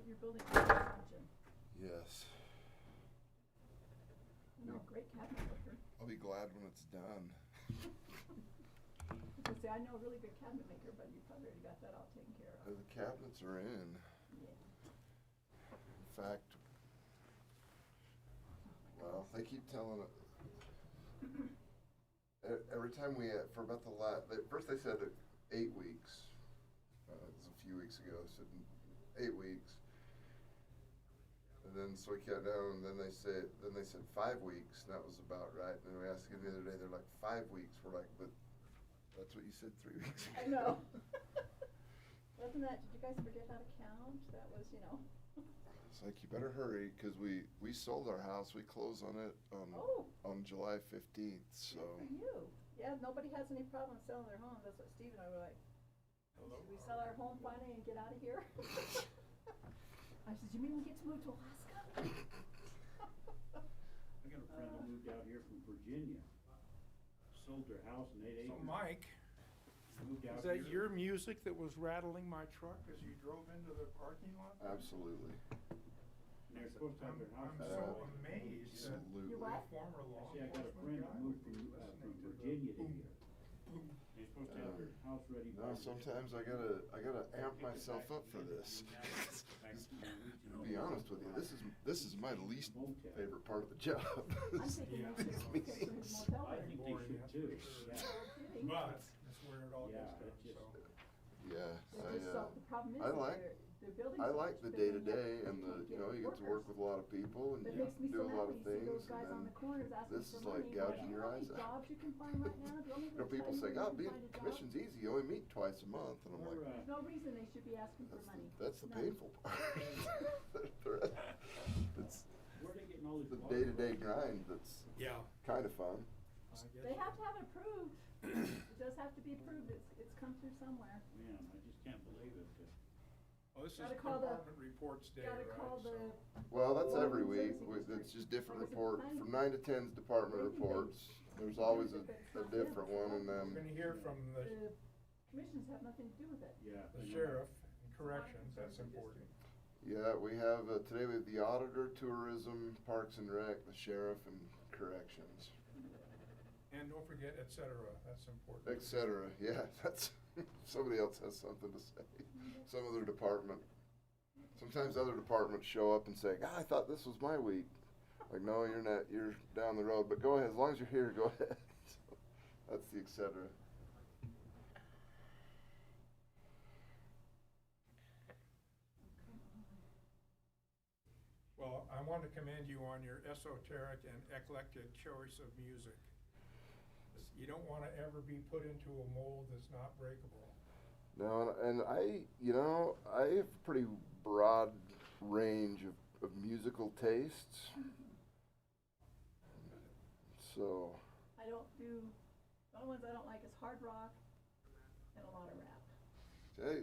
You're building a kitchen. Yes. No, great cabinet maker. I'll be glad when it's done. Because see, I know a really good cabinet maker, but you probably already got that all taken care of. The cabinets are in. Yeah. In fact, well, they keep telling it. Every time for about first they said 8 weeks. It was a few weeks ago. They said 8 weeks. And then so we cut down, and then they said 5 weeks, and that was about right. And then we asked again the other day, they're like 5 weeks. We're like, but that's what you said 3 weeks ago. I know. Wasn't that? Did you guys forget how to count? That was, you know. It's like, you better hurry, because we sold our house. We closed on it on July 15th. So. Good for you. Yeah, nobody has any problem selling their home. That's what Steve and I were like. Should we sell our home finally and get out of here? I said, you mean we get to move to Alaska? I got a friend who moved out here from Virginia. Sold their house in 8 acres. So Mike, Moved out is that here. your music that was rattling my truck as you drove into the parking lot? Absolutely. And they're supposed to have their house. I'm so amazed that Absolutely. You what? former law See, I got a friend enforcement guy who moved would be from listening to Virginia to boom, here. boom. They're supposed to have their house ready. No, sometimes I gotta amp myself up for this. To be honest with you, this is my least favorite part of the job. I'm thinking Yeah. those These people pay for his meetings. motel I room. think Boring, they should that's too. for sure. Yeah. Kidding. But that's where it all Yeah, gets that's done, just- so. Yeah, They're just so, the problem is I like they're building. I so like much the that day they to day have- and they can't you know, you get to workers. work with a lot of people and It you makes me do so a mad lot when of you see those things, guys on the and corners then asking this for is money. like gouging Do you your know how eyes many out. jobs you can find right now? Do you want me You to know, people tell you say, where God, you being can find a job?" commission's easy. You only meet twice a month, and I'm We're, like, There's no reason they should be asking for money. that's the No. painful part. It's Where are they getting all this the water day-to-day from? grind that's Yeah. kind of fun. I get They you. have to have it approved. It does have to be approved. It's come through somewhere. Man, I just can't believe it. Well, this is Gotta call the- Department Reports Day, Gotta right? call the. So- Well, that's Well, every it's week. easy It's district. just different Like I said, report. planning- From 9 to 10 is department Planning reports. thing. There's always a If it's a not them, different it's one, not and We're gonna then, hear from The commissions have nothing to do with it. Yeah. the I know. sheriff and corrections, that's important. yeah, we have, today we have the auditor, tourism, parks and rec, the sheriff, and corrections, And don't forget, et cetera, that's important. et cetera. Yeah, that's, somebody else has something to say. Some other department. Sometimes other departments show up and say, God, I thought this was my week. Like, no, you're not, you're down the road, but go ahead, as long as you're here, go ahead. So, that's the et cetera. Well, I want to commend you on your esoteric and eclectic choice of music. You don't want to ever be put into a mold that's not breakable. No, and I, you know, I have a pretty broad range of musical tastes. So. I don't do, the only ones I don't like is hard rock and a lot of rap. Hey,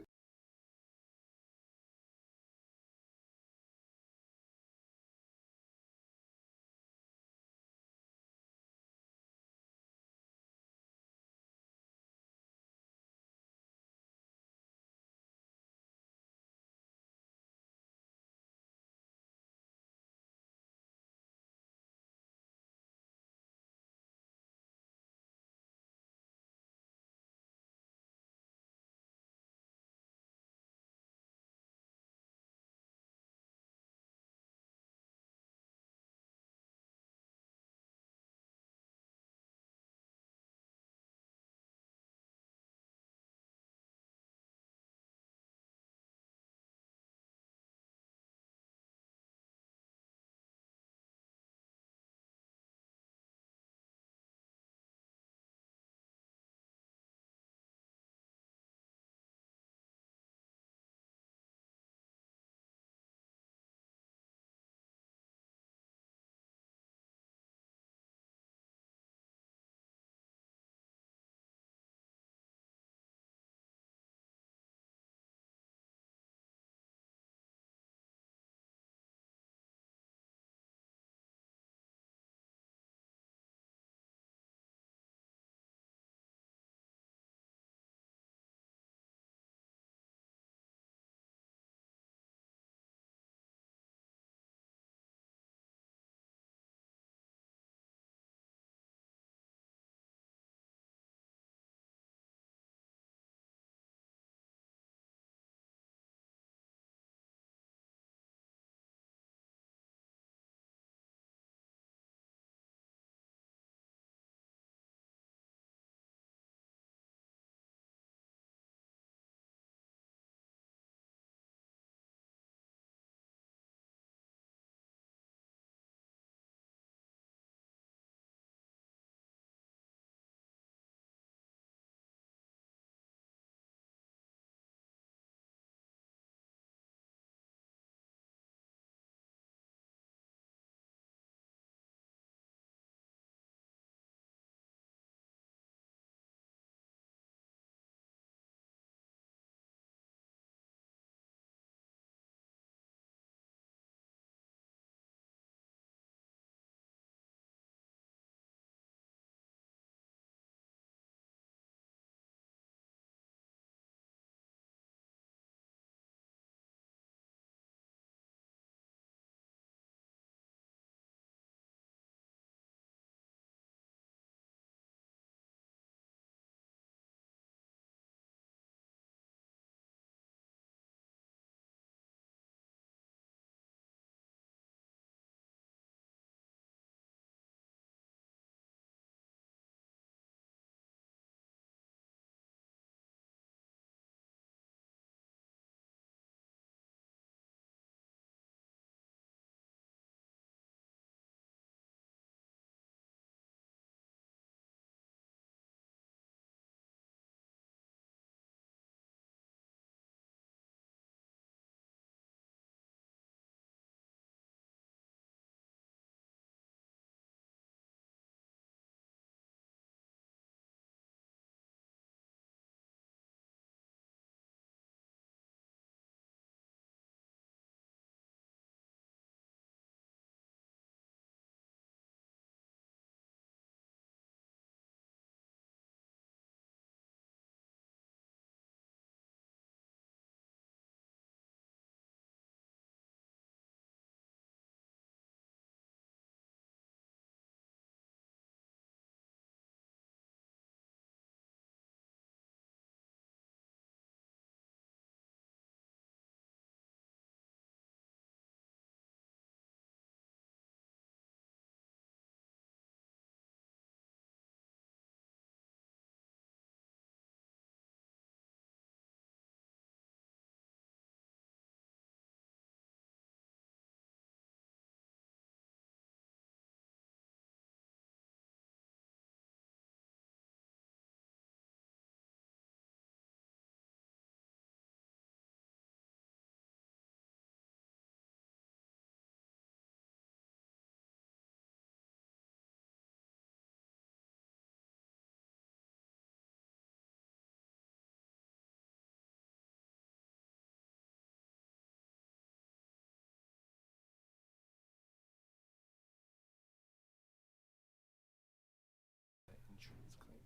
sure it's clean.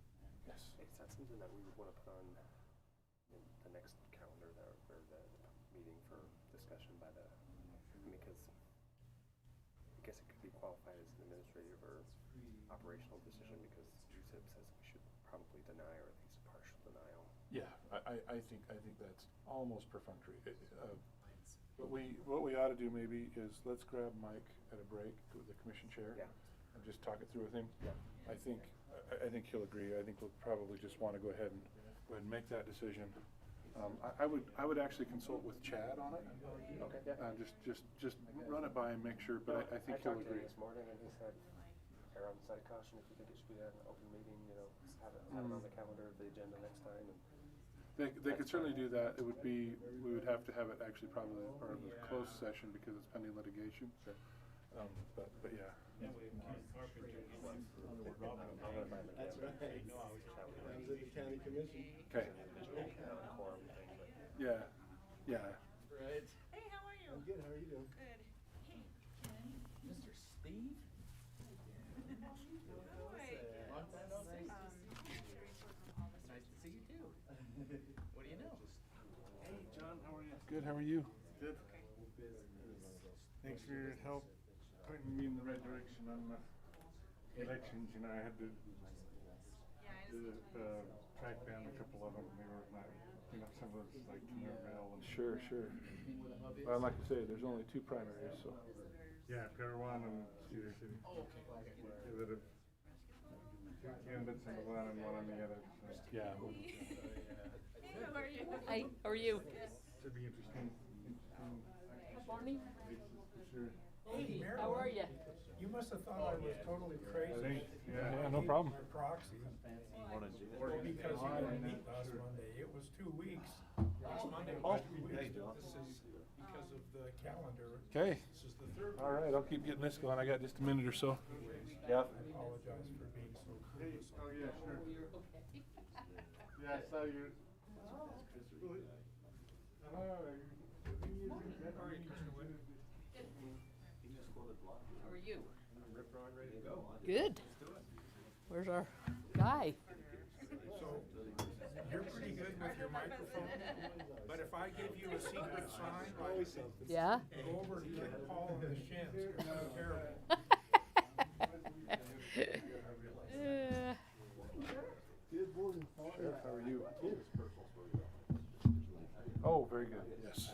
Yes. Is that something that we would want to put on the next calendar, or the meeting for discussion by the, because I guess it could be qualified as an administrative or operational decision, because USIP says we should probably deny, or at least partial denial. Yeah, I think that's almost perfunctory. What we ought to do maybe is let's grab Mike at a break, with the commission chair. Yeah. And just talk it through with him. Yeah. I think he'll agree. I think we'll probably just want to go ahead and make that decision. I would actually consult with Chad on it. Okay, yeah. Just run it by and make sure, but I think he'll talked to him agree. this morning, and he said, err on the side of caution, if you think it should be an open meeting, have it on the calendar, the agenda next time. And They could certainly do that. It would be, we would have to have it actually probably as part of the closed session because it's pending litigation. Sure. But yeah. That way Ken Carpenter is on the Robin. I'll run by him again. That's right. No, I was Chat with I him. was at the county commission. Okay. Quorum thing, but Yeah. Right. Hey, how are you? I'm good, how are you doing? Good. Hey, Mr. Steve? Long time no see. Nice to see you too. What do you know? Hey, John, how are you? Good, how are you? Good. Thanks for your help pointing me in the right direction on the elections. You know, I had to track down a couple of them. They were not, some of it's like Maryville and. Sure. Well, like I say, there's only 2 primaries, so. Yeah, Parowan and Cedar City. Oh, okay. There are 2 candidates and one on the other. So. Yeah. hey, how are you? Hi, how are you? Should be interesting. Good morning. Sure. Hey, how are you? You must have thought I was totally crazy. Yeah, no problem. My proxy. Or because you didn't meet last Monday. It was 2 weeks. Next Monday was 2 weeks. This is because of the calendar. Okay. This is the 3rd. All right, I'll keep getting this going. I got just a minute or so. Yeah. I apologize for being so Hey, clueless. oh yeah, sure. Yeah, I saw your. How are you? Good. Where's our guy? So, you're pretty good with your microphone, but if I give you a secret sign, like, Yeah? go over and kick Paul in the shins, it's terrible. Sheriff, how are you? Oh, very good, yes.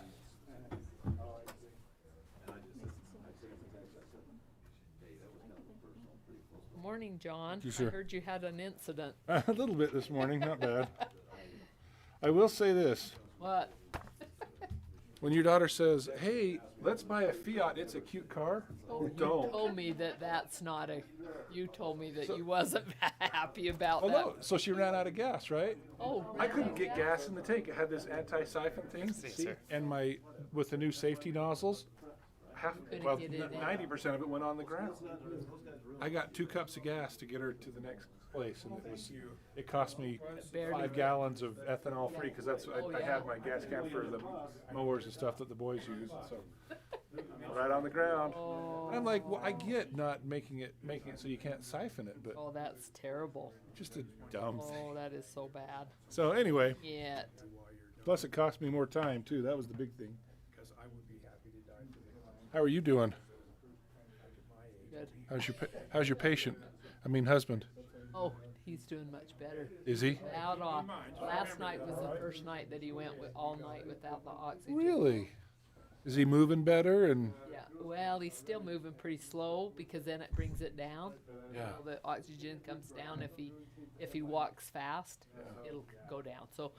Morning, John. You, sir. I heard you had an incident. A little bit this morning, not bad. I will say this. What? When your daughter says, hey, let's buy a Fiat, it's a cute car, You don't. told me that that's not a. You told me that you wasn't happy about Oh, that. no, so she ran out of gas, right? Oh, I couldn't get gas in the tank. It had this anti-siphon thing, see? And with the new safety nozzles, Couldn't get it in. 90% of it went on the ground. I got 2 cups of gas to get her to the next place, and it cost me Barely. 5 gallons of ethanol free, because that's Oh, I yeah. had my gas can for the mowers and stuff that the boys use, and so right on the ground. Oh. And I'm like, well, I get not making it so you can't siphon it, but Oh, that's terrible. just a dumb Oh, thing. that is so bad. So anyway, Yet. plus it cost me more time too. That was the big thing. Because I would be happy to die for the How are you doing? my age. Good. How's your patient? I mean husband. Oh, he's doing much better. Is he? Out on. Last night was the first night that he went all night without the oxygen. Really? Is he moving better? And Yeah. Well, he's still moving pretty slow because then it brings it down. yeah. So the oxygen comes down if he walks fast, it'll go down. So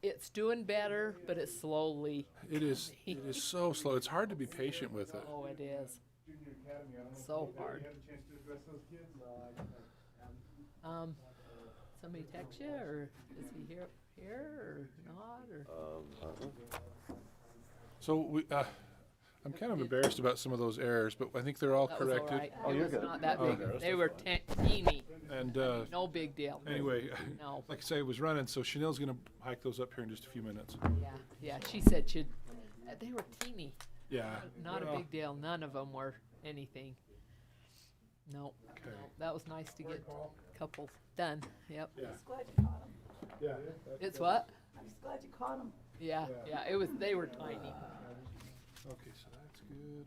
it's doing better, but it's slowly. It is so slow. It's hard to be patient with it. Oh, it is. So hard. Somebody text you, or is he here or not, or? So I'm kind of embarrassed about some of those errors, but I think they're all That was all corrected. right. It was not that Oh. big. They were teeny. And No big deal. anyway, No. like I say, it was running, so Chanel's gonna hike those up here in just a few minutes. Yeah. She said they were teeny. Yeah. Not a Well, big deal. None of them were anything. No. Okay. That was nice to get couple done, yep. Yeah. I'm just glad you caught them. Yeah. It's what? I'm just glad you caught them. Yeah, yeah, it was, they were tiny. Okay, so that's good.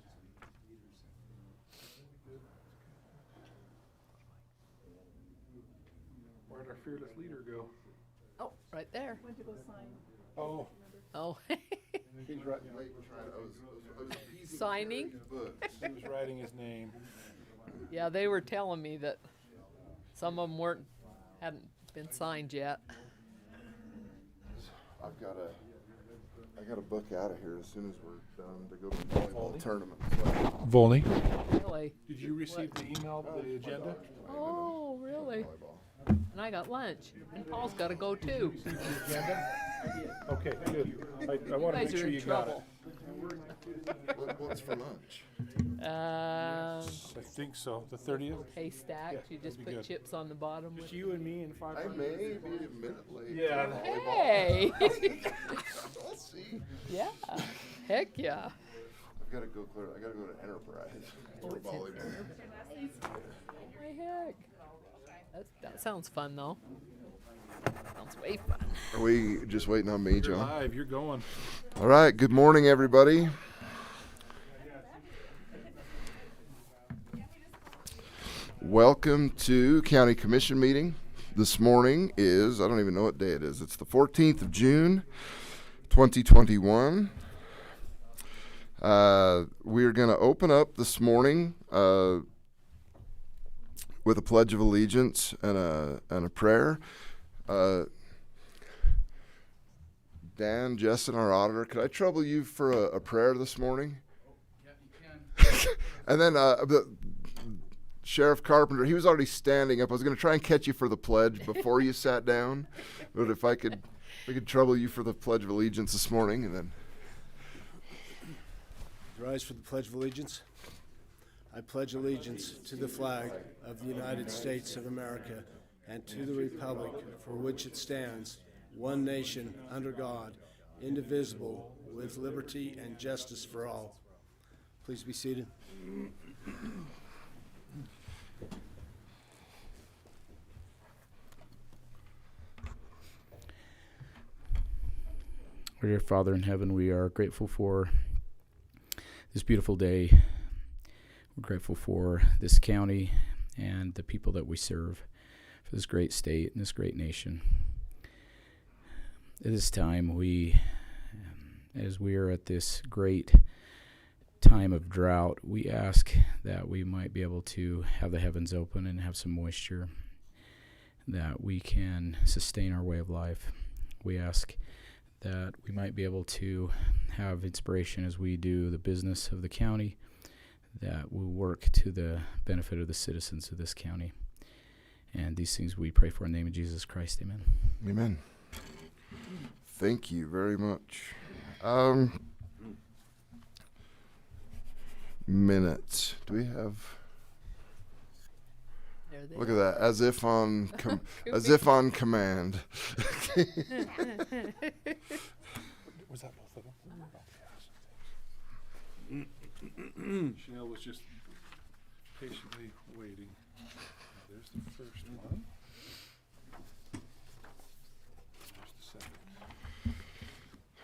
Where'd our fearless leader go? Oh, right there. Went to go sign. Oh, Oh. he's right. I was appeasing Signing? Terry's books. He was writing his name. Yeah, they were telling me that some of them hadn't been signed yet. I got to book out of here as soon as we're done to go to the volleyball tournament. Volney, Really? did you receive the email, the agenda? Oh, really? Volleyball. And I got lunch. And Paul's got to go too. Received the agenda? Okay, good. I want to guys make sure are in you got it. trouble. What's for lunch? I think so, the 30th? Hay stacked. You just that'd be put good. chips on the bottom. Just With you and me and 5 I may be a minute late. Yeah. for volleyball. Hey! I'll see. Yeah. Heck yeah. I gotta go to Enterprise Oh, for it's in volleyball. My heck. That sounds fun though. Sounds way fun. Are we just waiting on me, You're John? live, you're going. All right. Good morning, everybody. Welcome to County Commission meeting. This morning is, I don't even know what day it is. It's the 14th of June, 2021. We're going to open up this morning with a Pledge of Allegiance and a prayer. Dan, Justin, our auditor, could I trouble you for a prayer this morning? Yeah, you can. And then Sheriff Carpenter, he was already standing up. I was going to try and catch you for the pledge before you sat down, but if I could trouble you for the Pledge of Allegiance this morning, and then. Rise for the Pledge of Allegiance. I pledge allegiance to the flag of the United States of America and to the republic for which it stands, one nation, under God, indivisible, with liberty and justice for all. Please be seated. Our dear Father in heaven, we are grateful for this beautiful day. We're grateful for this county and the people that we serve, for this great state and this great nation. At this time, as we are at this great time of drought, we ask that we might be able to have the heavens open and have some moisture, that we can sustain our way of life. We ask that we might be able to have inspiration as we do the business of the county, that will work to the benefit of the citizens of this county. And these things we pray for in the name of Jesus Christ. Amen. Amen. Thank you very much. Minutes. Do we have? There they Look are. at that, as if on command. Was that both of them? Chanel was just patiently waiting. There's the first one. There's the second.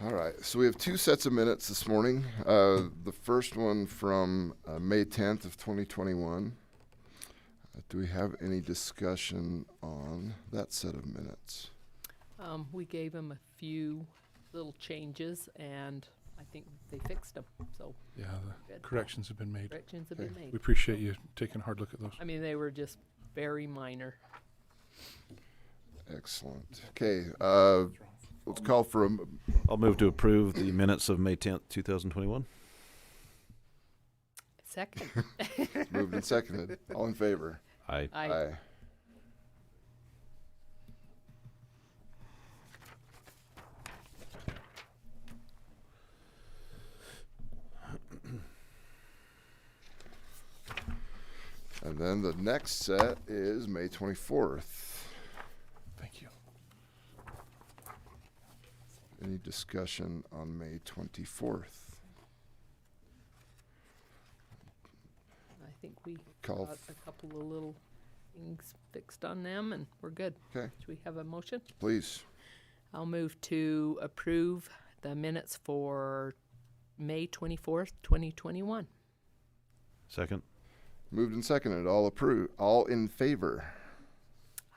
All right, so we have two sets of minutes this morning. The first one from May 10th of 2021. Do we have any discussion on that set of minutes? We gave them a few little changes, and I think they fixed them. So Yeah, the Good. corrections have been made. corrections have been Okay. made. We appreciate you taking a hard look at those. I mean, they were just very minor. Excellent. Okay, let's call for a I'll move to approve the minutes of May 10th, 2021. Second. moved and seconded. All in favor? Aye. I And then the next set is May 24th. Thank you. Any discussion on May 24th? think we Call got a couple of little Things fixed on them, and we're good. Okay. Should we have a motion? Please. I'll move to approve the minutes for May 24th, 2021. Second. Moved and seconded. All approve. All in favor?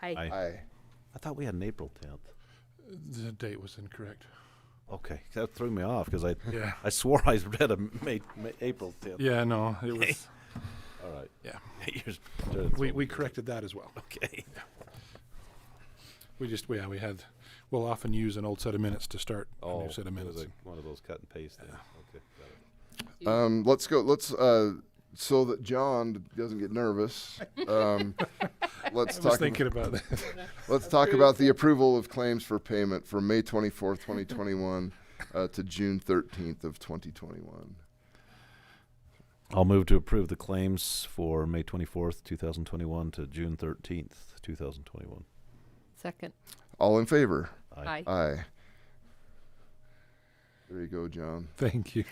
Aye. Aye. I thought we had an April 10th. The date was incorrect. Okay, that threw me off because Yeah. I swore I read a April 10th. Yeah, no, it was. All right. Yeah. We We corrected that as well. Okay. We had, we'll often use an old set of minutes to start a Oh, new set of it was minutes. one of those cut and paste things. Yeah. Okay, got it. Let's go. So that John doesn't get nervous. Let's I was talk. thinking about that. Let's talk about the approval of claims for payment from May 24th, 2021 to June 13th of 2021. I'll move to approve the claims for May 24th, 2021 to June 13th, 2021. Second. All in favor? Aye. Aye. There you go, John. Thank you.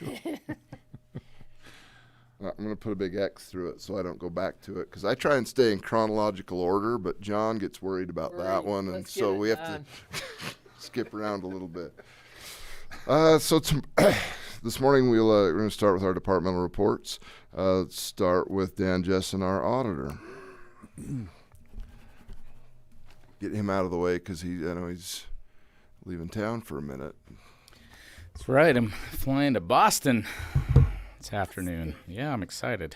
I'm going to put a big X through it so I don't go back to it because I try and stay in chronological order, but John gets worried about that one, and Let's so get we it have done. to skip around a little bit. This morning we're going to start with our departmental reports. Let's start with Dan Jessen, our auditor. Get him out of the way because I know he's leaving town for a minute. That's right. I'm flying to Boston this afternoon. Yeah, I'm excited.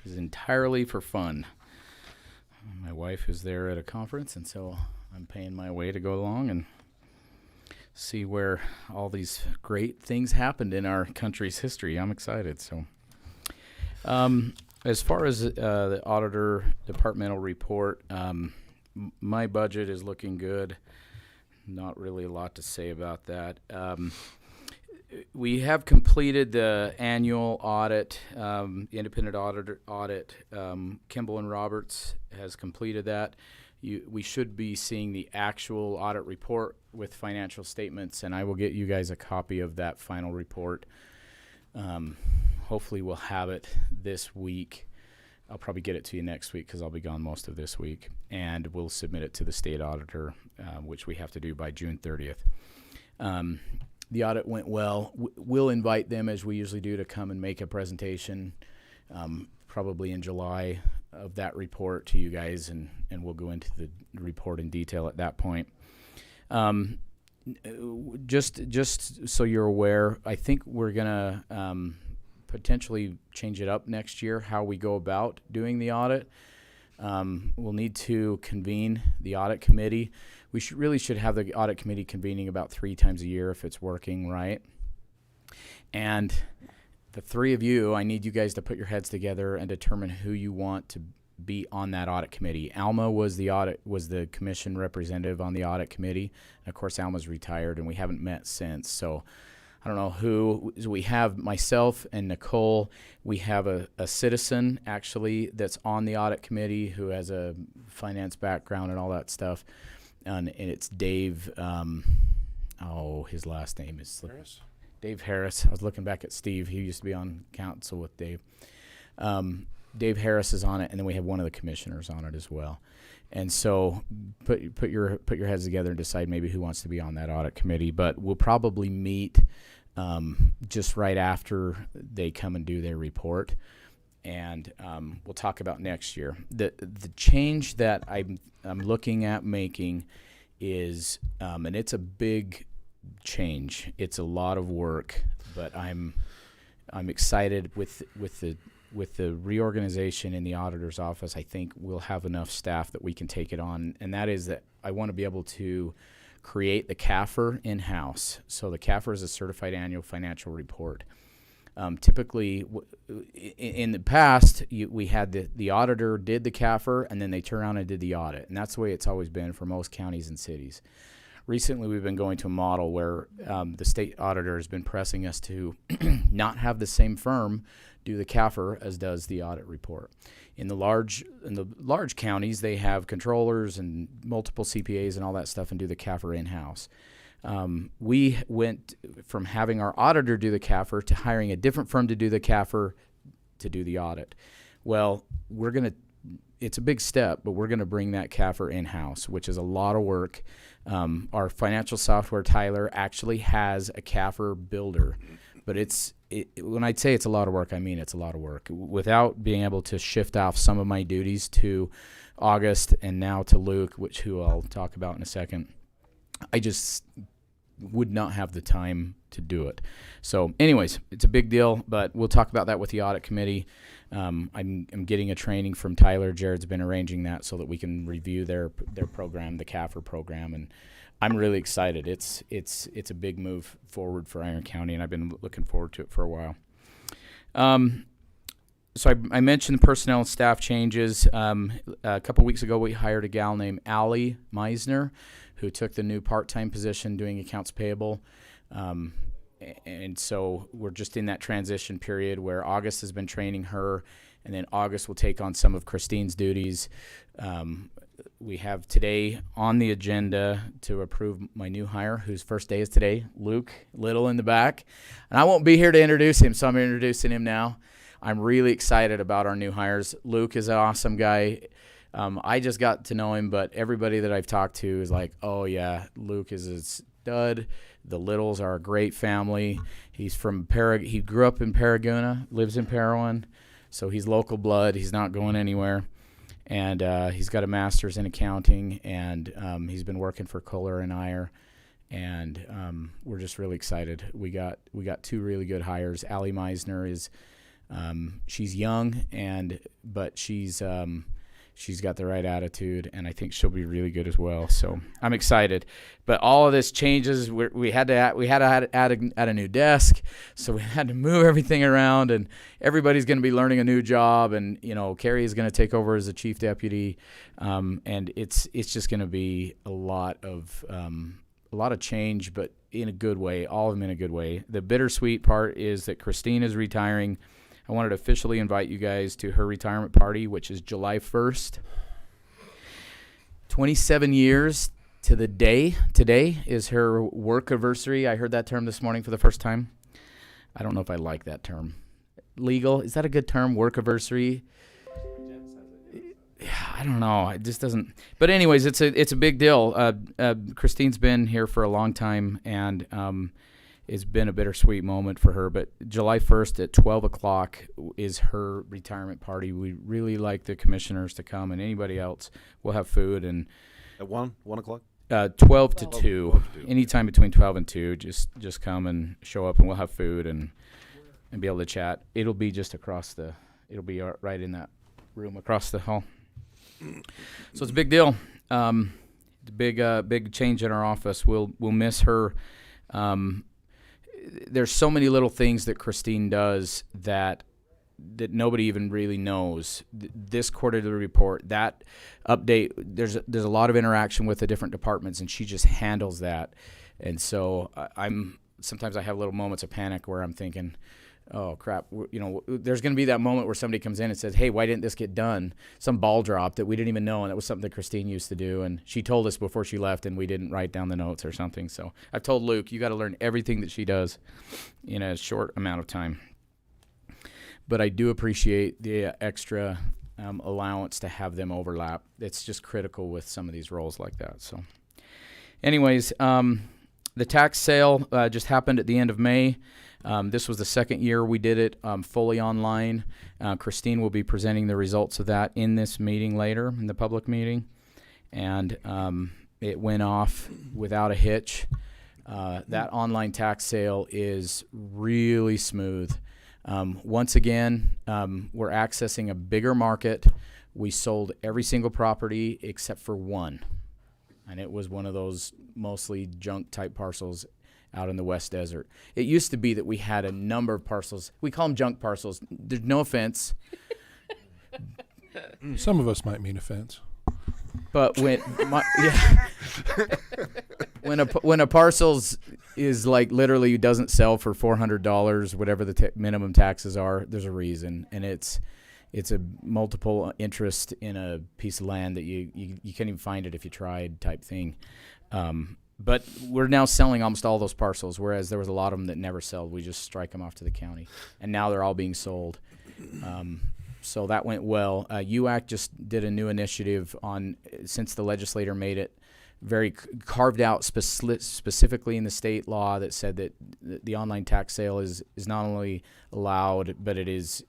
It's entirely for fun. My wife is there at a conference, and so I'm paying my way to go along and see where all these great things happened in our country's history. I'm excited. So, as far as the auditor departmental report, my budget is looking good. Not really a lot to say about that. We have completed the annual audit, independent auditor audit. Kimball and Roberts has completed that. We should be seeing the actual audit report with financial statements, and I will get you guys a copy of that final report. Hopefully we'll have it this week. I'll probably get it to you next week because I'll be gone most of this week, and we'll submit it to the state auditor, which we have to do by June 30th. The audit went well. We'll invite them, as we usually do, to come and make a presentation, probably in July, of that report to you guys, and we'll go into the report in detail at that point. Just so you're aware, I think we're gonna potentially change it up next year, how we go about doing the audit. We'll need to convene the audit committee. We really should have the audit committee convening about 3 times a year if it's working right. And the 3 of you, I need you guys to put your heads together and determine who you want to be on that audit committee. Alma was the commission representative on the audit committee. And of course, Alma's retired, and we haven't met since. So I don't know who. We have myself and Nicole. We have a citizen, actually, that's on the audit committee who has a finance background and all that stuff. And it's Dave, his last name is Harris? Dave Harris. I was looking back at Steve. He used to be on council with Dave. Dave Harris is on it, and then we have one of the commissioners on it as well. And so put your heads together and decide maybe who wants to be on that audit committee. But we'll probably meet just right after they come and do their report, and we'll talk about next year. The change that I'm looking at making is, and it's a big change. It's a lot of work, but I'm excited with the reorganization in the auditor's office. I think we'll have enough staff that we can take it on, and that is that I want to be able to create the CAFR in-house. So the CAFR is a certified annual financial report. Typically, in the past, we had the auditor did the CAFR, and then they turn around and did the audit. And that's the way it's always been for most counties and cities. Recently, we've been going to a model where the state auditor has been pressing us to not have the same firm do the CAFR as does the audit report. In the large counties, they have controllers and multiple CPAs and all that stuff and do the CAFR in-house. We went from having our auditor do the CAFR to hiring a different firm to do the CAFR to do the audit. Well, we're going to it's a big step, but we're going to bring that CAFR in-house, which is a lot of work. Our financial software, Tyler, actually has a CAFR builder, but when I say it's a lot of work, I mean it's a lot of work. Without being able to shift off some of my duties to August and now to Luke, who I'll talk about in a second, I just would not have the time to do it. So anyways, it's a big deal, but we'll talk about that with the Audit Committee. I'm getting a training from Tyler. Jared's been arranging that so that we can review their program, the CAFR program, and I'm really excited. It's a big move forward for Iron County, and I've been looking forward to it for a while. So I mentioned the personnel and staff changes. A couple weeks ago, we hired a gal named Allie Meisner, who took the new part-time position doing accounts payable. And so we're just in that transition period where August has been training her, and then August will take on some of Christine's duties. We have today on the agenda to approve my new hire, whose first day is today, Luke Little in the back. And I won't be here to introduce him, so I'm introducing him now. I'm really excited about our new hires. Luke is an awesome guy. I just got to know him, but everybody that I've talked to is like, oh yeah, Luke is a stud. The Littles are a great family. He's from he grew up in Paraguna, lives in Parowan, so he's local blood. He's not going anywhere. And he's got a master's in accounting, and he's been working for Kohler and Iyer, and we're just really excited. We got two really good hires. Allie Meisner is she's young, but she's got the right attitude, and I think she'll be really good as well. So I'm excited. But all of this changes. We had to add a new desk, so we had to move everything around, and everybody's going to be learning a new job. And Carrie is going to take over as the chief deputy, and it's just going to be a lot of change, but in a good way. All of them in a good way. The bittersweet part is that Christine is retiring. I wanted to officially invite you guys to her retirement party, which is July 1st. 27 years to the day. Today is her work anniversary. I heard that term this morning for the first time. I don't know if I like that term. Legal, is that a good term, work anniversary? I don't know. It just doesn't. But anyways, it's a big deal. Christine's been here for a long time, and it's been a bittersweet moment for her, but July 1st at 12 o'clock is her retirement party. We really like the commissioners to come, and anybody else. We'll have food. And at 1 o'clock? 12 to 2. Anytime between 12 and 2, just come and show up, and we'll have food and be able to chat. It'll be just it'll be right in that room across the hall. So it's a big deal. It's a big change in our office. We'll miss her. There's so many little things that Christine does that nobody even really knows. This quarterly report, that update, there's a lot of interaction with the different departments, and she just handles that. And so sometimes I have little moments of panic where I'm thinking, oh crap, there's going to be that moment where somebody comes in and says, hey, why didn't this get done? Some ball drop that we didn't even know, and that was something that Christine used to do, and she told us before she left, and we didn't write down the notes or something. So I've told Luke, you got to learn everything that she does in a short amount of time. But I do appreciate the extra allowance to have them overlap. It's just critical with some of these roles like that. So anyways, the tax sale just happened at the end of May. This was the second year we did it fully online. Christine will be presenting the results of that in this meeting later, in the public meeting. And it went off without a hitch. That online tax sale is really smooth. Once again, we're accessing a bigger market. We sold every single property except for one. And it was one of those mostly junk type parcels out in the West Desert. It used to be that we had a number of parcels. We call them junk parcels. There's no offense. Some of us might mean offense. But when when a parcel's is like literally doesn't sell for $400, whatever the minimum taxes are, there's a reason, and it's a multiple interest in a piece of land that you can't even find it if you tried type thing. But we're now selling almost all those parcels, whereas there was a lot of them that never sold. We just strike them off to the county, and now they're all being sold. So that went well. UAC just did a new initiative since the legislator made it very carved out specifically in the state law that said that the online tax sale is not only allowed, but it's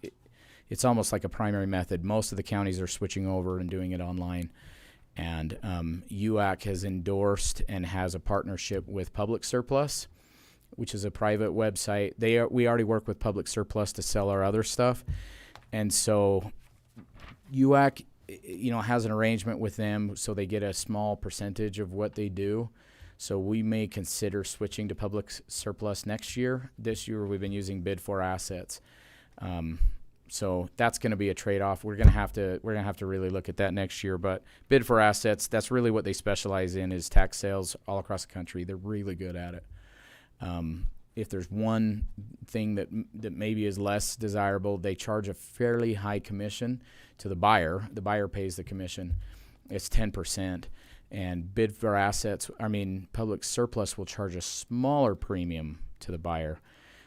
almost like a primary method. Most of the counties are switching over and doing it online. And UAC has endorsed and has a partnership with Public Surplus, which is a private website. We already work with Public Surplus to sell our other stuff. And so UAC, has an arrangement with them so they get a small percentage of what they do. So we may consider switching to Public Surplus next year. This year we've been using Bid for Assets. So that's going to be a trade-off. We're going to have to really look at that next year. But Bid for Assets, that's really what they specialize in, is tax sales all across the country. They're really good at it. If there's one thing that maybe is less desirable, they charge a fairly high commission to the buyer. The buyer pays the commission. It's 10%. And Bid for Assets, Public Surplus will charge a smaller premium to the buyer.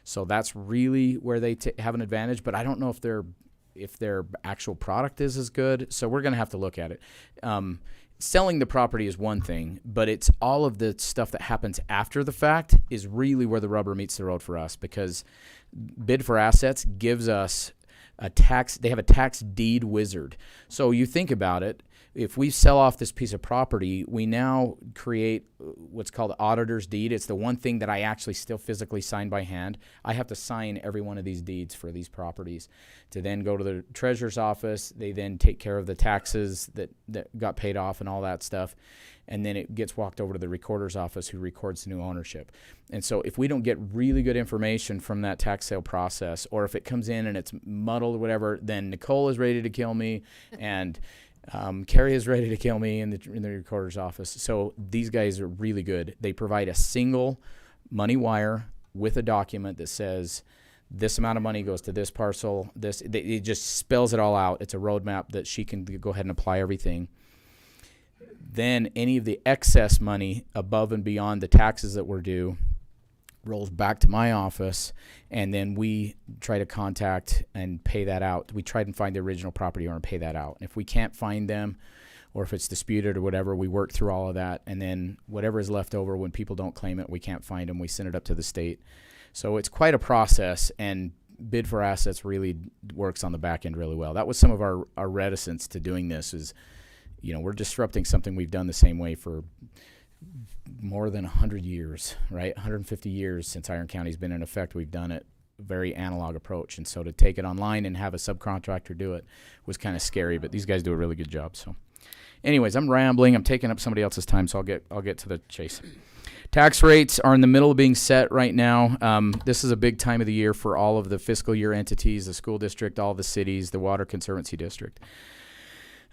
So that's really where they have an advantage. But I don't know if their actual product is as good. So we're going to have to look at it. Selling the property is one thing, but it's all of the stuff that happens after the fact is really where the rubber meets the road for us, because Bid for Assets gives us they have a tax deed wizard. So you think about it, if we sell off this piece of property, we now create what's called auditor's deed. It's the one thing that I actually still physically sign by hand. I have to sign every one of these deeds for these properties to then go to the treasurer's office. They then take care of the taxes that got paid off and all that stuff. And then it gets walked over to the recorder's office, who records the new ownership. And so if we don't get really good information from that tax sale process, or if it comes in and it's muddled or whatever, then Nicole is ready to kill me, and Carrie is ready to kill me in the recorder's office. So these guys are really good. They provide a single money wire with a document that says this amount of money goes to this parcel. It just spells it all out. It's a roadmap that she can go ahead and apply everything. Then any of the excess money above and beyond the taxes that were due rolls back to my office, and then we try to contact and pay that out. We try and find the original property owner and pay that out. And if we can't find them, or if it's disputed or whatever, we work through all of that, and then whatever is left over when people don't claim it, we can't find them, we send it up to the state. So it's quite a process, and Bid for Assets really works on the back end really well. That was some of our reticence to doing this, is we're disrupting something we've done the same way for more than 100 years, right? 150 years since Iron County's been in effect. We've done it a very analog approach. And so to take it online and have a subcontractor do it was kind of scary, but these guys do a really good job. So anyways, I'm rambling. I'm taking up somebody else's time, so I'll get to the chase. Tax rates are in the middle of being set right now. This is a big time of the year for all of the fiscal year entities, the school district, all the cities, the Water Conservancy District.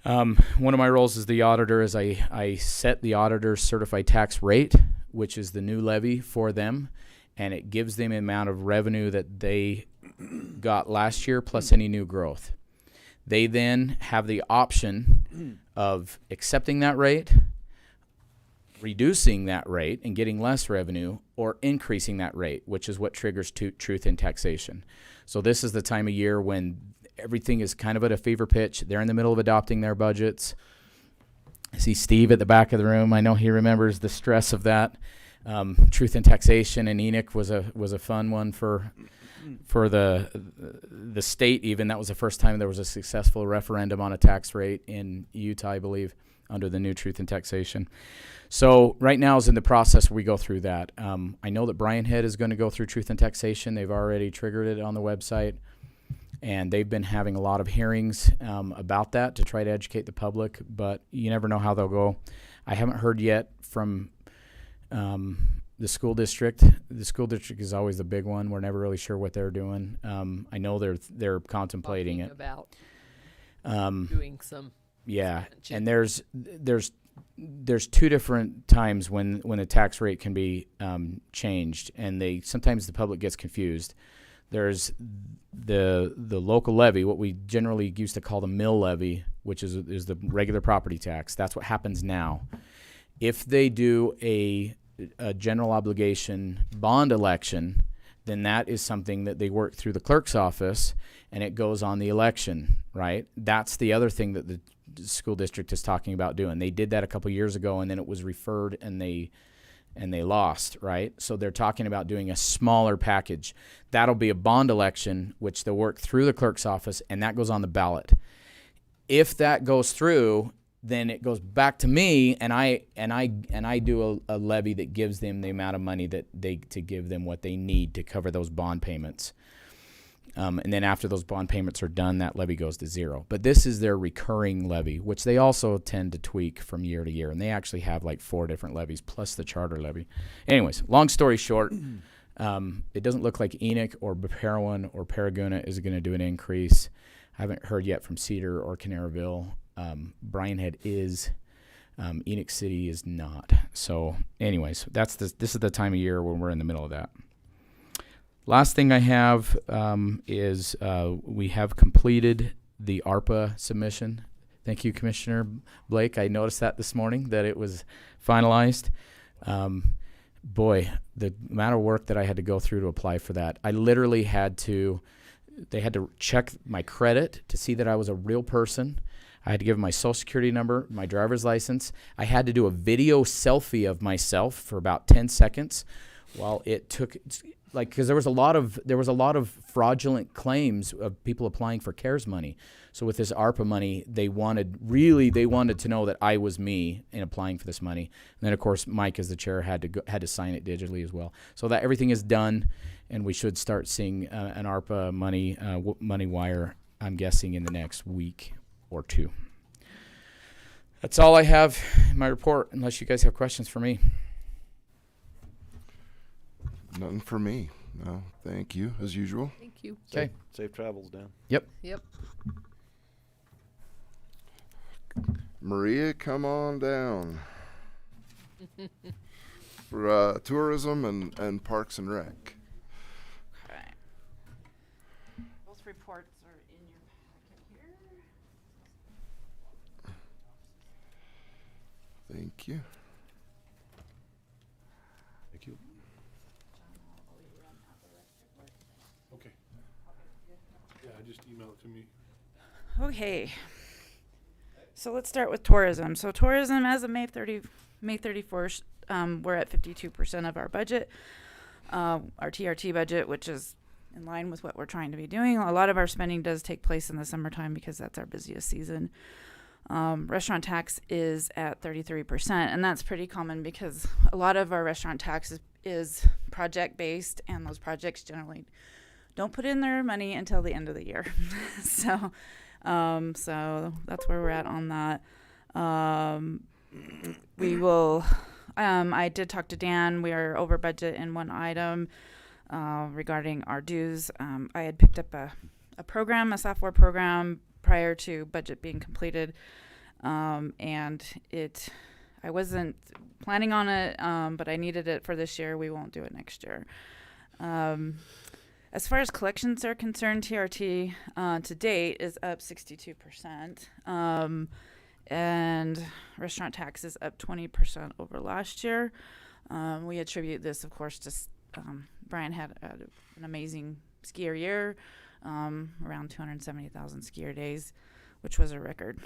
One of my roles as the auditor is I set the auditor's certified tax rate, which is the new levy for them, and it gives them the amount of revenue that they got last year plus any new growth. They then have the option of accepting that rate, reducing that rate and getting less revenue, or increasing that rate, which is what triggers truth in taxation. So this is the time of year when everything is kind of at a fever pitch. They're in the middle of adopting their budgets. I see Steve at the back of the room. I know he remembers the stress of that. Truth in taxation and Enoch was a fun one for the state. Even that was the first time there was a successful referendum on a tax rate in Utah, I believe, under the new truth in taxation. So right now is in the process where we go through that. I know that Brian Head is going to go through truth in taxation. They've already triggered it on the website. And they've been having a lot of hearings about that to try to educate the public, but you never know how they'll go. I haven't heard yet from the school district. The school district is always the big one. We're never really sure what they're doing. I know they're contemplating it. About doing some. Yeah, and there's two different times when the tax rate can be changed, and sometimes the public gets confused. There's the local levy, what we generally used to call the mill levy, which is the regular property tax. That's what happens now. If they do a general obligation bond election, then that is something that they work through the clerk's office, and it goes on the election, right? That's the other thing that the school district is talking about doing. They did that a couple years ago, and then it was referred, and they lost, right? So they're talking about doing a smaller package. That'll be a bond election, which they'll work through the clerk's office, and that goes on the ballot. If that goes through, then it goes back to me, and I do a levy that gives them the amount of money that to give them what they need to cover those bond payments. And then after those bond payments are done, that levy goes to zero. But this is their recurring levy, which they also tend to tweak from year to year. And they actually have like 4 different levies plus the charter levy. Anyways, long story short, it doesn't look like Enoch or Parowan or Paraguna is going to do an increase. I haven't heard yet from Cedar or Canaryville. Bryan Head is. Enoch City is not. So anyways, this is the time of year when we're in the middle of that. Last thing I have is we have completed the ARPA submission. Thank you, Commissioner Blake. I noticed that this morning, that it was finalized. Boy, the amount of work that I had to go through to apply for that. I literally they had to check my credit to see that I was a real person. I had to give them my social security number, my driver's license. I had to do a video selfie of myself for about 10 seconds while it took, because there was a lot of fraudulent claims of people applying for CARES money. So with this ARPA money, they wanted to know that I was me in applying for this money. And then of course Mike, as the chair, had to sign it digitally as well. So that everything is done, and we should start seeing an ARPA money wire, I'm guessing, in the next week or 2. That's all I have in my report, unless you guys have questions for me. Nothing for me. No, thank you, as usual. Thank you. Okay. Safe travels, Dan. Yep. Maria, come on down. For tourism and Parks and Rec. Okay. Both reports are in your packet here. Thank you. Thank you. Okay. Yeah, just email it to me. Okay. So let's start with tourism. So tourism, as of May 31st, we're at 52% of our budget, our TRT budget, which is in line with what we're trying to be doing. A lot of our spending does take place in the summertime because that's our busiest season. Restaurant tax is at 33%, and that's pretty common because a lot of our restaurant tax is project-based, and those projects generally don't put in their money until the end of the year. So that's where we're at on that. We will, I did talk to Dan. We are over budget in one item regarding our dues. I had picked up a software program prior to budget being completed, and I wasn't planning on it, but I needed it for this year. We won't do it next year. As far as collections are concerned, TRT to date is up 62%, and restaurant tax is up 20% over last year. We attribute this, of course, to Brian had an amazing skier year, around 270,000 skier days, which was a record.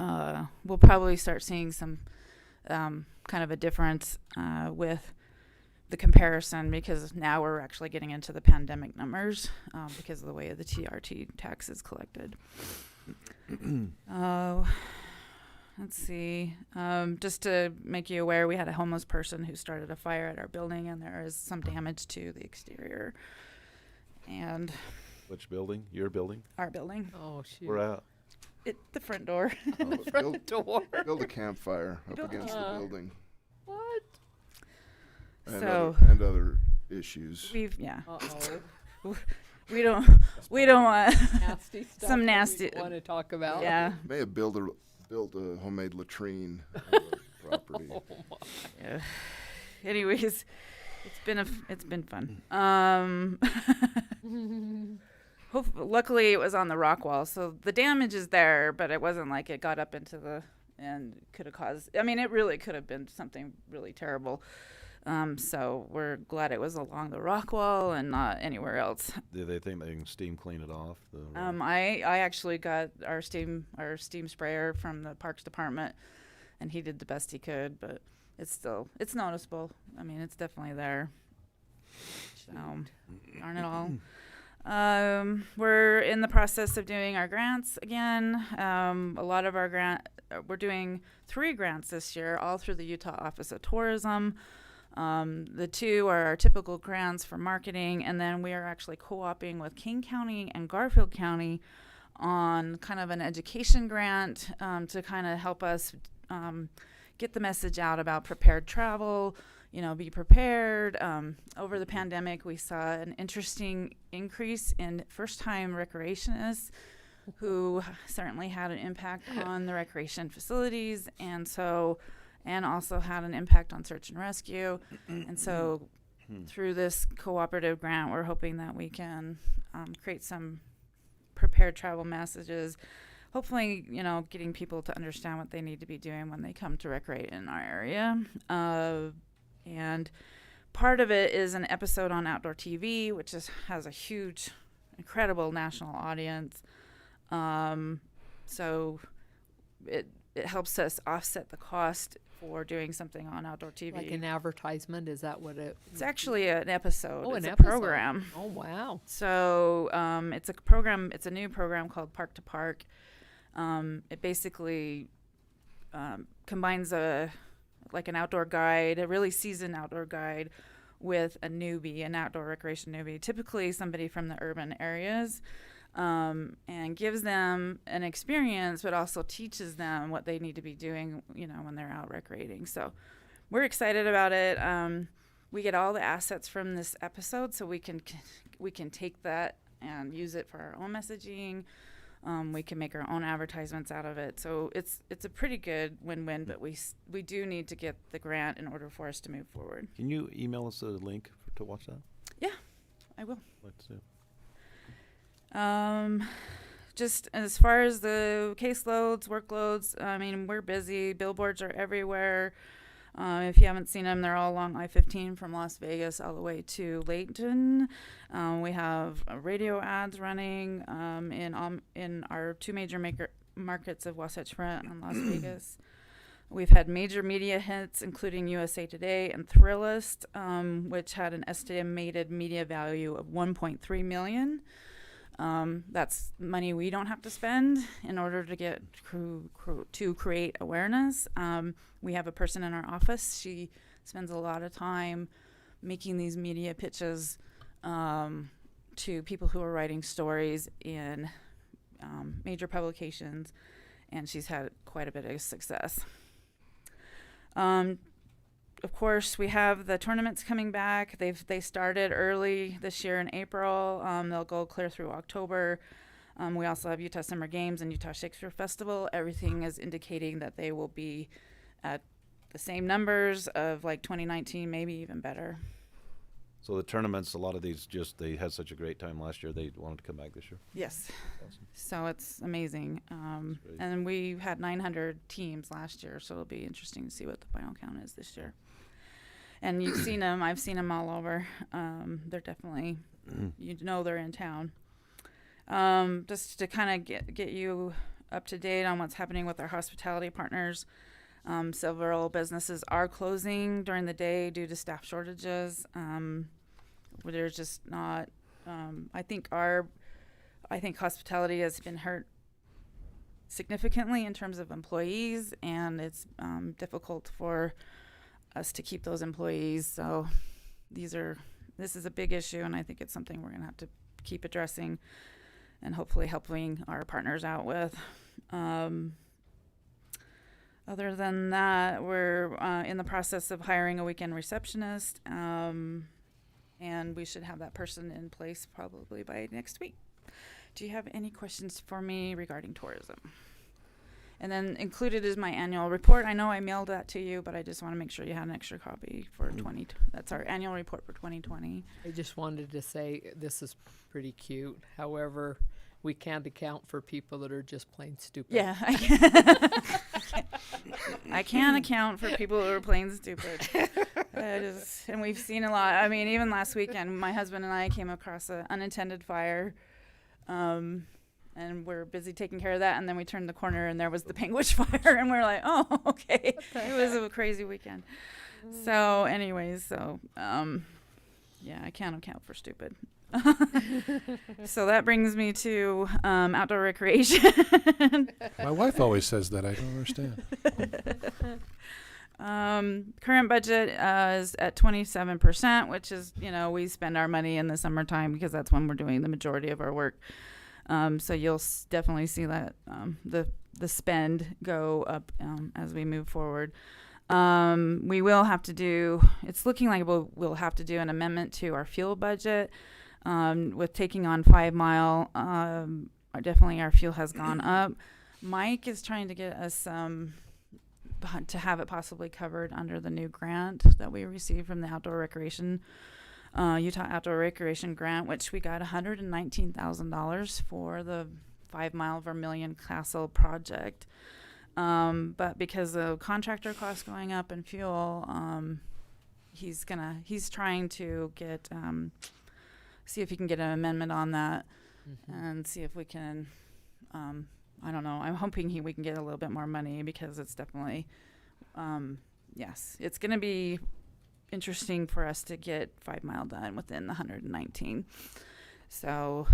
We'll probably start seeing some kind of a difference with the comparison, because now we're actually getting into the pandemic numbers because of the way the TRT tax is collected. Let's see. Just to make you aware, we had a homeless person who started a fire at our building, and there is some damage to the exterior. And which building? Your building? Our building. Oh, shoot. We're out. The front door. Oh, The front door. Build a campfire up against the building. What? And other issues. Uh-oh. we don't want Nasty stuff some that nasty we want to talk about. Yeah. May have built a homemade latrine on the property. Oh my. Yeah. Anyways, it's been fun. Luckily it was on the rock wall, so the damage is there, but it wasn't like it got up into and could have caused. I mean, it really could have been something really terrible. So we're glad it was along the rock wall and not anywhere else. Do they think they can steam clean it off? I actually got our steam sprayer from the Parks Department, and he did the best he could, but it's noticeable. I mean, it's definitely there. So, darn it all. We're in the process of doing our grants again. A lot of our we're doing 3 grants this year, all through the Utah Office of Tourism. The 2 are our typical grants for marketing, and then we are actually co-oping with King County and Garfield County on kind of an education grant to kind of help us get the message out about prepared travel, be prepared. Over the pandemic, we saw an interesting increase in first-time recreationists who certainly had an impact on the recreation facilities, and also had an impact on search and rescue. And so through this cooperative grant, we're hoping that we can create some prepared travel messages, hopefully, getting people to understand what they need to be doing when they come to recreate in our area. And part of it is an episode on outdoor TV, which has a huge, incredible national audience. So it helps us offset the cost for doing something on outdoor TV. Like an advertisement, is that what it? It's actually an episode. Oh, it's an a episode. program. Oh, wow. So it's a program. It's a new program called Park to Park. It basically combines an outdoor guide, a really seasoned outdoor guide, with a newbie, an outdoor recreation newbie, typically somebody from the urban areas, and gives them an experience, but also teaches them what they need to be doing, when they're out recreating. So we're excited about it. We get all the assets from this episode, so we can take that and use it for our own messaging. We can make our own advertisements out of it. So it's a pretty good win-win, but we do need to get the grant in order for us to move forward. Can you email us a link to watch that? Yeah, I will. Let's do. Just as far as the caseloads, workloads, I mean, we're busy. Billboards are everywhere. If you haven't seen them, they're all along I-15 from Las Vegas all the way to Layton. We have radio ads running in our 2 major markets of Wasatch Front and Las Vegas. We've had major media hits, including USA Today and Thrillist, which had an estimated media value of $1.3 million. That's money we don't have to spend in order to get to create awareness. We have a person in our office. She spends a lot of time making these media pitches to people who are writing stories in major publications, and she's had quite a bit of success. Of course, we have the tournaments coming back. They started early this year in April. They'll go clear through October. We also have Utah Summer Games and Utah Shakespeare Festival. Everything is indicating that they will be at the same numbers of like 2019, maybe even better. So the tournaments, a lot of these they had such a great time last year, they wanted to come back this year? Yes. Awesome. So it's amazing. And we had 900 teams last year, so it'll be interesting to see what the final count is this year. And you've seen them. I've seen them all over. They're definitely, they're in town. Just to kind of get you up to date on what's happening with our hospitality partners. Several businesses are closing during the day due to staff shortages. There's just not. I think hospitality has been hurt significantly in terms of employees, and it's difficult for us to keep those employees. So this is a big issue, and I think it's something we're going to have to keep addressing and hopefully helping our partners out with. Other than that, we're in the process of hiring a weekend receptionist, and we should have that person in place probably by next week. Do you have any questions for me regarding tourism? And then included is my annual report. I know I mailed that to you, but I just want to make sure you had an extra copy for that's our annual report for 2020. I just wanted to say this is pretty cute. However, we can't account for people that are just plain stupid. Yeah, I can't account for people who are plain stupid. And we've seen a lot. I mean, even last weekend, my husband and I came across an unintended fire, and we're busy taking care of that. And then we turned the corner, and there was the Panguitch fire, and we're like, oh, okay. It was a crazy weekend. So, anyways, yeah, I can't account for stupid. So that brings me to outdoor recreation. My wife always says that. I don't understand. Current budget is at 27%, which is, we spend our money in the summertime because that's when we're doing the majority of our work. So you'll definitely see that the spend go up as we move forward. We will have to do, it's looking like we'll have to do an amendment to our fuel budget. With taking on 5 Mile, definitely our fuel has gone up. Mike is trying to get us to have it possibly covered under the new grant that we received from the Outdoor Recreation, Utah Outdoor Recreation Grant, which we got $119,000 for the 5 Mile Vermilion Castle project. But because of contractor costs going up and fuel, he's trying to get, see if he can get an amendment on that and see if we can, I don't know. I'm hoping we can get a little bit more money because it's definitely, yes, it's going to be interesting for us to get 5 Mile done within the 119. So,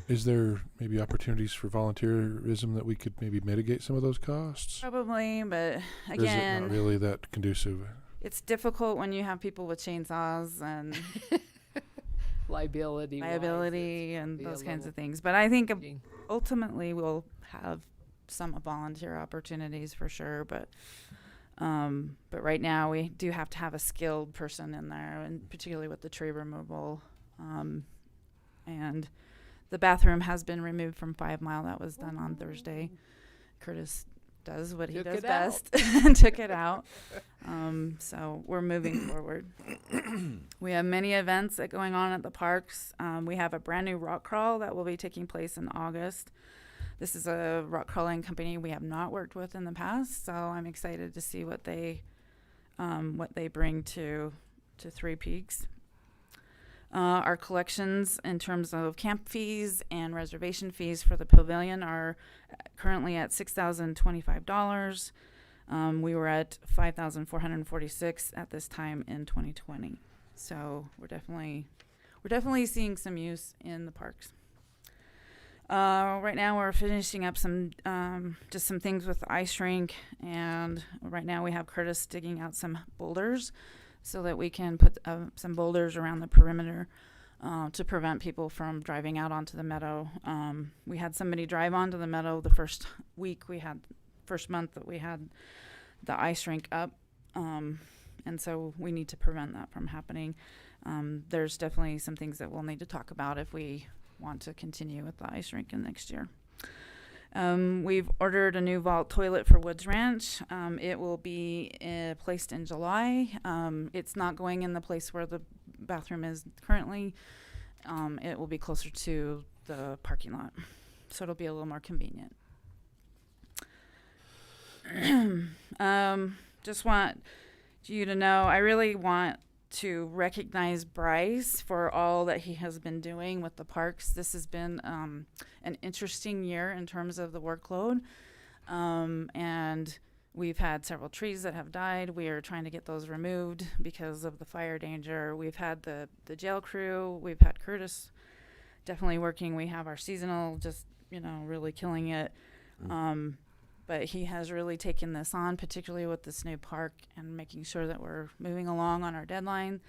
Is there maybe opportunities for volunteerism that we could maybe mitigate some of those costs? probably, but Or is it again, not really that conducive? it's difficult when you have people with chainsaws and Liability and be those a kinds little of things. But I think challenging. ultimately we'll have some volunteer opportunities for sure. But right now we do have to have a skilled person in there, and particularly with the tree removal. And the bathroom has been removed from 5 Mile. That was done on Thursday. Curtis does what he Took does it out. best and took it out. So we're moving forward. We have many events going on at the parks. We have a brand new rock crawl that will be taking place in August. This is a rock crawling company we have not worked with in the past, so I'm excited to see what they bring to Three Peaks. Our collections in terms of camp fees and reservation fees for the pavilion are currently at $6,025. We were at $5,446 at this time in 2020. So we're definitely seeing some use in the parks. Right now we're finishing up some things with the ice rink, and right now we have Curtis digging out some boulders so that we can put some boulders around the perimeter to prevent people from driving out onto the meadow. We had somebody drive onto the meadow the first month that we had the ice rink up, and so we need to prevent that from happening. There's definitely some things that we'll need to talk about if we want to continue with the ice rink in next year. We've ordered a new vault toilet for Woods Ranch. It will be placed in July. It's not going in the place where the bathroom is currently. It will be closer to the parking lot, so it'll be a little more convenient. Just want you to know, I really want to recognize Bryce for all that he has been doing with the parks. This has been an interesting year in terms of the workload, and we've had several trees that have died. We are trying to get those removed because of the fire danger. We've had the jail crew. We've had Curtis definitely working. We have our seasonal just, really killing it. But he has really taken this on, particularly with this new park and making sure that we're moving along on our deadline.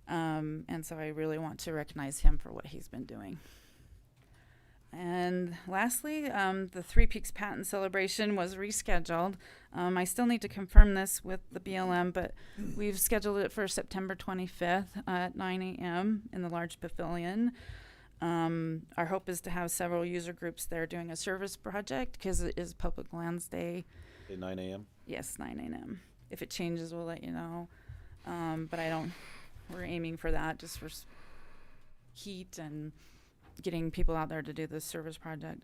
And so I really want to recognize him for what he's been doing. And lastly, the Three Peaks Patent Celebration was rescheduled. I still need to confirm this with the BLM, but we've scheduled it for September 25th at 9 a.m. in the large pavilion. Our hope is to have several user groups there doing a service project because it is Public Lands Day. At 9 a.m.? Yes, 9 a.m. If it changes, we'll let you know. But we're aiming for that just for heat and getting people out there to do this service project.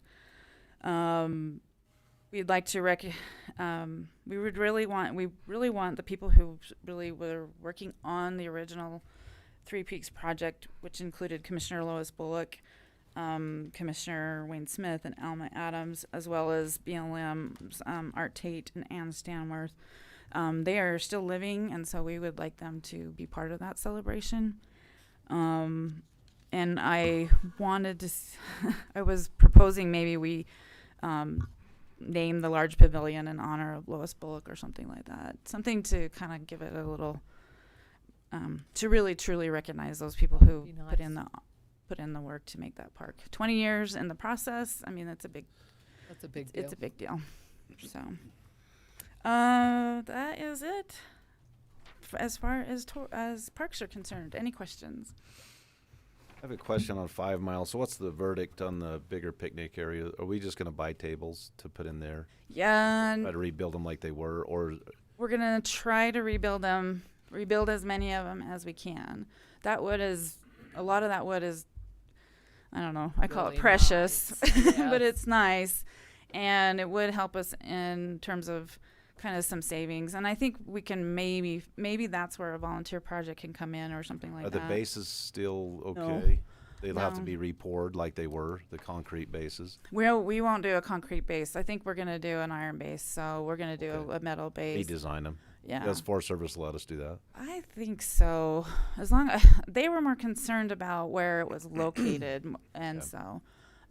We'd like to we really want the people who really were working on the original Three Peaks project, which included Commissioner Lois Bullock, Commissioner Wayne Smith, and Alma Adams, as well as BLM's Art Tate and Ann Stanworth. They are still living, and so we would like them to be part of that celebration. And I wanted to, I was proposing maybe we name the large pavilion in honor of Lois Bullock or something like that. Something to kind of give it a little, to really truly recognize those people who put in the work to make that park. 20 years in the process. I mean, that's a big deal. It's a big deal. So, that is it. As far as parks are concerned, any questions? I have a question on 5 Mile. So what's the verdict on the bigger picnic area? Are we just going to buy tables to put in there? Yeah. Try to rebuild them like they were, or we're going to try to rebuild as many of them as we can. That wood is, a lot of that wood is, I don't know, I call it precious, nice. but it's nice. And it would help us in terms of kind of some savings. And I think we can maybe that's where a volunteer project can come in or something like that. are the bases still okay? No. They'll have to be re-poured like they were, the concrete bases. We won't do a concrete base. I think we're going to do an iron base. So we're going to do a metal base. Redesign them. Yeah. Does Forest Service let us do that? I think so. As long they were more concerned about where it was located, and so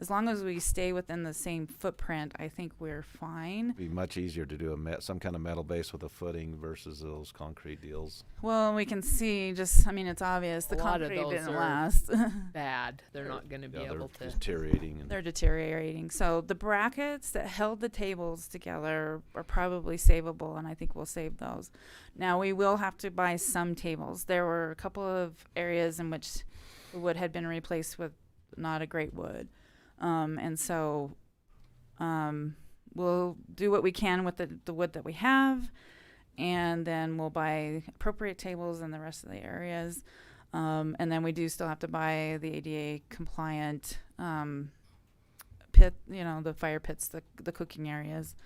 as long as we stay within the same footprint, I think we're fine. It'd be much easier to do some kind of metal base with a footing versus those concrete deals. Well, we can see I mean, it's obvious the concrete didn't last. Bad. They're not going to be able to. Deteriorating. They're deteriorating. So the brackets that held the tables together are probably savable, and I think we'll save those. Now, we will have to buy some tables. There were a couple of areas in which the wood had been replaced with not a great wood. And so we'll do what we can with the wood that we have, and then we'll buy appropriate tables in the rest of the areas. And then we do still have to buy the ADA compliant pit, the fire pits, the cooking areas.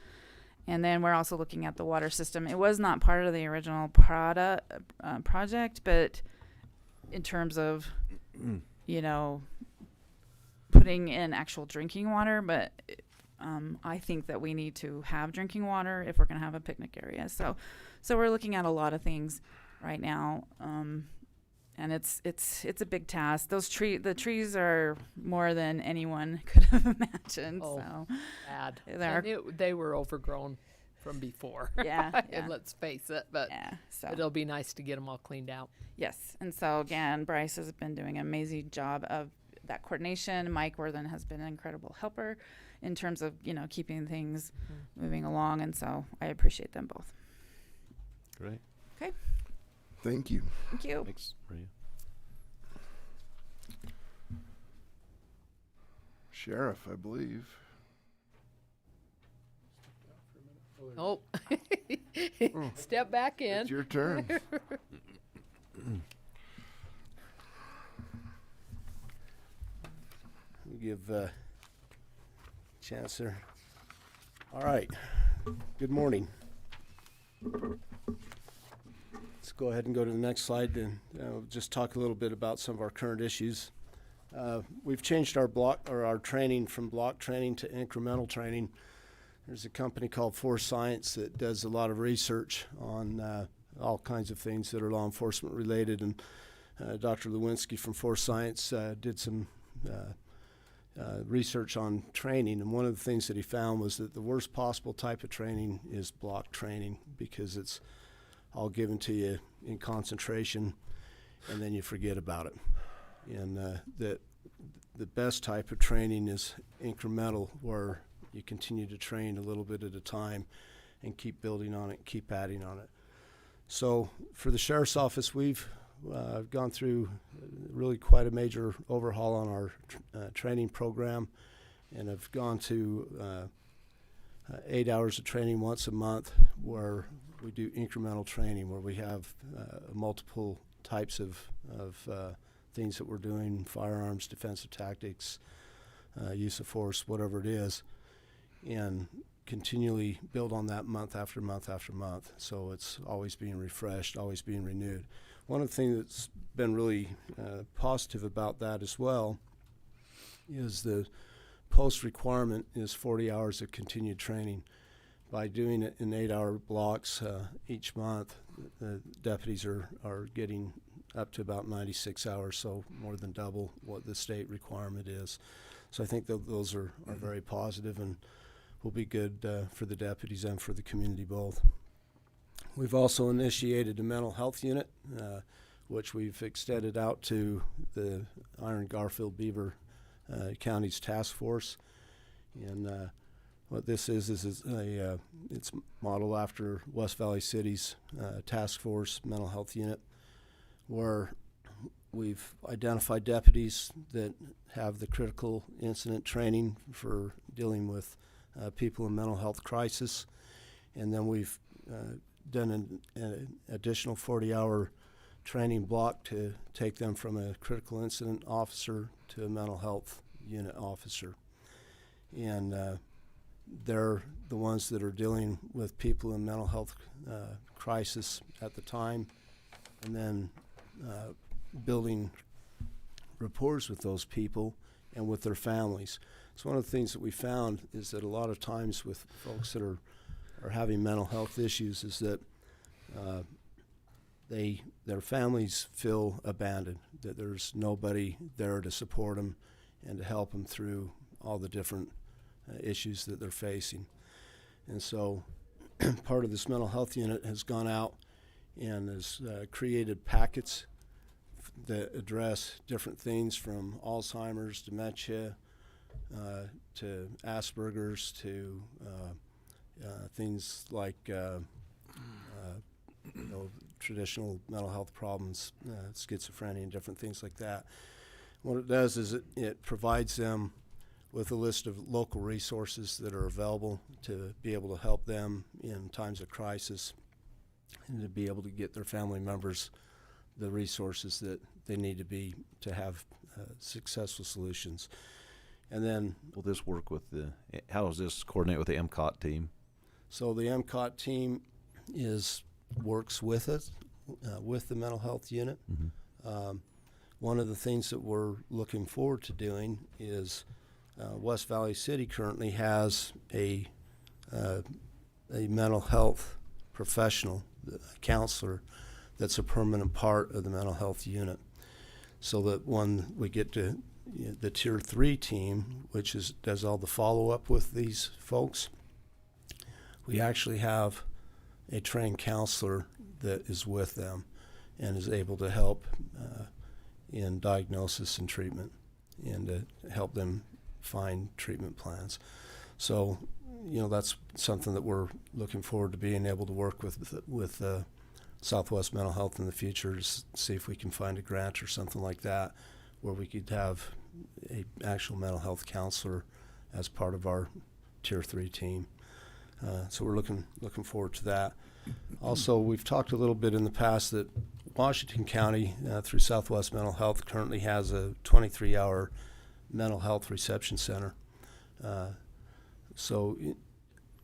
And then we're also looking at the water system. It was not part of the original project, but in terms of, putting in actual drinking water, but I think that we need to have drinking water if we're going to have a picnic area. So we're looking at a lot of things right now, and it's a big task. The trees are more than anyone could have imagined. Oh, so bad. And they were overgrown from before. Yeah, and let's face it, but so it'll be nice to get them all cleaned out. Yes, and so again, Bryce has been doing an amazing job of that coordination. Mike Worthen has been an incredible helper in terms of, keeping things moving along. And so I appreciate them both. Great. Okay. Thank you. Thank you. Thanks, Maria. Sheriff, I believe. Oh, step back in. It's your turn. Give Chancellor. All right. Good morning. Let's go ahead and go to the next slide and just talk a little bit about some of our current issues. We've changed our training from block training to incremental training. There's a company called Force Science that does a lot of research on all kinds of things that are law enforcement related, and Dr. Lewinsky from Force Science did some research on training, and one of the things that he found was that the worst possible type of training is block training, because it's all given to you in concentration and then you forget about it. And that the best type of training is incremental, where you continue to train a little bit at a time and keep building on it, keep adding on it. So for the Sheriff's Office, we've gone through really quite a major overhaul on our training program, and have gone to 8 hours of training once a month, where we do incremental training, where we have multiple types of things that we're doing, firearms, defensive tactics, use of force, whatever it is, and continually build on that month after month after month. So it's always being refreshed, always being renewed. One of the things that's been really positive about that as well is the post requirement is 40 hours of continued training. By doing it in 8-hour blocks each month, the deputies are getting up to about 96 hours, so more than double what the state requirement is. So I think that those are very positive and will be good for the deputies and for the community both. We've also initiated a mental health unit, which we've extended out to the Iron Garfield Beaver County's task force. And what this is it's modeled after West Valley City's task force mental health unit, where we've identified deputies that have the critical incident training for dealing with people in mental health crisis, and then we've done an additional 40-hour training block to take them from a critical incident officer to a mental health unit officer. And they're the ones that are dealing with people in mental health crisis at the time, and then building rapport with those people and with their families. So one of the things that we found is that a lot of times with folks that are having mental health issues is that their families feel abandoned, that there's nobody there to support them and to help them through all the different issues that they're facing. And so part of this mental health unit has gone out and has created packets that address different things from Alzheimer's, dementia, to Asperger's, to things like traditional mental health problems, schizophrenia and different things like that. What it does is it provides them with a list of local resources that are available to be able to help them in times of crisis and to be able to get their family members the resources that they need to have successful solutions. And then will this work with how does this coordinate with the MCOT team? So the MCOT team works with us, with the mental health unit. Mm-hmm. One of the things that we're looking forward to doing is West Valley City currently has a mental health professional, a counselor, that's a permanent part of the mental health unit. So that when we get to the Tier 3 team, which does all the follow-up with these folks, we actually have a trained counselor that is with them and is able to help in diagnosis and treatment and to help them find treatment plans. So, that's something that we're looking forward to being able to work with Southwest Mental Health in the future to see if we can find a grant or something like that where we could have a actual mental health counselor as part of our Tier 3 team. So we're looking forward to that. Also, we've talked a little bit in the past that Washington County, through Southwest Mental Health, currently has a 23-hour mental health reception center. So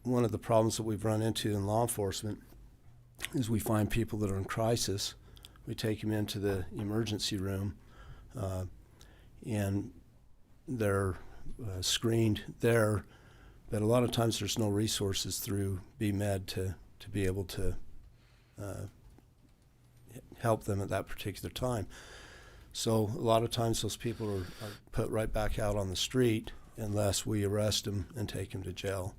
one of the problems that we've run into in law enforcement is we find people that are in crisis. We take them into the emergency room, and they're screened there. But a lot of times there's no resources through BMed to be able to help them at that particular time. So a lot of times those people are put right back out on the street unless we arrest them and take them to jail.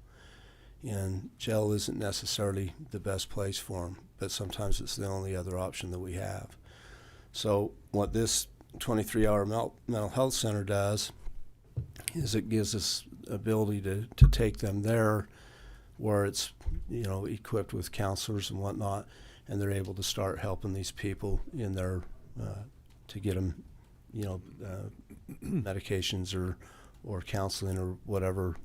And jail isn't necessarily the best place for them, but sometimes it's the only other option that we have. So what this 23-hour mental health center does is it gives us ability to take them there where it's equipped with counselors and whatnot, and they're able to start helping these people in their to get them medications or counseling or whatever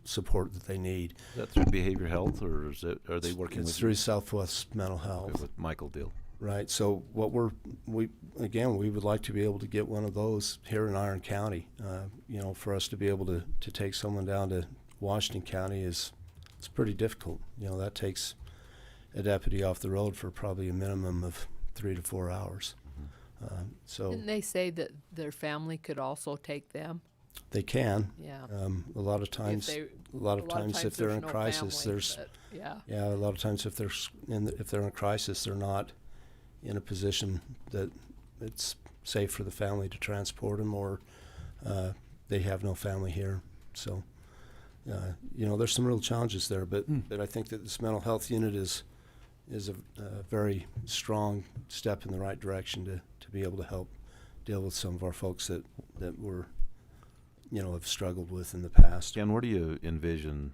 support that they need. Is that through behavioral health, or are they working it's with through Southwest Mental Health? With Michael Deal. Right, so what we would like to be able to get one of those here in Iron County. You know, for us to be able to take someone down to Washington County it's pretty difficult. You know, that takes a deputy off the road for probably a minimum of 3 to 4 hours. So Didn't they say that their family could also take them? they can. Yeah. A lot of times, if they're in there's no crisis, family, there's but, yeah. yeah. A lot of times, if they're in crisis, they're not in a position that it's safe for the family to transport them, or they have no family here. So, you know, there's some real challenges there. But I think that this mental health unit is a very strong step in the right direction to be able to help deal with some of our folks that were, you know, have struggled with in the past. Ken, where do you envision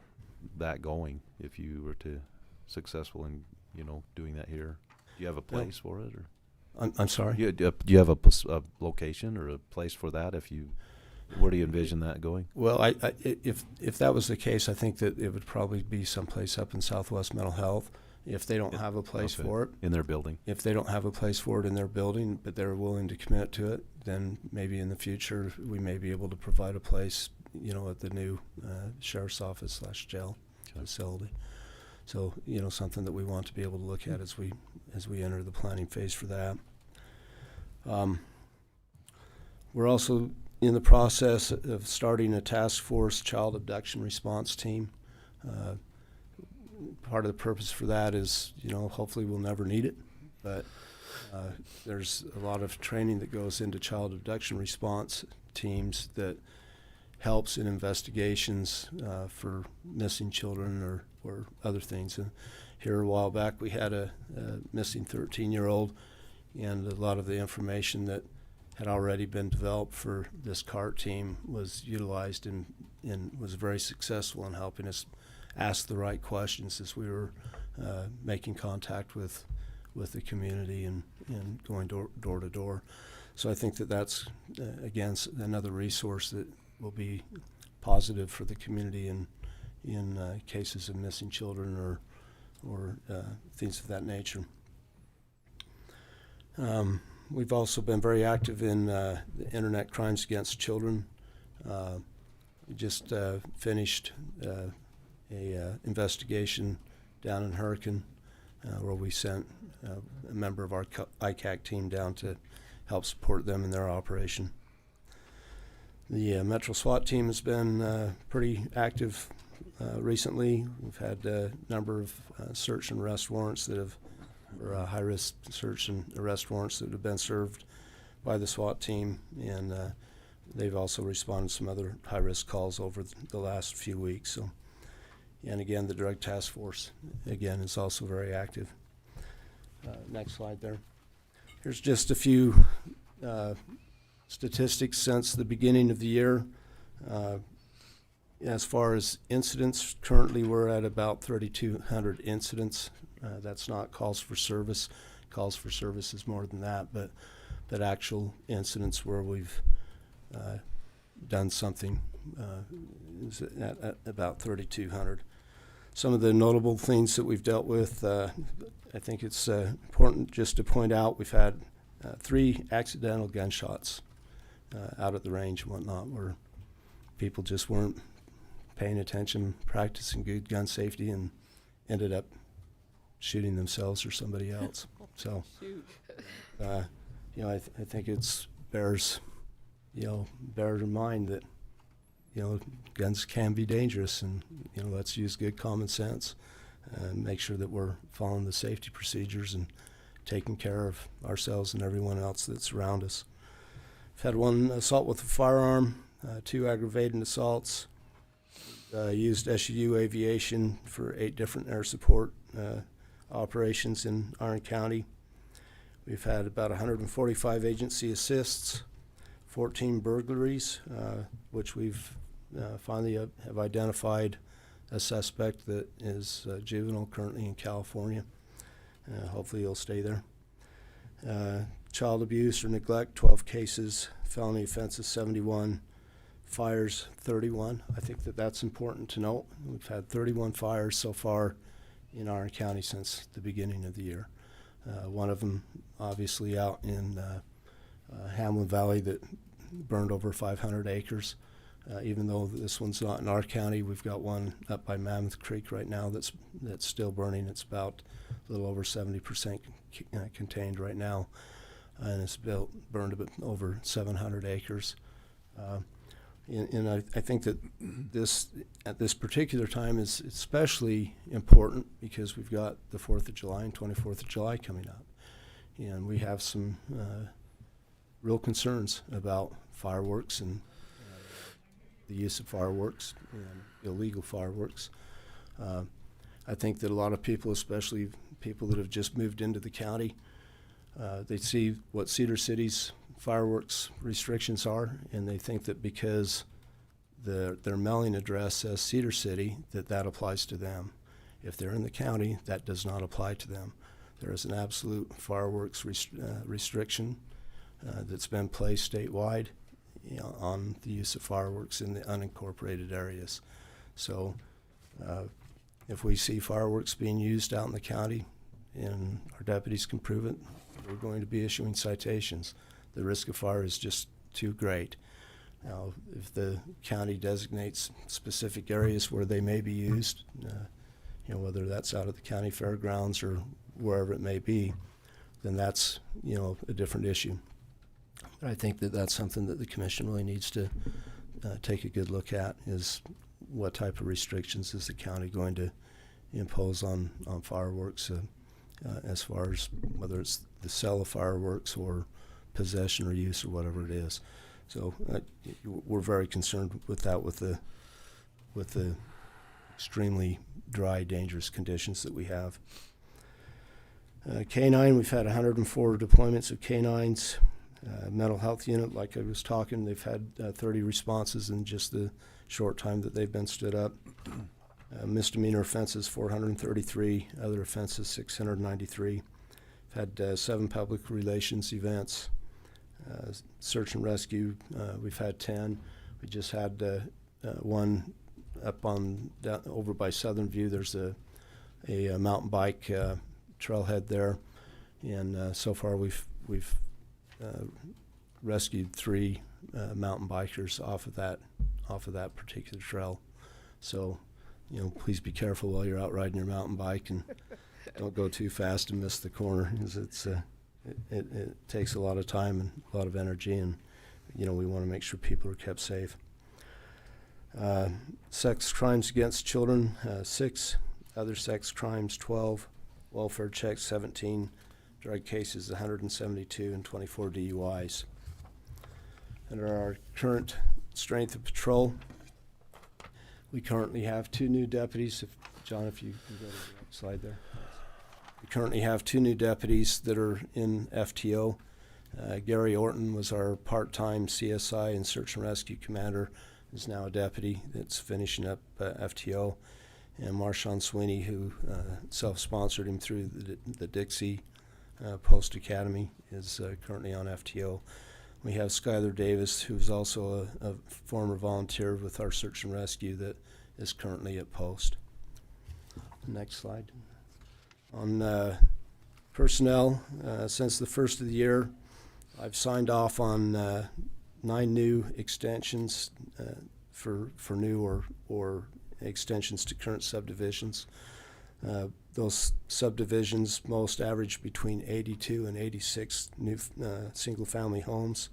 that going if you were to successful in, you know, doing that here? Do you have a place for it, or? I'm sorry? Do you have a location or a place for that? Where do you envision that going? Well, if that was the case, I think that it would probably be someplace up in Southwest Mental Health. If they don't have a place for it. In their building. If they don't have a place for it in their building, but they're willing to commit to it, then maybe in the future we may be able to provide a place, you know, at the new sheriff's office / jail facility. So, you know, something that we want to be able to look at as we enter the planning phase for that. We're also in the process of starting a task force child abduction response team. Part of the purpose for that is, you know, hopefully we'll never need it, but there's a lot of training that goes into child abduction response teams that helps in investigations for missing children or other things. And here a while back we had a missing 13-year-old, and a lot of the information that had already been developed for this CART team was utilized and was very successful in helping us ask the right questions as we were making contact with the community and going door to door. So I think that that's, again, another resource that will be positive for the community in cases of missing children or things of that nature. We've also been very active in the internet crimes against children. We just finished a investigation down in Hurricane where we sent a member of our ICAC team down to help support them in their operation. The Metro SWAT team has been pretty active recently. We've had a number of search and arrest warrants that have, or high-risk search and arrest warrants that have been served by the SWAT team, and they've also responded to some other high-risk calls over the last few weeks. So, and again, the Drug Task Force, again, is also very active. Next slide there. Here's just a few statistics since the beginning of the year. As far as incidents, currently we're at about 3,200 incidents. That's not calls for service. Calls for service is more than that, but actual incidents where we've done something is at about 3,200. Some of the notable things that we've dealt with, I think it's important just to point out, we've had 3 accidental gunshots out at the range and whatnot, where people just weren't paying attention, practicing good gun safety, and ended up shooting themselves or somebody else. So, you know, I think it's bears in mind that, you know, guns can be dangerous, and, you know, let's use good common sense and make sure that we're following the safety procedures and taking care of ourselves and everyone else that's around us. We've had 1 assault with a firearm, 2 aggravated assaults, used SUU aviation for 8 different air support operations in Iron County. We've had about 145 agency assists, 14 burglaries, which we've finally have identified a suspect that is juvenile currently in California. Hopefully he'll stay there. Child abuse or neglect, 12 cases, felony offenses, 71, fires, 31. I think that that's important to note. We've had 31 fires so far in Iron County since the beginning of the year. One of them obviously out in Hamlin Valley that burned over 500 acres. Even though this one's not in our county, we've got one up by Mammoth Creek right now that's still burning. It's about a little over 70% contained right now, and it's burned a bit over 700 acres. And I think that this, at this particular time, is especially important because we've got the 4th of July and 24th of July coming up. And we have some real concerns about fireworks and the use of fireworks and illegal fireworks. I think that a lot of people, especially people that have just moved into the county, they see what Cedar City's fireworks restrictions are, and they think that because their mailing address says Cedar City, that applies to them. If they're in the county, that does not apply to them. There is an absolute fireworks restriction that's been placed statewide, you know, on the use of fireworks in the unincorporated areas. So if we see fireworks being used out in the county and our deputies can prove it, we're going to be issuing citations. The risk of fire is just too great. Now, if the county designates specific areas where they may be used, you know, whether that's out of the county fairgrounds or wherever it may be, then that's, you know, a different issue. But I think that that's something that the commission really needs to take a good look at, is what type of restrictions is the county going to impose on fireworks, as far as whether it's the sale of fireworks or possession or use or whatever it is. So we're very concerned with that, with the extremely dry, dangerous conditions that we have. K-9, we've had 104 deployments of K-9s. Mental health unit, like I was talking, they've had 30 responses in just the short time that they've been stood up. Misdemeanor offenses, 433. Other offenses, 693. Had 7 public relations events. Search and rescue, we've had 10. We just had one up on over by Southern View. There's a mountain bike trailhead there, and so far we've rescued 3 mountain bikers off of that particular trail. So, you know, please be careful while you're out riding your mountain bike, and don't go too fast and miss the corner, because it takes a lot of time and a lot of energy, and you know, we want to make sure people are kept safe. Sex crimes against children, 6. Other sex crimes, 12. Welfare checks, 17. Drug cases, 172, and 24 DUIs. Under our current strength of patrol, we currently have 2 new deputies. John, if you can go to the next slide there. We currently have 2 new deputies that are in FTO. Gary Orton was our part-time CSI and search and rescue commander, is now a deputy that's finishing up FTO. And Marshawn Sweeney, who self-sponsored him through the Dixie Post Academy, is currently on FTO. We have Skylar Davis, who's also a former volunteer with our search and rescue, that is currently at post. Next slide. On personnel, since the first of the year, I've signed off on 9 new extensions for new or extensions to current subdivisions. Those subdivisions most average between 82 and 86 new single-family homes.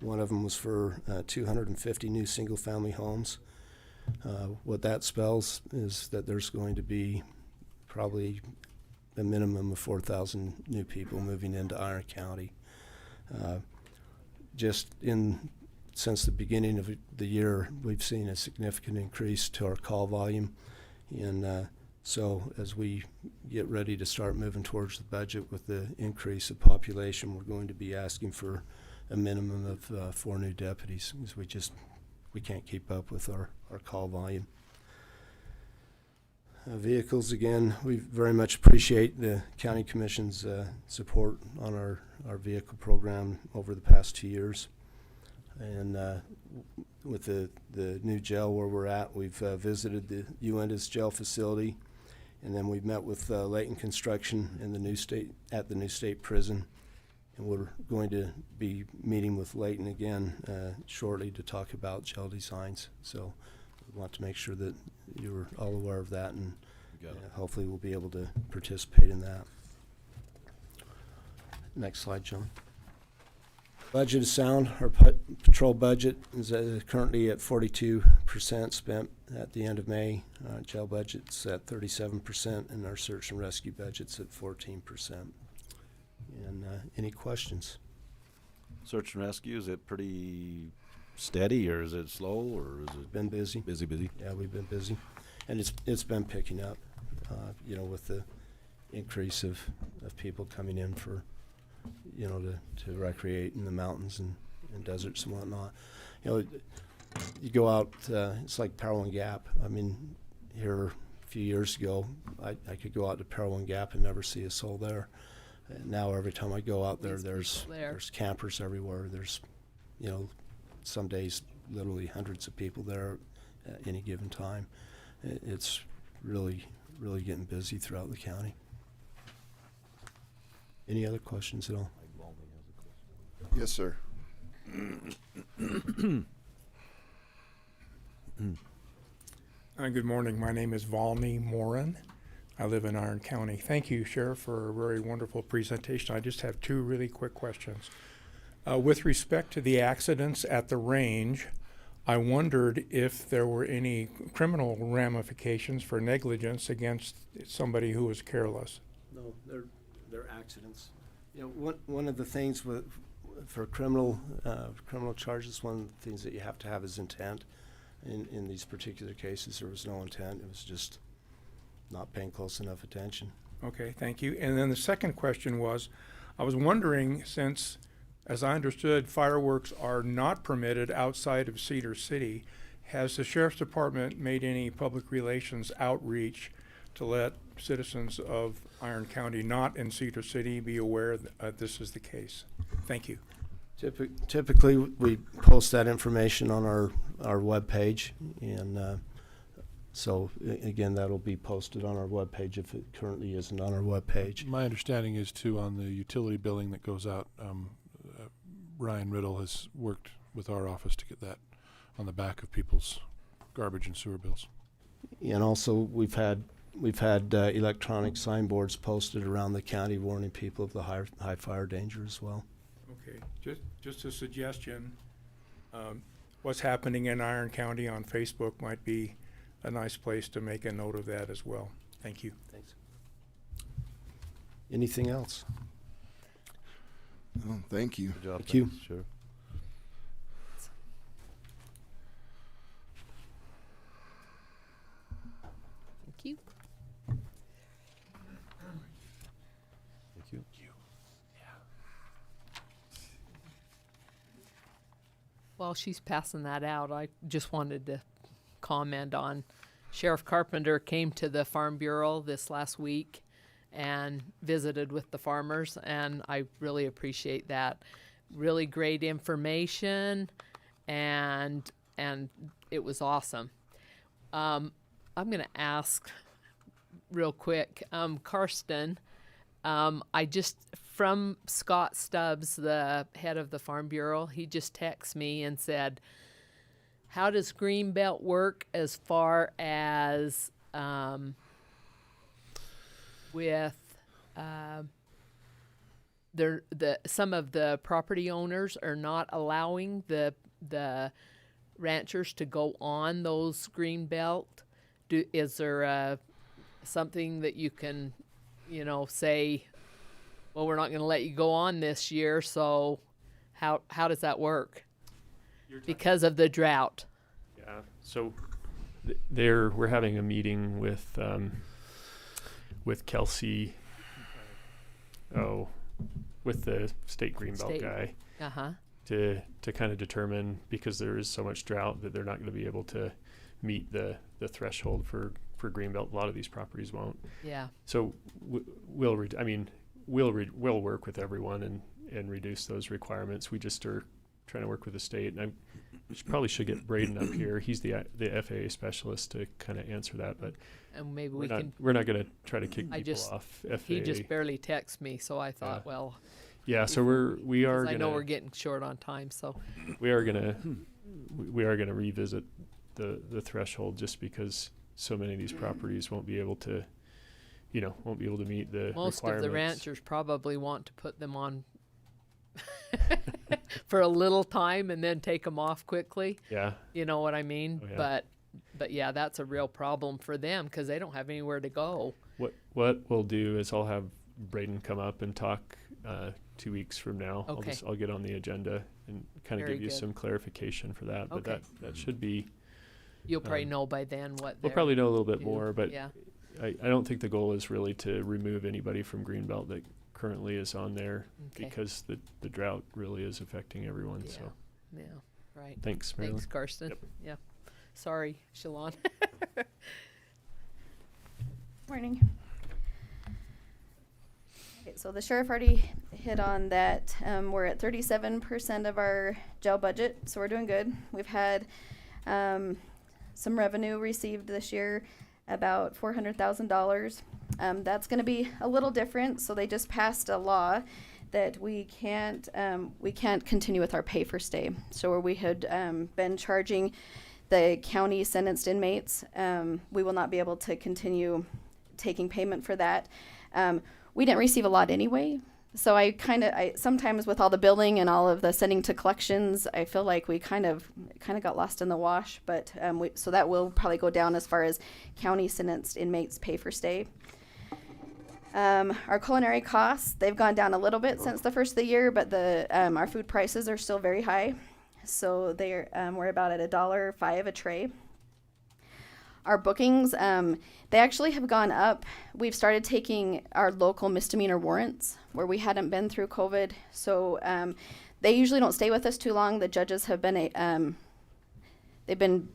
One of them was for 250 new single-family homes. What that spells is that there's going to be probably a minimum of 4,000 new people moving into Iron County. Since the beginning of the year, we've seen a significant increase to our call volume, and so as we get ready to start moving towards the budget with the increase of population, we're going to be asking for a minimum of 4 new deputies, because we can't keep up with our call volume. Vehicles, again, we very much appreciate the County Commission's support on our vehicle program over the past 2 years. And with the new jail where we're at, we've visited the Uintas jail facility, And then we've met with Layton Construction in the new state prison. And we're going to be meeting with Layton again shortly to talk about gel designs. So we want to make sure that you're all aware of that, and hopefully we'll be able to participate in that. Next slide, John. Budget is sound. Our patrol budget is currently at 42% spent at the end of May. Jail budget's at 37%, and our search and rescue budget's at 14%. And any questions? Search and rescue, is it pretty steady, or is it slow, or is it been busy? Busy. Yeah, we've been busy, and it's been picking up. You know, with the increase of people coming in for, you know, to recreate in the mountains and deserts and whatnot. You know, you go out. It's like Parowan Gap. I mean, here a few years ago, I could go out to Parowan Gap and never see a soul there. And now every time I go out there, there's campers everywhere. There's, you know, some days literally hundreds of people there at any given time. It's really getting busy throughout the county. Any other questions at all? Yes, sir. Good morning. My name is Valmy Moran. I live in Iron County. Thank you, Sheriff, for a very wonderful presentation. I just have two really quick questions. With respect to the accidents at the range, I wondered if there were any criminal ramifications for negligence against somebody who was careless. No, they're accidents. You know, one of the things for criminal charges, one of the things that you have to have is intent. In these particular cases, there was no intent. It was just not paying close enough attention. Okay, thank you. And then the second question was, I was wondering, since, as I understood, fireworks are not permitted outside of Cedar City, has the Sheriff's Department made any public relations outreach to let citizens of Iron County not in Cedar City be aware that this is the case? Thank you. Typically, we post that information on our webpage, and so again, that'll be posted on our webpage if it currently isn't on our webpage. My understanding is too, on the utility billing that goes out, Ryan Riddle has worked with our office to get that on the back of people's garbage and sewer bills. And also, we've had electronic signboards posted around the county warning people of the high fire danger as well. Okay, just a suggestion. What's happening in Iron County on Facebook might be a nice place to make a note of that as well. Thank you. Thanks. Anything else? Oh, thank you. Good job. Thank you. Sure. Thank you. Thank you. While she's passing that out, I just wanted to comment on Sheriff Carpenter came to the Farm Bureau this last week and visited with the farmers, and I really appreciate that. Really great information, and it was awesome. I'm going to ask real quick, Karsten, I just, from Scott Stubbs, the head of the Farm Bureau, he just texted me and said, how does Greenbelt work as far as with some of the property owners are not allowing the ranchers to go on those Greenbelt? Is there something that you can, say, well, we're not going to let you go on this year, so how does that work? Because of the drought. Yeah, so we're having a meeting with Kelsey, with the state Greenbelt guy, to kind of determine, because there is so much drought that they're not going to be able to meet the threshold for Greenbelt. A lot of these properties won't. Yeah. So we'll work with everyone and reduce those requirements. We just are trying to work with the state, and probably should get Braden up here. He's the FAA specialist to kind of answer that, but And maybe we're we not, can. we're not going to try to kick I people just- off FAA. He just barely texted me, so I thought, well. Yeah, so we are 'cause I know gonna, we're getting short on time, so. we are gonna revisit the threshold, just because so many of these properties won't be able to meet the Most of requirements. the ranchers probably want to put them on for a little time and then take them off quickly. Yeah. You know what I mean? Oh, yeah. But yeah, that's a real problem for them because they don't have anywhere to go. What we'll do is I'll have Braden come up and talk 2 weeks from now. Okay. I'll get on the agenda and kind of Very give you good. some clarification for that. But Okay. that should be. You'll probably know by then what. We'll they're probably know a little bit due. more, but Yeah. I don't think the goal is really to remove anybody from Greenbelt that currently is on there, Okay. because the drought really is affecting everyone. Yeah. So Yeah, right. thanks, Marilyn. Thanks, Karsten. Yep. Yeah. Sorry, Shalon. Morning. Okay, so the sheriff already hit on that. We're at 37% of our jail budget, so we're doing good. We've had some revenue received this year, about $400,000. That's going to be a little different. So they just passed a law that we can't continue with our pay for stay. So where we had been charging the county sentenced inmates, we will not be able to continue taking payment for that. We didn't receive a lot anyway. So I sometimes with all the billing and all of the sending to collections, I feel like we kind of got lost in the wash. But so that will probably go down as far as county sentenced inmates pay for stay. Our culinary costs, they've gone down a little bit since the first of the year, but our food prices are still very high. So we're about at $1.05 a tray. Our bookings, they actually have gone up. We've started taking our local misdemeanor warrants where we hadn't been through COVID. So they usually don't stay with us too long. The judges have been, they've been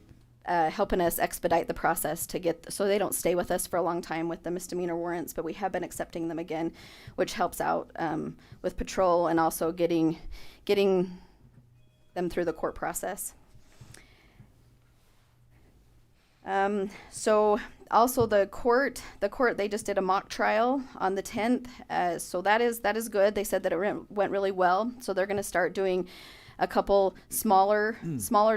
helping us expedite the process so they don't stay with us for a long time with the misdemeanor warrants, but we have been accepting them again, which helps out with patrol and also getting them through the court process. So also the court, they just did a mock trial on the 10th. So that is good. They said that it went really well. So they're going to start doing a couple smaller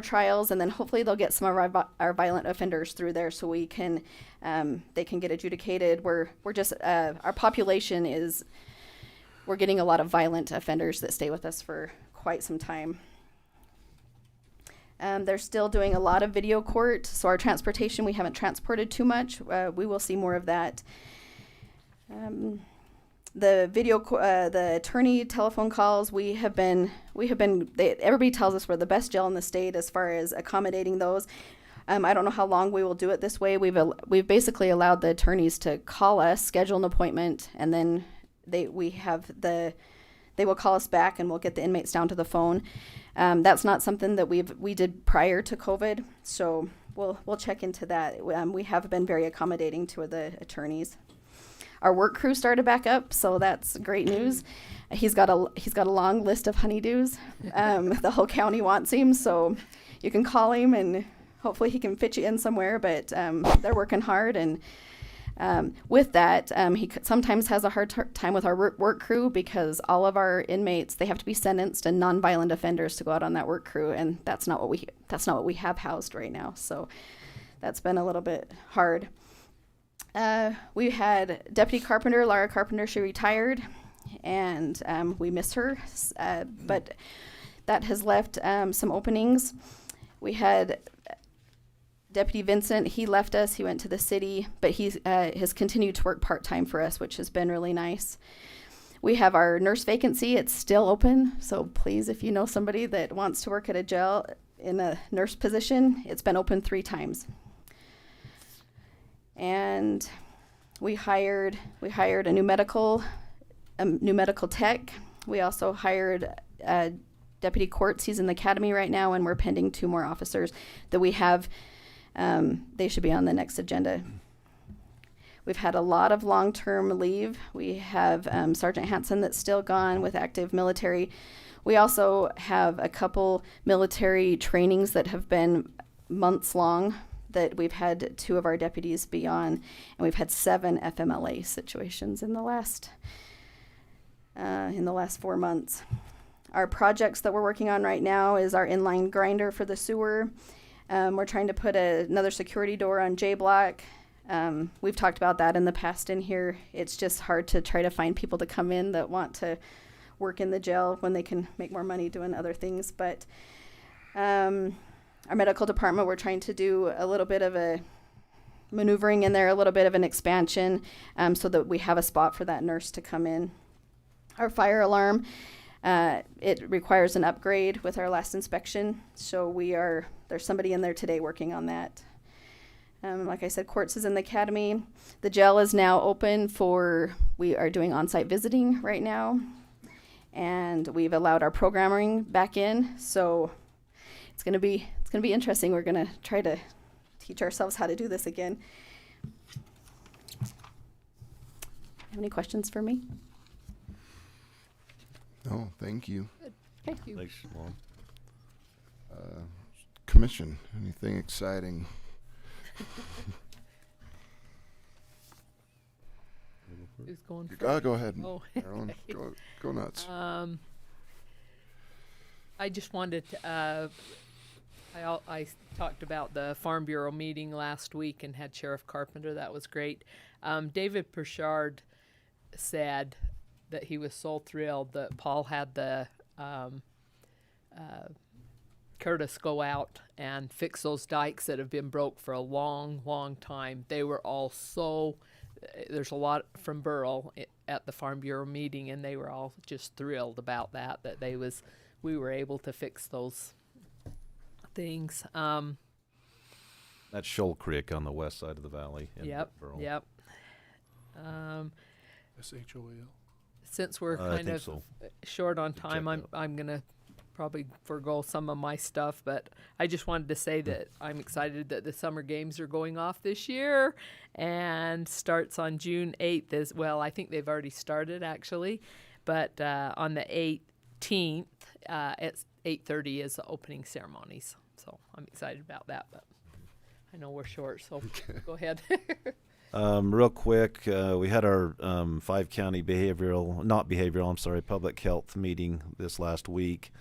trials, and then hopefully they'll get some of our violent offenders through there so they can get adjudicated. We're just, our population we're getting a lot of violent offenders that stay with us for quite some time. They're still doing a lot of video court, so our transportation, we haven't transported too much. We will see more of that. The the attorney telephone calls, everybody tells us we're the best jail in the state as far as accommodating those. I don't know how long we will do it this way. We've basically allowed the attorneys to call us, schedule an appointment, and then they will call us back and we'll get the inmates down to the phone. That's not something that we did prior to COVID, so we'll check into that. We have been very accommodating to the attorneys. Our work crew started back up, so that's great news. He's got a long list of honeydews. The whole county wants him, so you can call him and hopefully he can fit you in somewhere. But they're working hard, and with that, he sometimes has a hard time with our work crew because all of our inmates, they have to be sentenced and nonviolent offenders to go out on that work crew, and that's not what we have housed right now. So that's been a little bit hard. We had Deputy Carpenter, Laura Carpenter. She retired, and we miss her, but that has left some openings. We had Deputy Vincent. He left us. He went to the city, but he has continued to work part-time for us, which has been really nice. We have our nurse vacancy. It's still open, so please, if you know somebody that wants to work at a jail in a nurse position, it's been open 3 times. And we hired a new medical tech. We also hired Deputy Courts. He's in the academy right now, and we're pending 2 more officers that we have. They should be on the next agenda. We've had a lot of long-term leave. We have Sergeant Hansen that's still gone with active military. We also have a couple military trainings that have been months long that we've had 2 of our deputies be on, and we've had 7 FMLA situations in the last 4 months. Our projects that we're working on right now is our inline grinder for the sewer. We're trying to put another security door on J Block. We've talked about that in the past in here. It's just hard to try to find people to come in that want to work in the jail when they can make more money doing other things. But our medical department, we're trying to do a little bit of a maneuvering in there, a little bit of an expansion, so that we have a spot for that nurse to come in. Our fire alarm, it requires an upgrade with our last inspection, so there's somebody in there today working on that. Like I said, courts is in the academy. The jail is now open we are doing on-site visiting right now, and we've allowed our programming back in, so it's gonna be interesting. We're gonna try to teach ourselves how to do this again. Have any questions for me? No, thank you. Good. Thank you. Thanks, Mom. Commission, anything exciting? Who's going Go ahead, Oh, Marilyn. Go nuts. I just wanted to, I talked about the Farm Bureau meeting last week and had Sheriff Carpenter. That was great. David Perchard said that he was so thrilled that Paul had the Curtis go out and fix those dikes that have been broke for a long, long time. They were all there's a lot from Burl at the Farm Bureau meeting, and they were all just thrilled about that we were able to fix those things. That's Shoal Creek on the west side of the valley. Yep. SHOAL. Since we're kind of short on time, I'm gonna probably forgo some of my stuff, but I just wanted to say that I'm excited that the summer games are going off this year and starts on June 8th as well. I think they've already started actually, but on the 18th at 8:30 is the opening ceremonies. So I'm excited about that, but I know we're short, so go ahead. Real quick, we had our 5-county public health meeting this last week.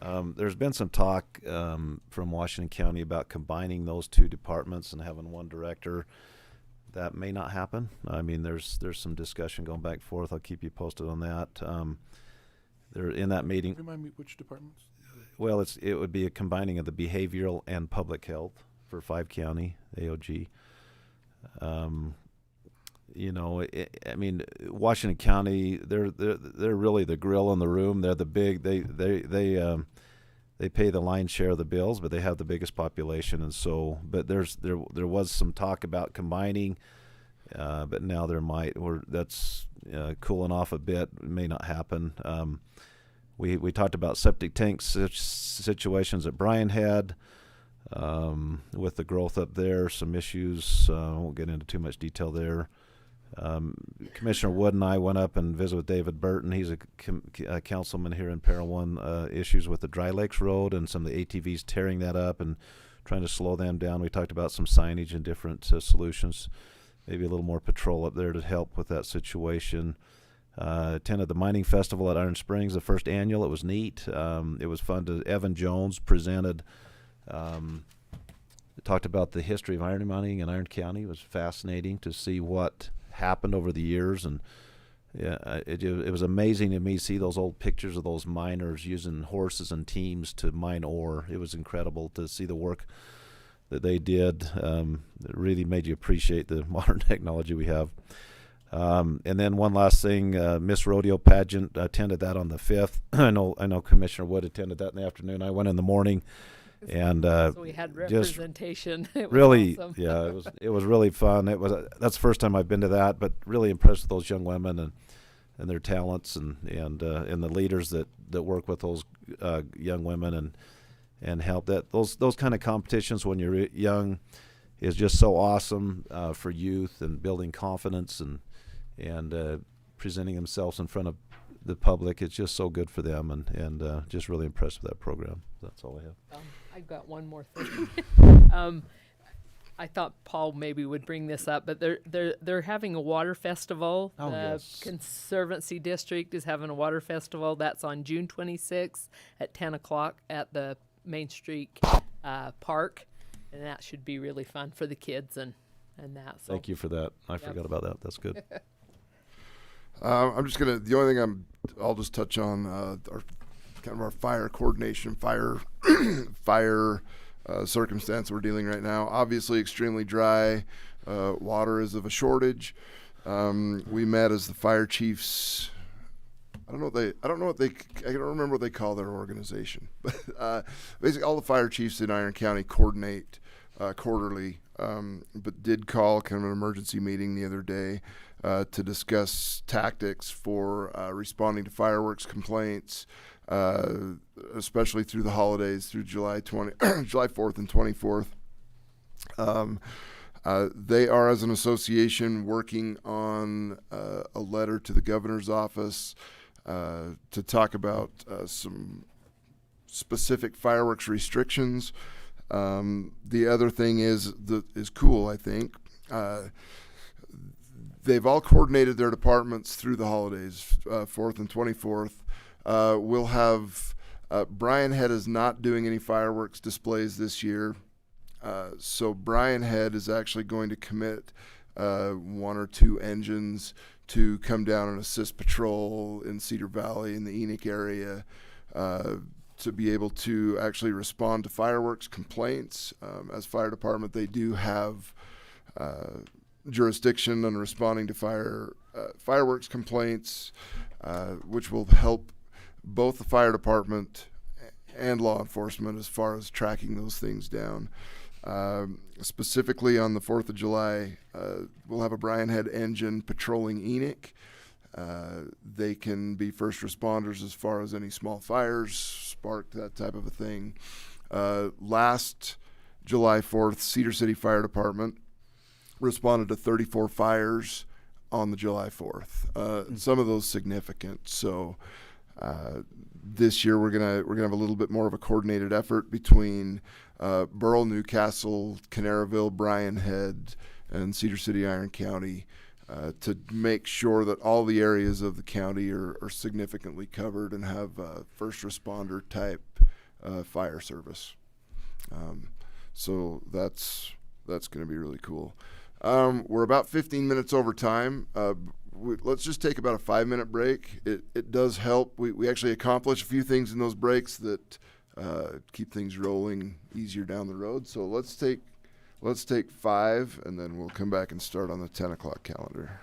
There's been some talk from Washington County about combining those 2 departments and having one director. That may not happen. I mean, there's some discussion going back and forth. I'll keep you posted on that. They're in that meeting. Remind me which departments? Well, it would be a combining of the behavioral and public health for 5-county AOG. I mean, Washington County, they're really the grill in the room. They're the big, they pay the lion's share of the bills, but they have the biggest population. And so, but there was some talk about combining, but now that's cooling off a bit. It may not happen. We talked about septic tank situations that Brian had. With the growth up there, some issues. I won't get into too much detail there. Commissioner Wood and I went up and visited with David Burton. He's a councilman here in Parowan. Issues with the Dry Lakes Road and some of the ATVs tearing that up and trying to slow them down. We talked about some signage and different solutions. Maybe a little more patrol up there to help with that situation. Attended the mining festival at Iron Springs, the first annual. It was neat. It was fun. Evan Jones presented. Talked about the history of iron mining in Iron County. It was fascinating to see what happened over the years, and it was amazing to me to see those old pictures of those miners using horses and teams to mine ore. It was incredible to see the work that they did. It really made you appreciate the modern technology we have. And then one last thing, Miss Rodeo Pageant, attended that on the 5th. I know Commissioner Wood attended that in the afternoon. I went in the morning. And so we had representation. Just it was really, awesome. Yeah, it was really fun. That's the first time I've been to that, but really impressed with those young women and their talents and the leaders that work with those young women and help. That those kind of competitions when you're young is just so awesome for youth and building confidence and presenting themselves in front of the public. It's just so good for them, and just really impressed with that program. That's all I have. I've got one more thing. I thought Paul maybe would bring this up, but they're having a water festival. Oh, the yes. Conservancy District is having a water festival. That's on June 26th at 10 o'clock at the Main Street Park, and that should be really fun for the kids and that. So. Thank you for that. I forgot about that. That's good. I'm just gonna. The only thing I'll just touch on our fire coordination, fire circumstance we're dealing right now. Obviously, extremely dry. Water is of a shortage. We met as the fire chiefs. I don't remember what they call their organization, but basically all the fire chiefs in Iron County coordinate quarterly. But did call kind of an emergency meeting the other day to discuss tactics for responding to fireworks complaints, especially through the holidays, through July 4th and 24th. They are, as an association, working on a letter to the governor's office to talk about some specific fireworks restrictions. The other thing is cool, I think. They've all coordinated their departments through the holidays, 4th and 24th. We'll have Bryan Head is not doing any fireworks displays this year. So Bryan Head is actually going to commit 1 or 2 engines to come down and assist patrol in Cedar Valley in the Enoch area to be able to actually respond to fireworks complaints. As fire department, they do have jurisdiction on responding to fireworks complaints, which will help both the fire department and law enforcement as far as tracking those things down. Specifically on the 4th of July, we'll have a Bryan Head engine patrolling Enoch. They can be first responders as far as any small fires, spark, that type of a thing. Last July 4th, Cedar City Fire Department responded to 34 fires on the July 4th. And some of those significant. So this year we're gonna have a little bit more of a coordinated effort between Burrell, Newcastle, Canaryville, Bryan Head, and Cedar City, Iron County, to make sure that all the areas of the county are significantly covered and have first responder type fire service. So that's going to be really cool. We're about 15 minutes over time. Let's just take about a 5-minute break. It does help. We actually accomplish a few things in those breaks that keep things rolling easier down the road. So let's take 5, and then we'll come back and start on the 10 o'clock calendar.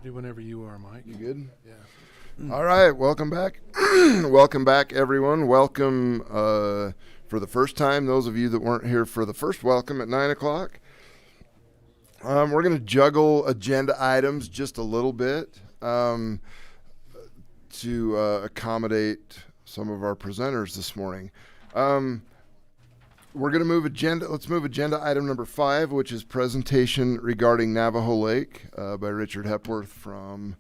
Ready whenever you are, Mike. You good? Yeah. All right, welcome back. Welcome back, everyone. Welcome for the first time, those of you that weren't here for the first welcome at 9 o'clock. We're going to juggle agenda items just a little bit to accommodate some of our presenters this morning. We're going to move let's move agenda item number 5, which is presentation regarding Navajo Lake by Richard Hepworth from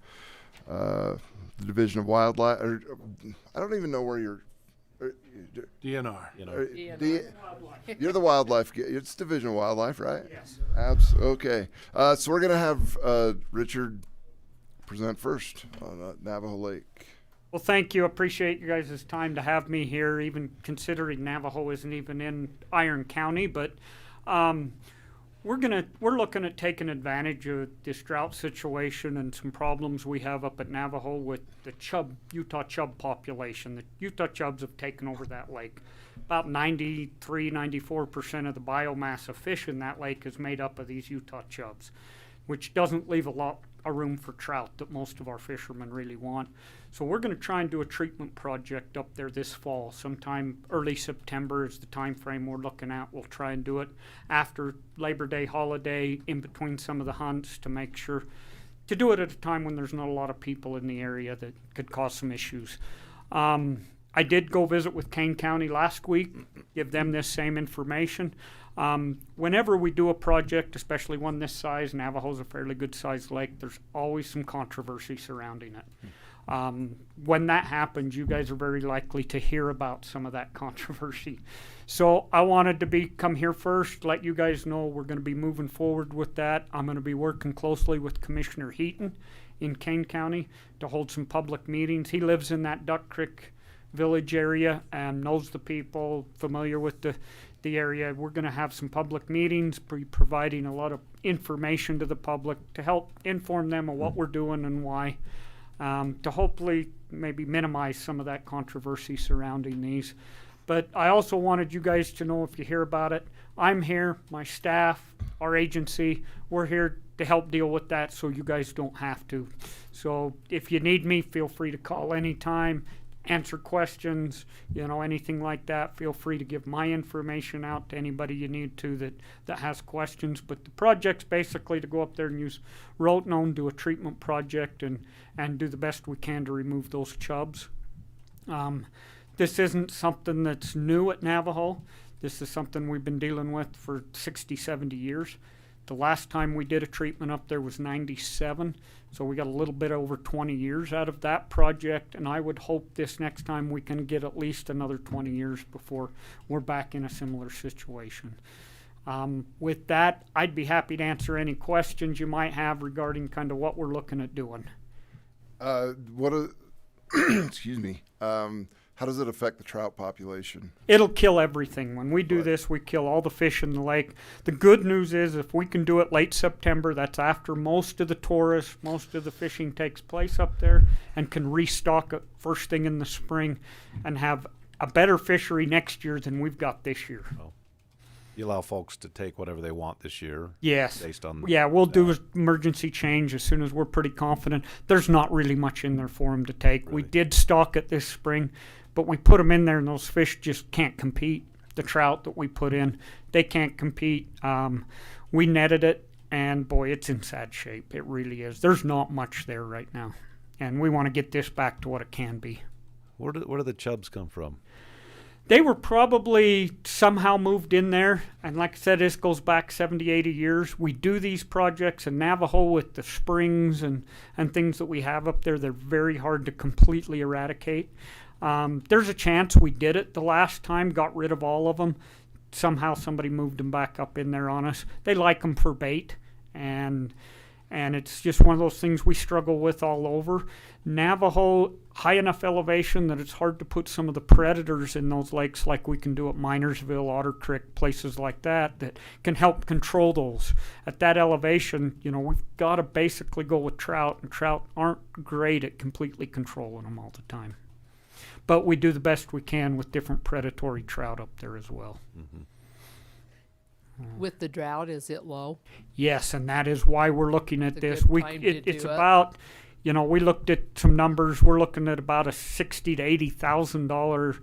the Division of Wildlife. I don't even know where you're. DNR. You're the wildlife guy. It's Division of Wildlife, right? Yes. Okay. So we're going to have Richard present first on Navajo Lake. Well, thank you. Appreciate you guys' time to have me here, even considering Navajo isn't even in Iron County. But we're looking at taking advantage of this drought situation and some problems we have up at Navajo with the Utah chub population. The Utah chubs have taken over that lake. About 93-94% of the biomass of fish in that lake is made up of these Utah chubs, which doesn't leave a lot of room for trout that most of our fishermen really want. So we're going to try and do a treatment project up there this fall. Sometime early September is the time frame we're looking at. We'll try and do it after Labor Day holiday, in between some of the hunts, to make sure to do it at a time when there's not a lot of people in the area that could cause some issues. I did go visit with Kane County last week, give them this same information. Whenever we do a project, especially one this size, Navajo's a fairly good sized lake, there's always some controversy surrounding it. When that happens, you guys are very likely to hear about some of that controversy. So I wanted to come here first, let you guys know we're going to be moving forward with that. I'm going to be working closely with Commissioner Heaton in Kane County to hold some public meetings. He lives in that Duck Creek Village area and knows the people, familiar with the area. We're going to have some public meetings, providing a lot of information to the public to help inform them of what we're doing and why, to hopefully maybe minimize some of that controversy surrounding these. But I also wanted you guys to know, if you hear about it, I'm here, my staff, our agency, we're here to help deal with that so you guys don't have to. So if you need me, feel free to call anytime, answer questions, anything like that. Feel free to give my information out to anybody you need to that has questions. But the project's basically to go up there and use rotenone, do a treatment project, and do the best we can to remove those chubs. This isn't something that's new at Navajo. This is something we've been dealing with for 60, 70 years. The last time we did a treatment up there was 97. So we got a little bit over 20 years out of that project, and I would hope this next time we can get at least another 20 years before we're back in a similar situation. With that, I'd be happy to answer any questions you might have regarding kind of what we're looking at doing. Excuse me. How does it affect the trout population? It'll kill everything. When we do this, we kill all the fish in the lake. The good news is if we can do it late September, that's after most of the tourists, most of the fishing takes place up there, and can restock it first thing in the spring and have a better fishery next year than we've got this year. Oh. You allow folks to take whatever they want this year? Yes. Based on we'll do emergency change as soon as we're pretty confident. There's not really much in there for them to take. Really? We did stock it this spring, but we put them in there and those fish just can't compete. The trout that we put in, they can't compete. We netted it, and boy, it's in sad shape. It really is. There's not much there right now, and we want to get this back to what it can be. Where do the chubs come from? They were probably somehow moved in there. And like I said, this goes back 70, 80 years. We do these projects in Navajo with the springs and things that we have up there. They're very hard to completely eradicate. There's a chance we did it the last time, got rid of all of them. Somehow somebody moved them back up in there on us. They like them for bait. And it's just one of those things we struggle with all over. Navajo, high enough elevation that it's hard to put some of the predators in those lakes like we can do at Minersville, Otter Creek, places like that can help control those. At that elevation, we've got to basically go with trout, and trout aren't great at completely controlling them all the time. But we do the best we can with different predatory trout up there as well. Mm-hmm. With the drought, is it low? Yes, and that is why we're looking at It's a this. good time to It's do it. about, you know, we looked at some numbers. We're looking at about a $60,000 to $80,000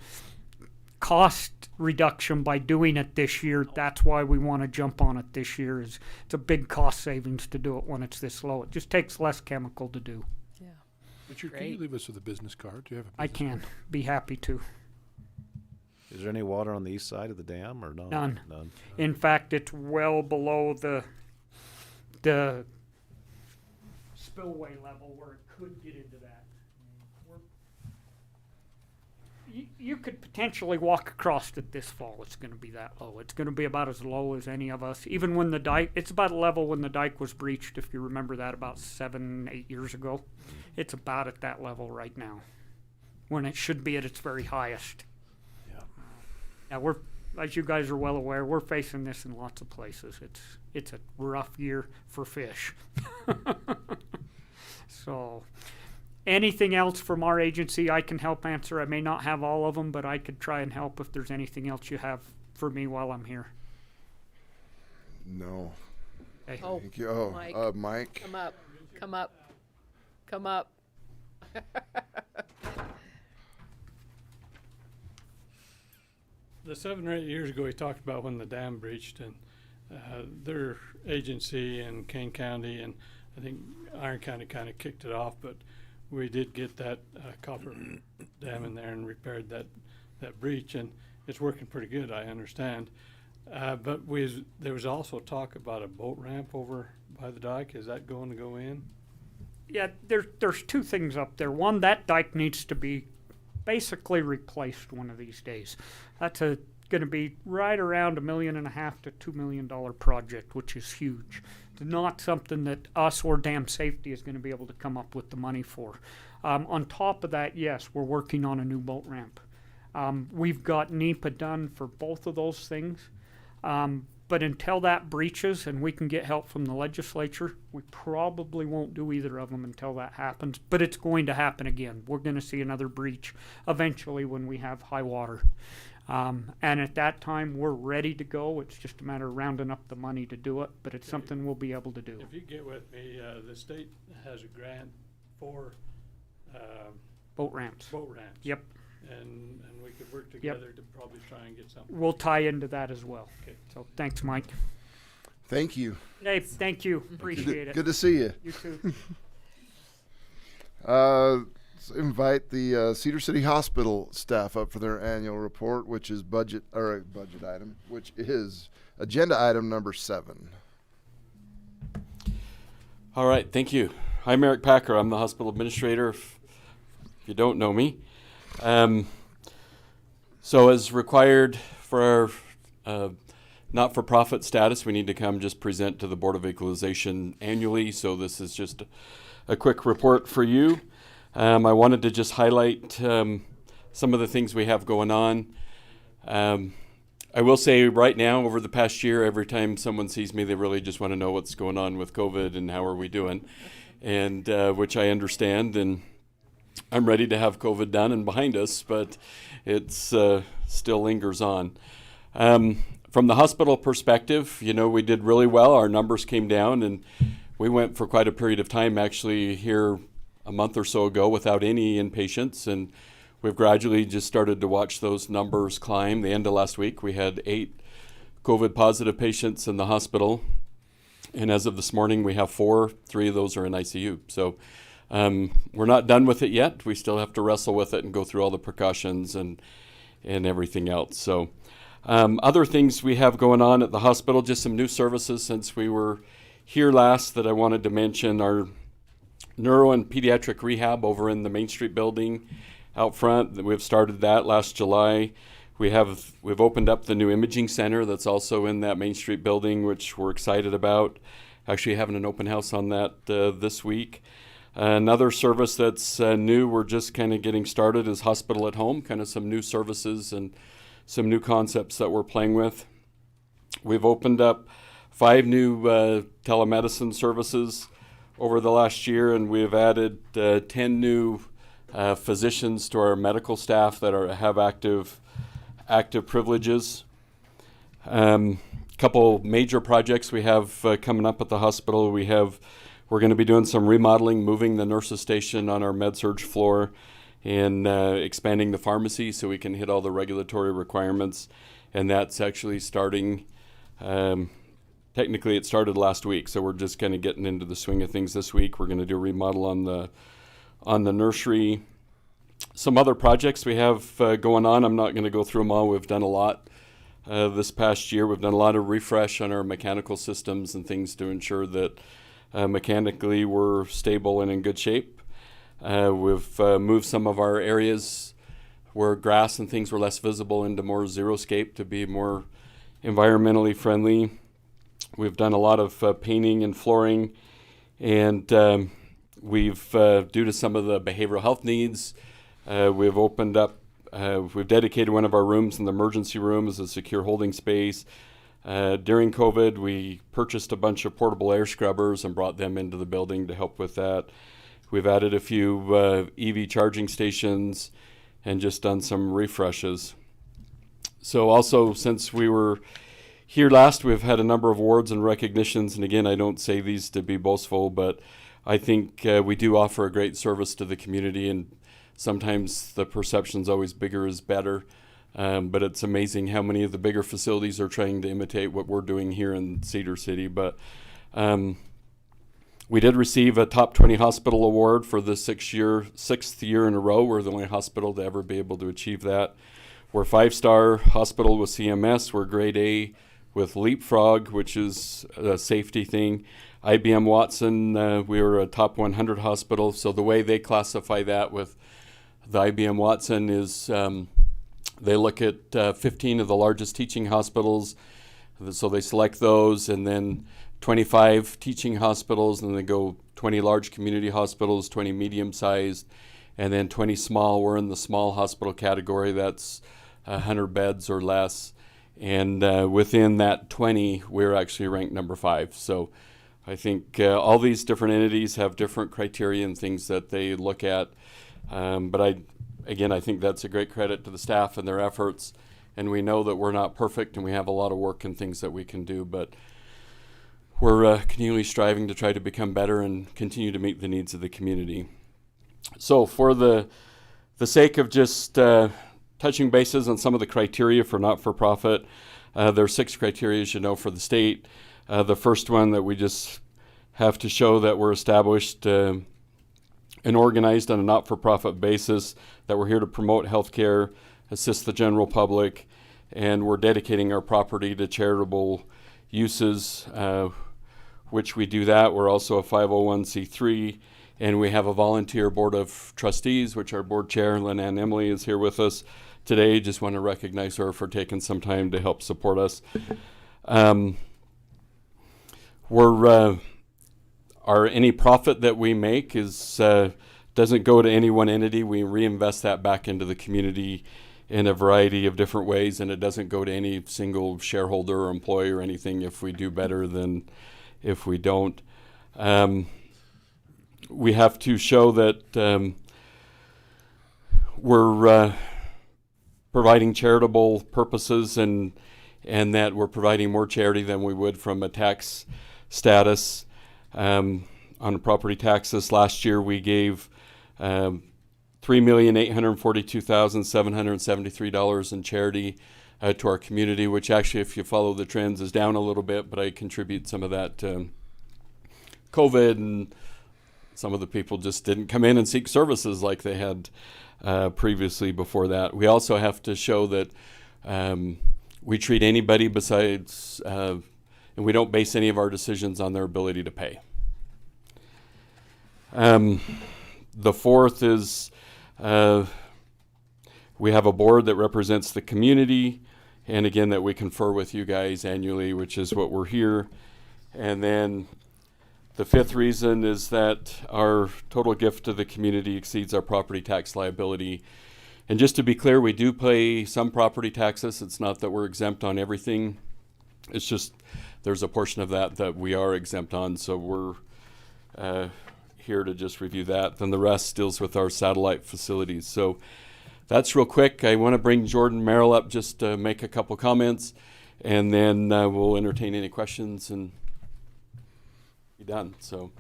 cost reduction by doing it this year. That's why we want to jump on it this year. It's a big cost savings to do it when it's this low. It just takes less chemical to do. Yeah. Richard, can you leave us with a business card? Do you have a I business can card? be happy to. Is there any water on the east side of the dam or no? None. None. In fact, it's well below the spillway level where it could get into that. You could potentially walk across it this fall. It's going to be that low. It's going to be about as low as any of us. Even when the dike, it's about level when the dike was breached, if you remember that, about 7-8 years ago. It's about at that level right now, when it should be at its very highest. Now we're, as you guys are well aware, we're facing this in lots of places. It's a rough year for fish. So, anything else from our agency I can help answer? I may not have all of them, but I could try and help if there's anything else you have for me while I'm here. No. Okay. Oh, Thank you. Oh, Mike. Mike. Come up. Come up. Come up. The 7 or 8 years ago, he talked about when the dam breached, and their agency in Kane County and I think Iron County kind of kicked it off, but we did get that copper dam in there and repaired that breach, and it's working pretty good, I understand. But there was also talk about a boat ramp over by the dike. Is that going to go in? Yeah, there's two things up there. One, that dike needs to be basically replaced one of these days. That's going to be right around $1.5 million to $2 million project, which is huge. It's not something that us or Dam Safety is going to be able to come up with the money for. On top of that, yes, we're working on a new boat ramp. We've got NEPA done for both of those things. But until that breaches and we can get help from the legislature, we probably won't do either of them until that happens. But it's going to happen again. We're going to see another breach eventually when we have high water. And at that time, we're ready to go. It's just a matter of rounding up the money to do it, but it's something we'll be able to do. If you get with me, the state has a grant for boat ramps. Boat ramps. Yep. And we could work together to probably try and get something. We'll tie into that as well. Okay. So thanks, Mike. Thank you. Hey, thank you. Appreciate it. Good to see you. You too. Let's invite the Cedar City Hospital staff up for their annual report, which is budget item, which is agenda item number 7. All right, thank you. I'm Eric Packer. I'm the hospital administrator, if you don't know me. So as required for our not-for-profit status, we need to come just present to the Board of Equalization annually. So this is just a quick report for you. I wanted to just highlight some of the things we have going on. I will say right now, over the past year, every time someone sees me, they really just want to know what's going on with COVID and how are we doing, and which I understand. And I'm ready to have COVID done and behind us, but it's still lingers on. From the hospital perspective, you know, we did really well. Our numbers came down, and we went for quite a period of time, actually here a month or so ago, without any inpatients, and we've gradually just started to watch those numbers climb. The end of last week, we had 8 COVID positive patients in the hospital, and as of this morning, we have 4. 3 of those are in ICU. So we're not done with it yet. We still have to wrestle with it and go through all the precautions and everything else. So other things we have going on at the hospital, just some new services since we were here last that I wanted to mention. Our Neuro and Pediatric Rehab over in the Main Street building out front. We've started that last July. We've opened up the new imaging center that's also in that Main Street building, which we're excited about. Actually having an open house on that this week. Another service that's new, we're just kind of getting started, is Hospital at Home, kind of some new services and some new concepts that we're playing with. We've opened up 5 new telemedicine services over the last year, and we've added 10 new physicians to our medical staff that have active privileges. couple major projects we have coming up at the hospital. We're going to be doing some remodeling, moving the nurses station on our med-surg floor, and expanding the pharmacy so we can hit all the regulatory requirements. And that's actually starting, technically it started last week, so we're just kind of getting into the swing of things this week. We're going to do a remodel on the nursery. Some other projects we have going on. I'm not going to go through them all. We've done a lot this past year. We've done a lot of refresh on our mechanical systems and things to ensure that mechanically we're stable and in good shape. We've moved some of our areas where grass and things were less visible into more xeriscape to be more environmentally friendly. We've done a lot of painting and flooring, and we've, due to some of the behavioral health needs, we've opened up, we've dedicated one of our rooms in the emergency room as a secure holding space. During COVID, we purchased a bunch of portable air scrubbers and brought them into the building to help with that. We've added a few EV charging stations and just done some refreshes. So also, since we were here last, we've had a number of awards and recognitions. And again, I don't say these to be boastful, but I think we do offer a great service to the community, and sometimes the perception's always bigger is better. But it's amazing how many of the bigger facilities are trying to imitate what we're doing here in Cedar City. But we did receive a Top 20 Hospital Award for the sixth year in a row. We're the only hospital to ever be able to achieve that. We're 5-star hospital with CMS. We're grade A with Leapfrog, which is a safety thing. IBM Watson, we were a top 100 hospital. So the way they classify that with the IBM Watson is they look at 15 of the largest teaching hospitals. So they select those, and then 25 teaching hospitals, and then they go 20 large community hospitals, 20 medium-sized, and then 20 small. We're in the small hospital category. That's 100 beds or less. And within that 20, we're actually ranked number 5. So I think all these different entities have different criteria and things that they look at. But I think that's a great credit to the staff and their efforts. And we know that we're not perfect, and we have a lot of work and things that we can do, but we're continually striving to try to become better and continue to meet the needs of the community. So for the sake of just touching bases on some of the criteria for not-for-profit, there are 6 criteria, as you know, for the state. The first one that we just have to show that we're established and organized on a not-for-profit basis, that we're here to promote healthcare, assist the general public, and we're dedicating our property to charitable uses, which we do that. We're also a 501c3, and we have a volunteer board of trustees, which our board chair, Lynn Ann Emily, is here with us today. Just want to recognize her for taking some time to help support us. Any profit that we make doesn't go to any one entity. We reinvest that back into the community in a variety of different ways, and it doesn't go to any single shareholder or employee or anything if we do better than if we don't. We have to show that we're providing charitable purposes and that we're providing more charity than we would from a tax status. On property taxes, last year we gave $3,842,773 in charity to our community, which actually, if you follow the trends, is down a little bit, but I contribute some of that to COVID, and some of the people just didn't come in and seek services like they had previously before that. We also have to show that we treat anybody besides, and we don't base any of our decisions on their ability to pay. The fourth is we have a board that represents the community, and again, that we confer with you guys annually, which is what we're here. And then the fifth reason is that our total gift to the community exceeds our property tax liability. And just to be clear, we do pay some property taxes. It's not that we're exempt on everything. It's just there's a portion of that we are exempt on, so we're here to just review that. Then the rest deals with our satellite facilities. So that's real quick. I want to bring Jordan Merrill up just to make a couple comments, and then we'll entertain any questions and be done. So.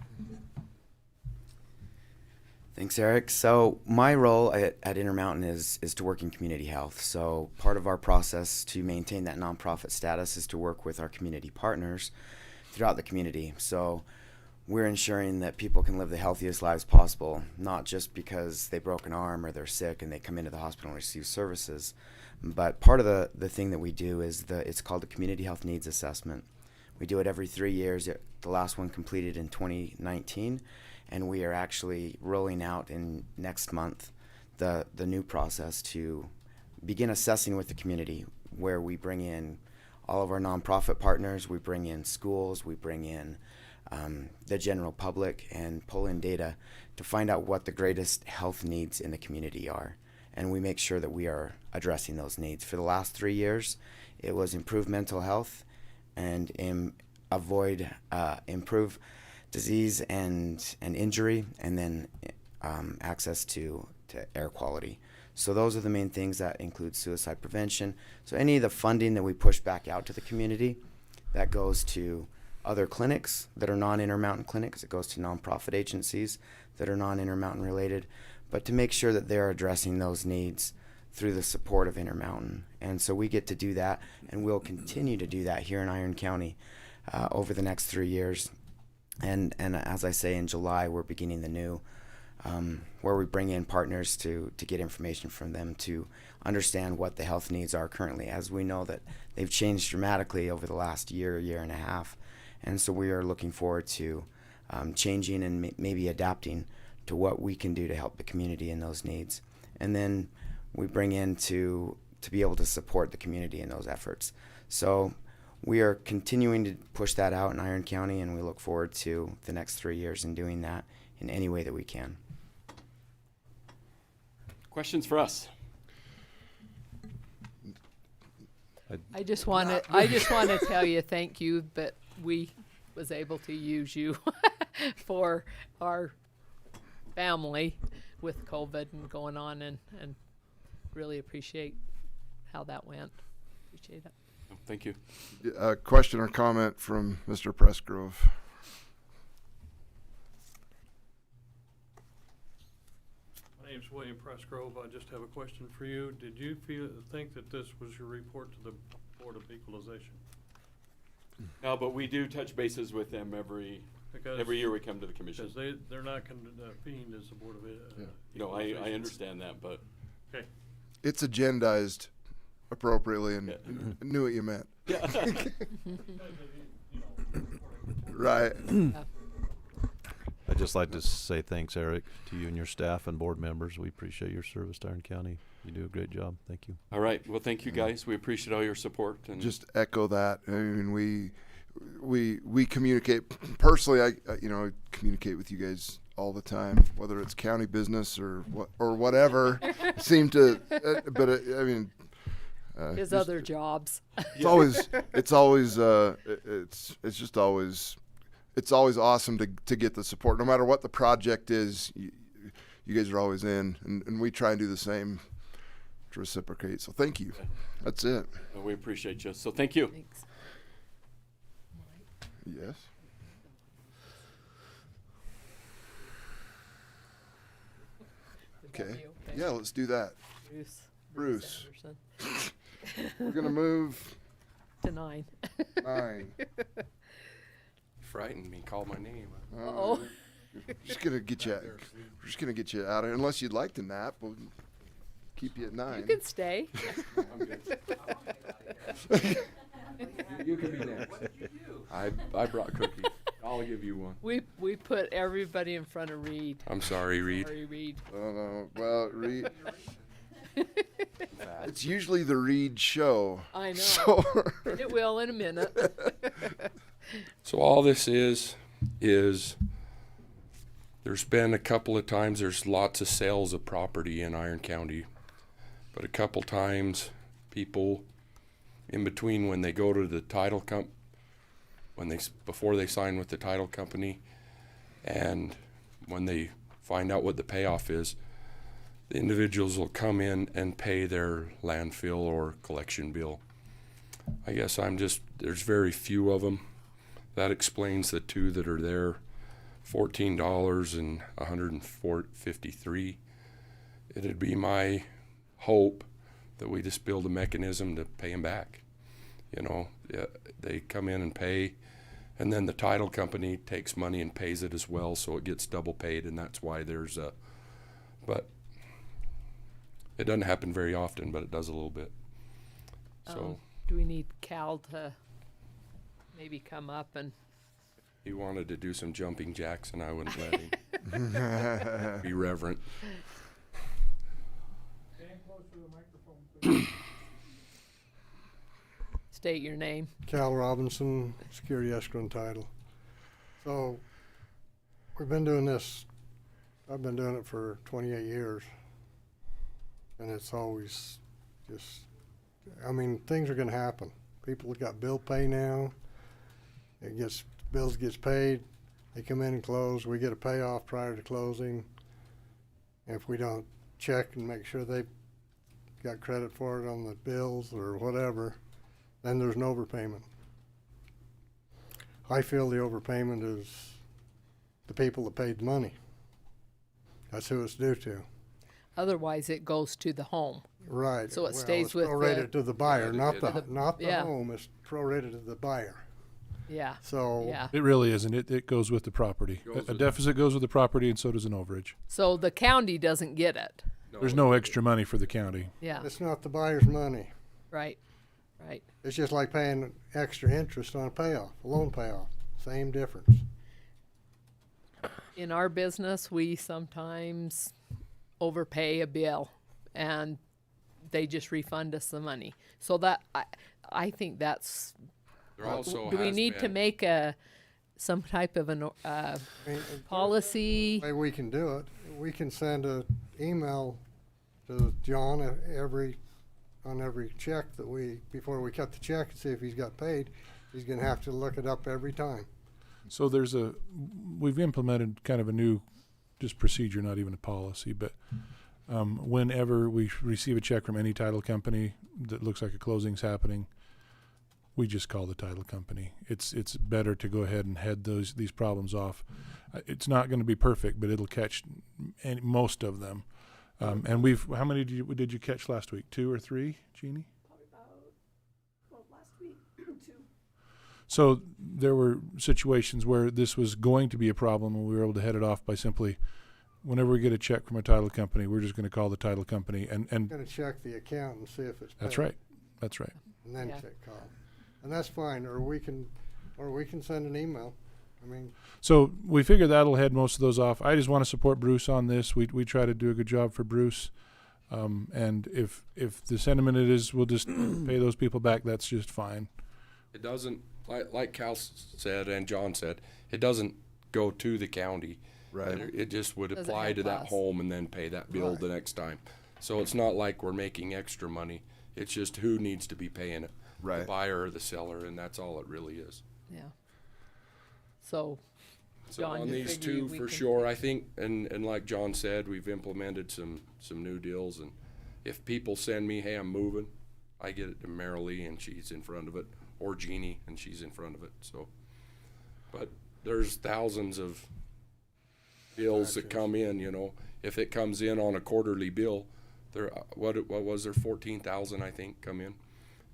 Thanks, Eric. So my role at Intermountain is to work in community health. So part of our process to maintain that nonprofit status is to work with our community partners throughout the community. So we're ensuring that people can live the healthiest lives possible, not just because they broke an arm or they're sick and they come into the hospital and receive services. But part of the thing that we do is it's called the Community Health Needs Assessment. We do it every 3 years. The last one completed in 2019. And we are actually rolling out in next month the new process to begin assessing with the community, where we bring in all of our nonprofit partners, we bring in schools, we bring in the general public, and pull in data to find out what the greatest health needs in the community are. And we make sure that we are addressing those needs. For the last 3 years, it was improve mental health and improve disease and injury, and then access to air quality. So those are the main things that include suicide prevention. So any of the funding that we push back out to the community, that goes to other clinics that are non-Intermountain clinics. It goes to nonprofit agencies that are non-Intermountain related, but to make sure that they're addressing those needs through the support of Intermountain. And so we get to do that, and we'll continue to do that here in Iron County over the next 3 years. And as I say, in July, we're beginning the new, where we bring in partners to get information from them to understand what the health needs are currently, as we know that they've changed dramatically over the last year and a half. And so we are looking forward to changing and maybe adapting to what we can do to help the community in those needs. And then we bring in to be able to support the community in those efforts. So we are continuing to push that out in Iron County, and we look forward to the next 3 years in doing that in any way that we can. Questions for us? I just want to tell you thank you that we was able to use you for our family with COVID and going on, and really appreciate how that went. Appreciate it. Thank you. Question or comment from Mr. Pressgrove? My name's William Pressgrove. I just have a question for you. Did you think that this was your report to the Board of Equalization? No, but we do touch bases with them every year we come to the commission. Because they're not convened as the Board of Equalization. I understand that, but okay. It's agendized appropriately, and knew what you meant. Yeah. Right. I'd just like to say thanks, Eric, to you and your staff and board members. We appreciate your service to Iron County. You do a great job. Thank you. All right. Well, thank you guys. We appreciate all your support. And just echo that. I mean, we communicate personally. I communicate with you guys all the time, whether it's county business or whatever. Seem to, but I mean. His other jobs. It's always awesome to get the support, no matter what the project is. You guys are always in, and we try and do the same to reciprocate. So thank you. That's it. Well, we appreciate you. So thank you. Thanks. Yes. Okay. Yeah, let's do that. Bruce. We're gonna move to 9. 9. Frightened me. Call my name. Oh. We're just gonna get you out of here. Unless you'd like to nap, we'll keep you at 9. You can stay. I'm good. You can be next. What did you do? I brought cookies. I'll give you one. We put everybody in front of Reed. I'm sorry, Reed. Sorry, Reed. Oh no. Well, Reed. It's usually the Reed show. I know. So And it will in a minute. So all this is there's been a couple of times there's lots of sales of property in Iron County, but a couple times people in between when they go to the title before they sign with the title company and when they find out what the payoff is, the individuals will come in and pay their landfill or collection bill. I guess there's very few of them. That explains the two that are there, $14 and $153. It'd be my hope that we just build a mechanism to pay them back. You know, they come in and pay, and then the title company takes money and pays it as well, so it gets double paid, and that's why but it doesn't happen very often, but it does a little bit. So do we need Cal to maybe come up and? He wanted to do some jumping jacks, and I wouldn't let him. Be reverent. Stand close to the microphone, please. State your name. Cal Robinson, Security Escrow and Title. So, we've been doing this, I've been doing it for 28 years. And it's always just, I mean, things are gonna happen. People have got bill pay now. Bills gets paid, they come in and close, we get a payoff prior to closing. If we don't check and make sure they've got credit for it on the bills or whatever, then there's an overpayment. I feel the overpayment is the people that paid the money. That's who it's due to. Otherwise, it goes to the home. Right. So it Well, stays it's with prorated to the buyer, not the yeah. home. It's prorated to the buyer. Yeah. So yeah. It really isn't. It goes with the property. A deficit goes with the property, and so does an overage. So the county doesn't get it. There's no extra money for the county. Yeah. It's not the buyer's money. Right. Right. It's just like paying extra interest on a payoff, a loan payoff. Same difference. In our business, we sometimes overpay a bill, and they just refund us the money. So that I think that's. There also do we has need to been- make some type of an policy? The way we can do it, we can send an email to John on every check before we cut the check and see if he's got paid. He's gonna have to look it up every time. So we've implemented kind of a new just procedure, not even a policy, but whenever we receive a check from any title company that looks like a closing's happening, we just call the title company. It's better to go ahead and head these problems off. It's not going to be perfect, but it'll catch most of them. And how many did you catch last week? 2 or 3, Jeannie? Probably about, last week, 2. So there were situations where this was going to be a problem, and we were able to head it off by simply, whenever we get a check from a title company, we're just going to call the title company and Gonna check the account and see if it's paid. That's right. That's right. And then call. And that's fine, or we can send an email. I mean. So we figure that'll head most of those off. I just want to support Bruce on this. We try to do a good job for Bruce. And if the sentiment it is, we'll just pay those people back, that's just fine. It doesn't, like Cal said and John said, it doesn't go to the county. Right. It just would Doesn't apply help to that us. home and then pay that bill the next time. So it's not like we're making extra money. It's just who needs to be paying it. Right. The buyer or the seller, and that's all it really is. Yeah. So, So John, on you these figure two, we for can- sure, I think, and like John said, we've implemented some new deals, and if people send me, hey, I'm moving, I get it to Marilee, and she's in front of it, or Jeannie, and she's in front of it, so. But there's thousands of bills that come in, you know. If it comes in on a quarterly bill, what was there, 14,000, I think, come in?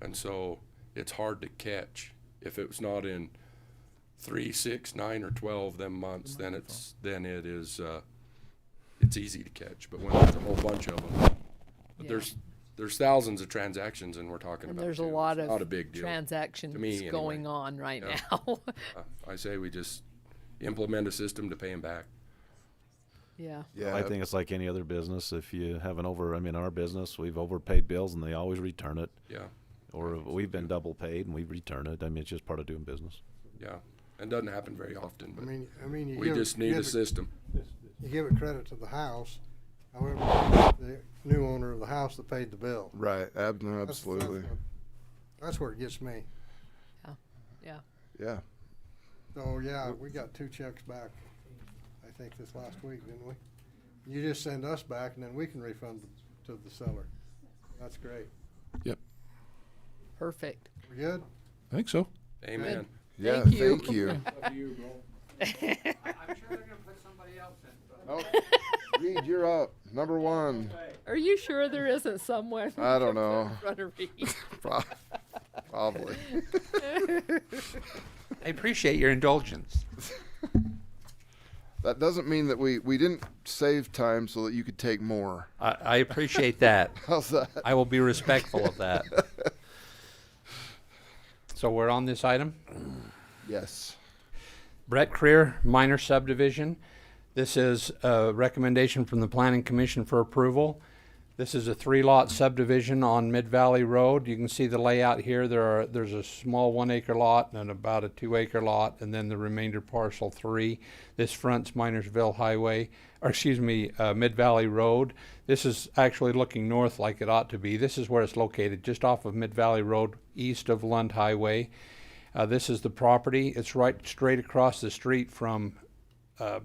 And so it's hard to catch. If it was not in 3, 6, 9, or 12 them months, then it's easy to catch. But when there's a whole bunch of them, but there's thousands of transactions, and we're talking and about there's a two. lot It's of not a big deal transactions to me, anyway. going on right Yeah. now. I say we just implement a system to pay them back. Yeah. Yeah. I think it's like any other business. If you have our business, we've overpaid bills and they always return it. Yeah. Or we've been double paid and we return it. I mean, it's just part of doing business. Yeah. It doesn't happen very often, but I mean, we just need a system. You give it credit to the house, however, the new owner of the house that paid the bill. Right. Absolutely. That's where it gets me. Yeah. Yeah. So yeah, we got 2 checks back, I think this last week, didn't we? You just send us back and then we can refund to the seller. That's great. Yep. Perfect. We good? I think so. Amen. Yeah, Thank you. thank you. I'm sure they're gonna put somebody else in. Oh, Reed, you're up. Number one. Are you sure there isn't someone? I don't know. in front of me? Probably. I appreciate your indulgence. That doesn't mean that we didn't save time so that you could take more. I appreciate that. How's that? I will be respectful of that. So we're on this item? Yes. Brett Creer, minor subdivision. This is a recommendation from the Planning Commission for approval. This is a 3-lot subdivision on Mid-Valley Road. You can see the layout here. There's a small 1-acre lot and about a 2-acre lot, and then the remainder parcel 3. This fronts Minersville Highway, or excuse me, Mid-Valley Road. This is actually looking north like it ought to be. This is where it's located, just off of Mid-Valley Road, east of Lund Highway. This is the property. It's right straight across the street from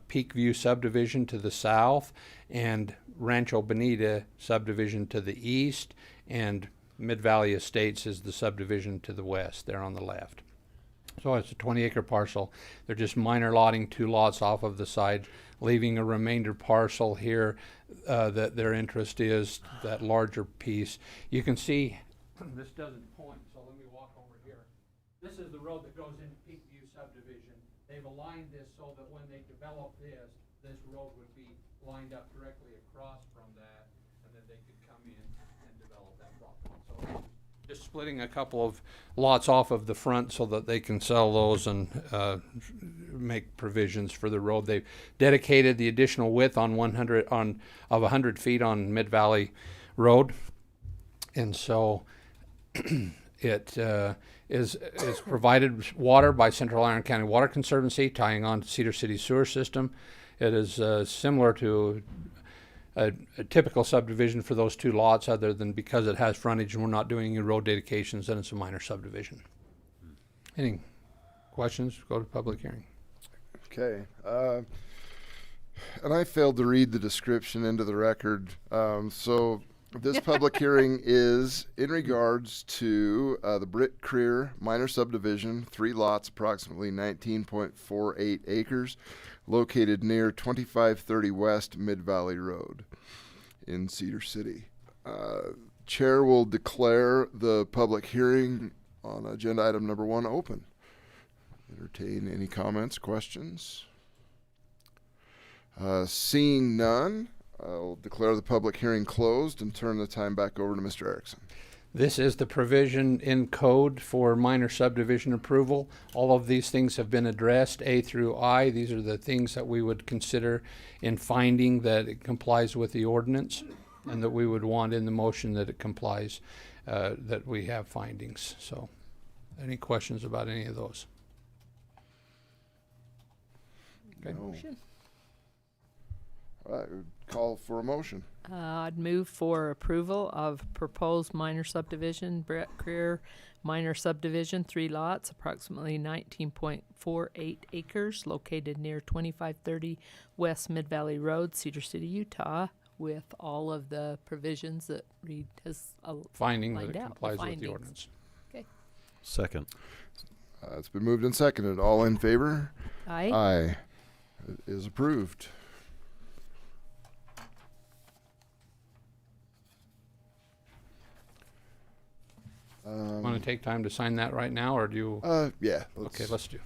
Peak View Subdivision to the south, and Rancho Bonita Subdivision to the east, and Mid-Valley Estates is the subdivision to the west, there on the left. So it's a 20-acre parcel. They're just minor lotting 2 lots off of the side, leaving a remainder parcel here that their interest is, that larger piece. You can see, this doesn't point, so let me walk over here. This is the road that goes into Peak View Subdivision. They've aligned this so that when they develop this road would be lined up directly across from that, and then they could come in and develop that property. So just splitting a couple of lots off of the front so that they can sell those and make provisions for the road. They've dedicated the additional width on 100 feet on Mid-Valley Road, and so it is provided water by Central Iron County Water Conservancy, tying on to Cedar City sewer system. It is similar to a typical subdivision for those 2 lots, other than because it has frontage and we're not doing any road dedications, and it's a minor subdivision. Any questions? Go to public hearing. Okay. And I failed to read the description into the record. So this public hearing is in regards to the Britt Creer minor subdivision, 3 lots, approximately 19.48 acres, located near 2530 West Mid-Valley Road in Cedar City. Chair will declare the public hearing on agenda item number 1 open. Entertain any comments, questions? Seeing none, I'll declare the public hearing closed and turn the time back over to Mr. Erickson. This is the provision in code for minor subdivision approval. All of these things have been addressed, A through I. These are the things that we would consider in finding that it complies with the ordinance, and that we would want in the motion that it complies, that we have findings. So, any questions about any of those? Okay. No. All right, call for a motion. I'd move for approval of proposed minor subdivision, Brett Creer minor subdivision, 3 lots, approximately 19.48 acres, located near 2530 West Mid-Valley Road, Cedar City, Utah, with all of the provisions that Reed has finding lined that it out, complies with the findings. ordinance. Okay. Second. It's been moved and seconded. All in favor? Aye. Aye. It is approved. Want to take time to sign that right now, or do you? Yeah. Okay, let's do.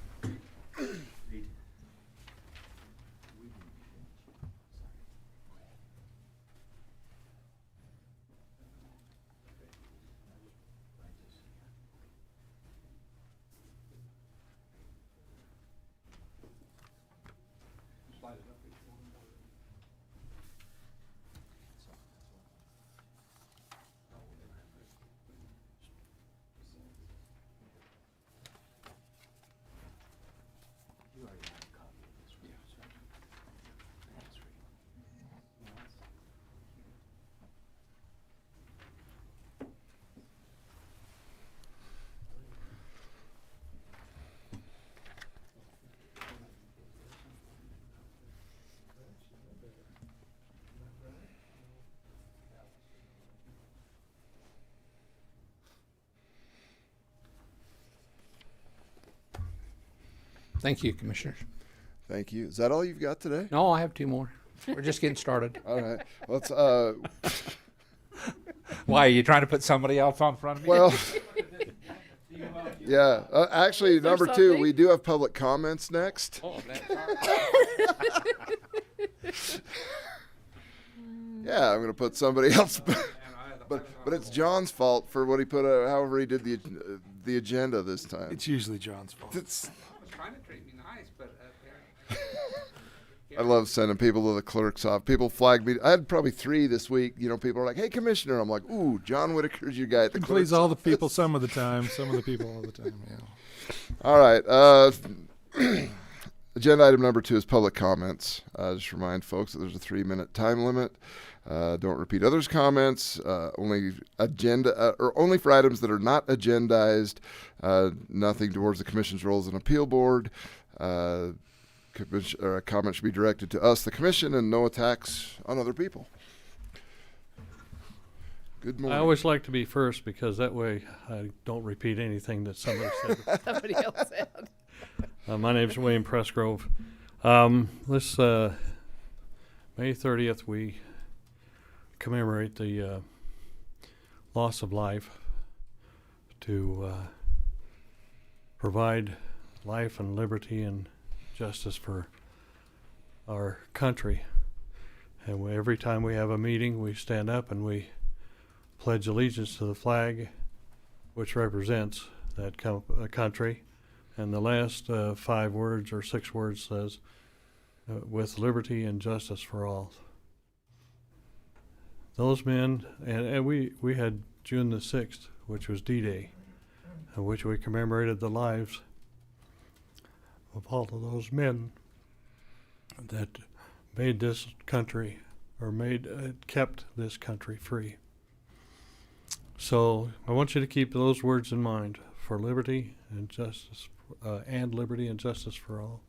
Thank you, Commissioners. Thank you. Is that all you've got today? No, I have 2 more. We're just getting started. All right. Let's. Why, are you trying to put somebody else on front of me? Well, yeah. Actually, number 2, something? we do have public comments next. Oh, Yeah, I'm going to put somebody else. But it's John's fault for what he put. However, he did the agenda this time. It's usually John's fault. I was trying to treat me nice, but I love sending people to the clerk's office. People flag me. I had probably 3 this week. You know, people are like, "Hey, Commissioner." I'm like, "Ooh, John Whitaker's your guy at the clerk's Please all the office." people some of the time, some of the people all the time. Yeah. All right. Agenda item number 2 is public comments. Just remind folks that there's a 3-minute time limit. Don't repeat others' comments. Only for items that are not agendized. Nothing towards the Commission's roles and appeal board. A comment should be directed to us, the Commission, and no attacks on other people. Good morning. I always like to be first because that way I don't repeat anything that somebody said. Somebody else said. My name's William Pressgrove. This May 30th, we commemorate the loss of life to provide life and liberty and justice for our country. And every time we have a meeting, we stand up and we pledge allegiance to the flag, which represents that country. And the last 5 words or 6 words says, with liberty and justice for all. Those men, and we had June the 6th, which was D-Day, in which we commemorated the lives of all of those men that made this country, or kept this country free. So I want you to keep those words in mind, for liberty and justice, liberty and justice for all.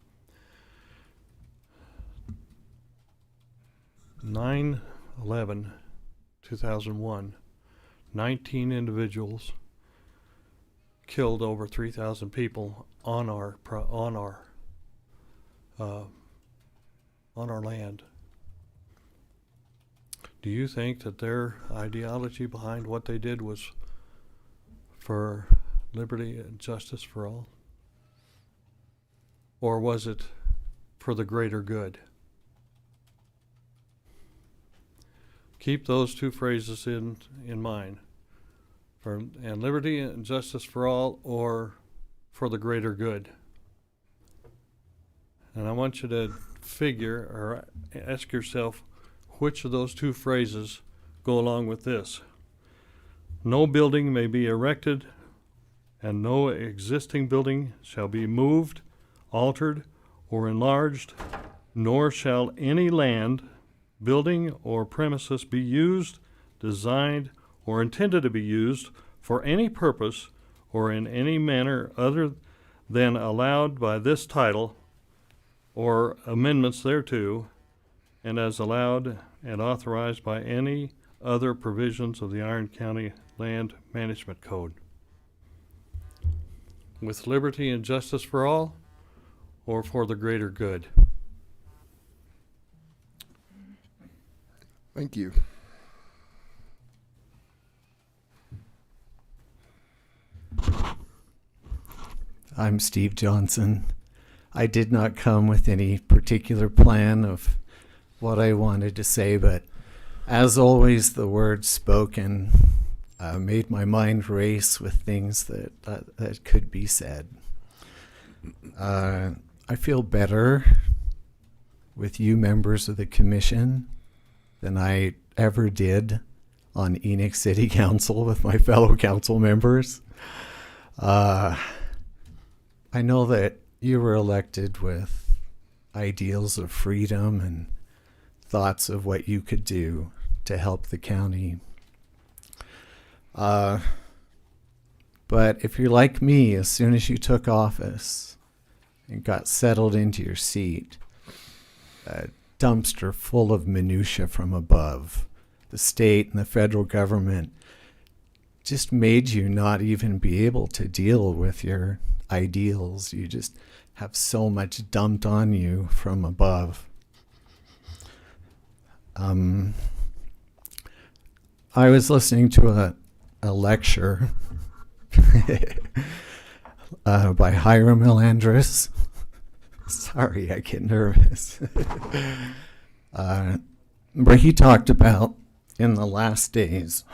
9/11/2001, 19 individuals killed over 3,000 people on our land. Do you think that their ideology behind what they did was for liberty and justice for all? Or was it for the greater good? Keep those 2 phrases in mind. And liberty and justice for all, or for the greater good. And I want you to figure or ask yourself which of those 2 phrases go along with this. No building may be erected, and no existing building shall be moved, altered, or enlarged, nor shall any land, building, or premises be used, designed, or intended to be used for any purpose or in any manner other than allowed by this title or amendments thereto, and as allowed and authorized by any other provisions of the Iron County Land Management Code. With liberty and justice for all, or for the greater good? Thank you. I'm Steve Johnson. I did not come with any particular plan of what I wanted to say, but as always, the words spoken made my mind race with things that could be said. I feel better with you members of the commission than I ever did on Enoch City Council with my fellow council members. I know that you were elected with ideals of freedom and thoughts of what you could do to help the county. But if you're like me, as soon as you took office and got settled into your seat, a dumpster full of minutia from above, the state and the federal government just made you not even be able to deal with your ideals. You just have so much dumped on you from above. I was listening to a lecture by Hiram Elandris. Sorry, I get nervous. Where he talked about in the last days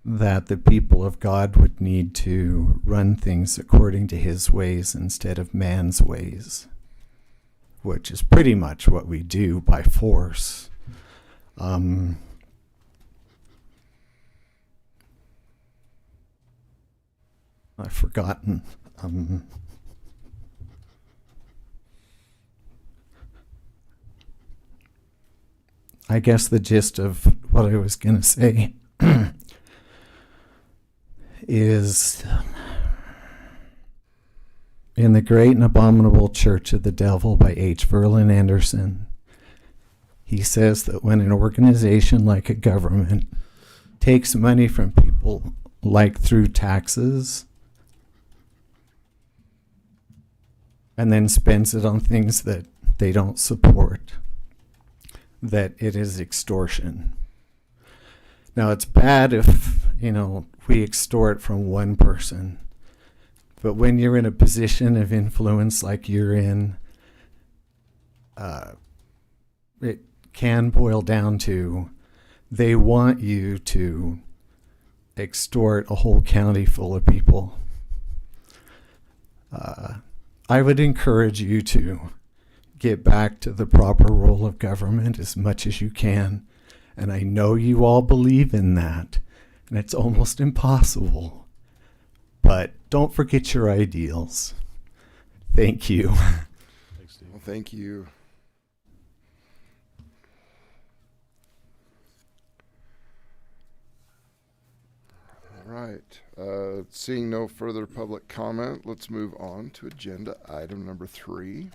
that the people of God would need to run things according to his ways instead of man's ways, which is pretty much what we do by force. I've forgotten. I guess the gist of what I was going to say is in The Great and Abominable Church of the Devil by H. Verlin Anderson, he says that when an organization like a government takes money from people, like through taxes, and then spends it on things that they don't support, that it is extortion. Now, it's bad if, we extort from one person, but when you're in a position of influence like you're in, it can boil down to they want you to extort a whole county full of people. I would encourage you to get back to the proper role of government as much as you can. And I know you all believe in that, and it's almost impossible. But don't forget your ideals. Thank you. Thanks, Steve. Well, thank you. All right. Seeing no further public comment, let's move on to agenda item number 3.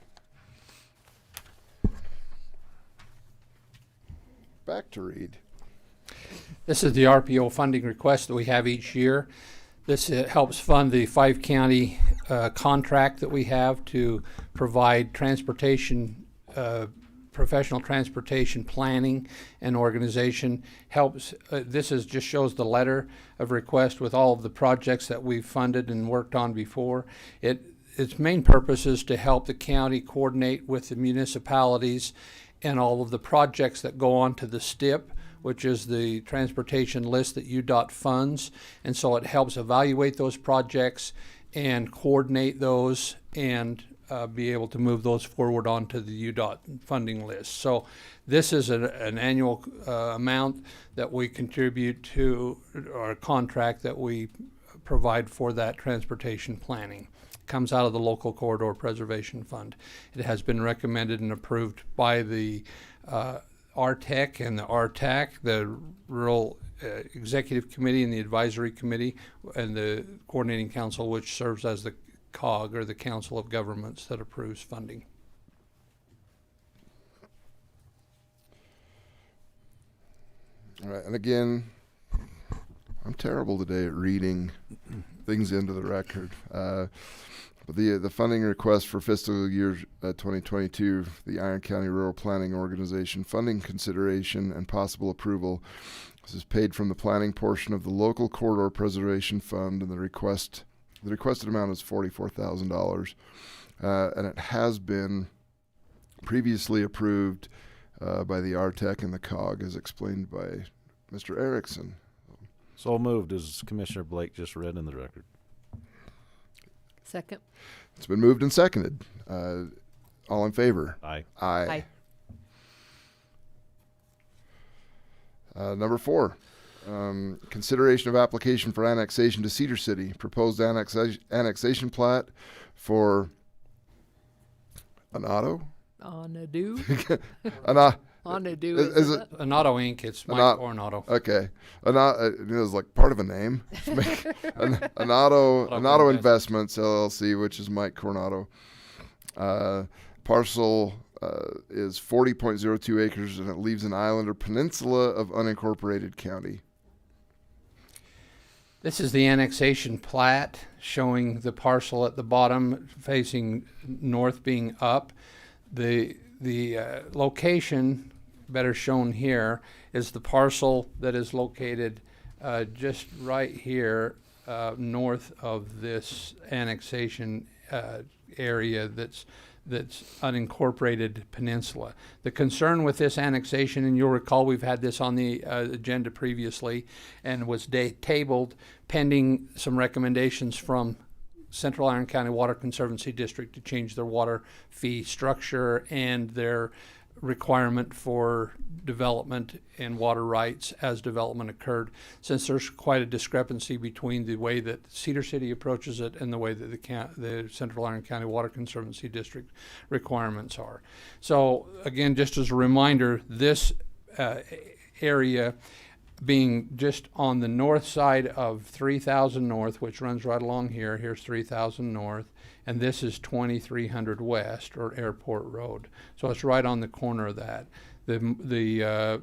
Back to Reed. This is the Rpo funding request that we have each year. This helps fund the 5-county contract that we have to provide transportation, professional transportation planning and organization. Helps. This just shows the letter of request with all of the projects that we've funded and worked on before. Its main purpose is to help the county coordinate with the municipalities and all of the projects that go on to the STIP, which is the transportation list that UDOT funds. And so it helps evaluate those projects and coordinate those and be able to move those forward onto the UDOT funding list. So this is an annual amount that we contribute to our contract that we provide for that transportation planning. Comes out of the Local Corridor Preservation Fund. It has been recommended and approved by the RTEC and the RTAC, the Rural Executive Committee and the Advisory Committee, and the Coordinating Council, which serves as the COG, or the Council of Governments that approves funding. All right, and again, I'm terrible today at reading things into the record. But the funding request for fiscal year 2022, the Iron County Rural Planning Organization funding consideration and possible approval. This is paid from the planning portion of the Local Corridor Preservation Fund, and the requested amount is $44,000, and it has been previously approved by the RTEC and the COG, as explained by Mr. Erickson. So moved, as Commissioner Blake just read in the record. Second. It's been moved and seconded. All in favor? Aye. Aye. Number 4, consideration of application for annexation to Cedar City. Proposed annexation plat for Anato? Onadu. Onadu. Is it Anato Inc. It's Mike Coronado. Okay. It was like part of a name. Anato Investments LLC, which is Mike Coronado. Parcel is 40.02 acres, and it leaves an island or peninsula of unincorporated county. This is the annexation plat showing the parcel at the bottom facing north being up. The location, better shown here, is the parcel that is located just right here north of this annexation area that's unincorporated peninsula. The concern with this annexation, and you'll recall we've had this on the agenda previously and was tabled pending some recommendations from Central Iron County Water Conservancy District to change their water fee structure and their requirement for development and water rights as development occurred, since there's quite a discrepancy between the way that Cedar City approaches it and the way that the Central Iron County Water Conservancy District requirements are. So again, just as a reminder, this area being just on the north side of 3000 North, which runs right along here, here's 3000 North, and this is 2300 West, or Airport Road. So it's right on the corner of that. The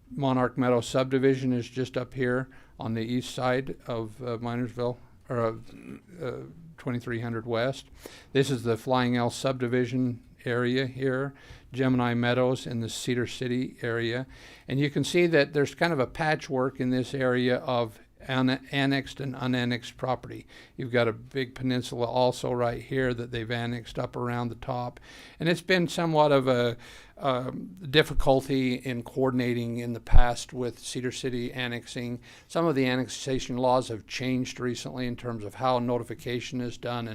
Monarch Meadow subdivision is just up here on the east side of Minersville, or 2300 West. This is the Flying L subdivision area here, Gemini Meadows in the Cedar City area. And you can see that there's kind of a patchwork in this area of annexed and unannexed property. You've got a big peninsula also right here that they've annexed up around the top. And it's been somewhat of a difficulty in coordinating in the past with Cedar City annexing. Some of the annexation laws have changed recently in terms of how notification is done,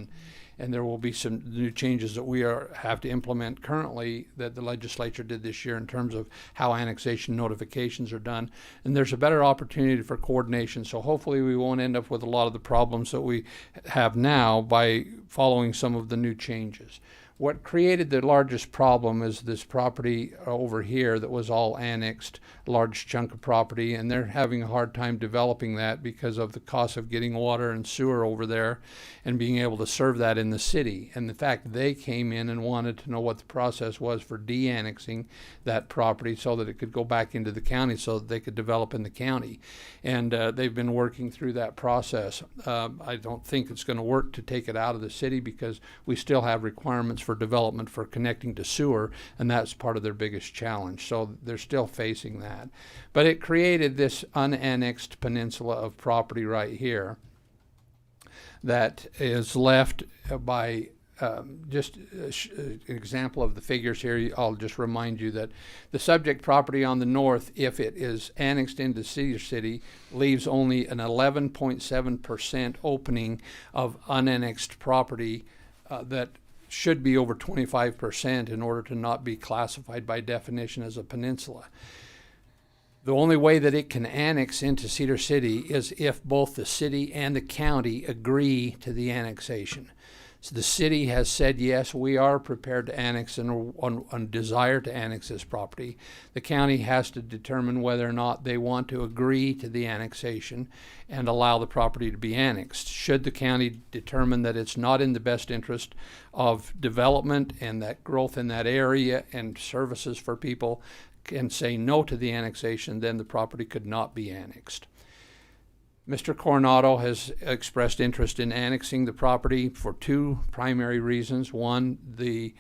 and there will be some new changes that we have to implement currently that the legislature did this year in terms of how annexation notifications are done. And there's a better opportunity for coordination, so hopefully we won't end up with a lot of the problems that we have now by following some of the new changes. What created the largest problem is this property over here that was all annexed, a large chunk of property, and they're having a hard time developing that because of the cost of getting water and sewer over there and being able to serve that in the city. And the fact they came in and wanted to know what the process was for de-annexing that property so that it could go back into the county so that they could develop in the county. And they've been working through that process. I don't think it's going to work to take it out of the city because we still have requirements for development for connecting to sewer, and that's part of their biggest challenge. So they're still facing that. But it created this unannexed peninsula of property right here that is left by just an example of the figures here. I'll just remind you that the subject property on the north, if it is annexed into Cedar City, leaves only an 11.7% opening of unannexed property that should be over 25% in order to not be classified by definition as a peninsula. The only way that it can annex into Cedar City is if both the city and the county agree to the annexation. So the city has said, yes, we are prepared to annex and on desire to annex this property. The county has to determine whether or not they want to agree to the annexation and allow the property to be annexed. Should the county determine that it's not in the best interest of development and that growth in that area and services for people, and say no to the annexation, then the property could not be annexed. Mr. Coronado has expressed interest in annexing the property for two primary reasons. One, the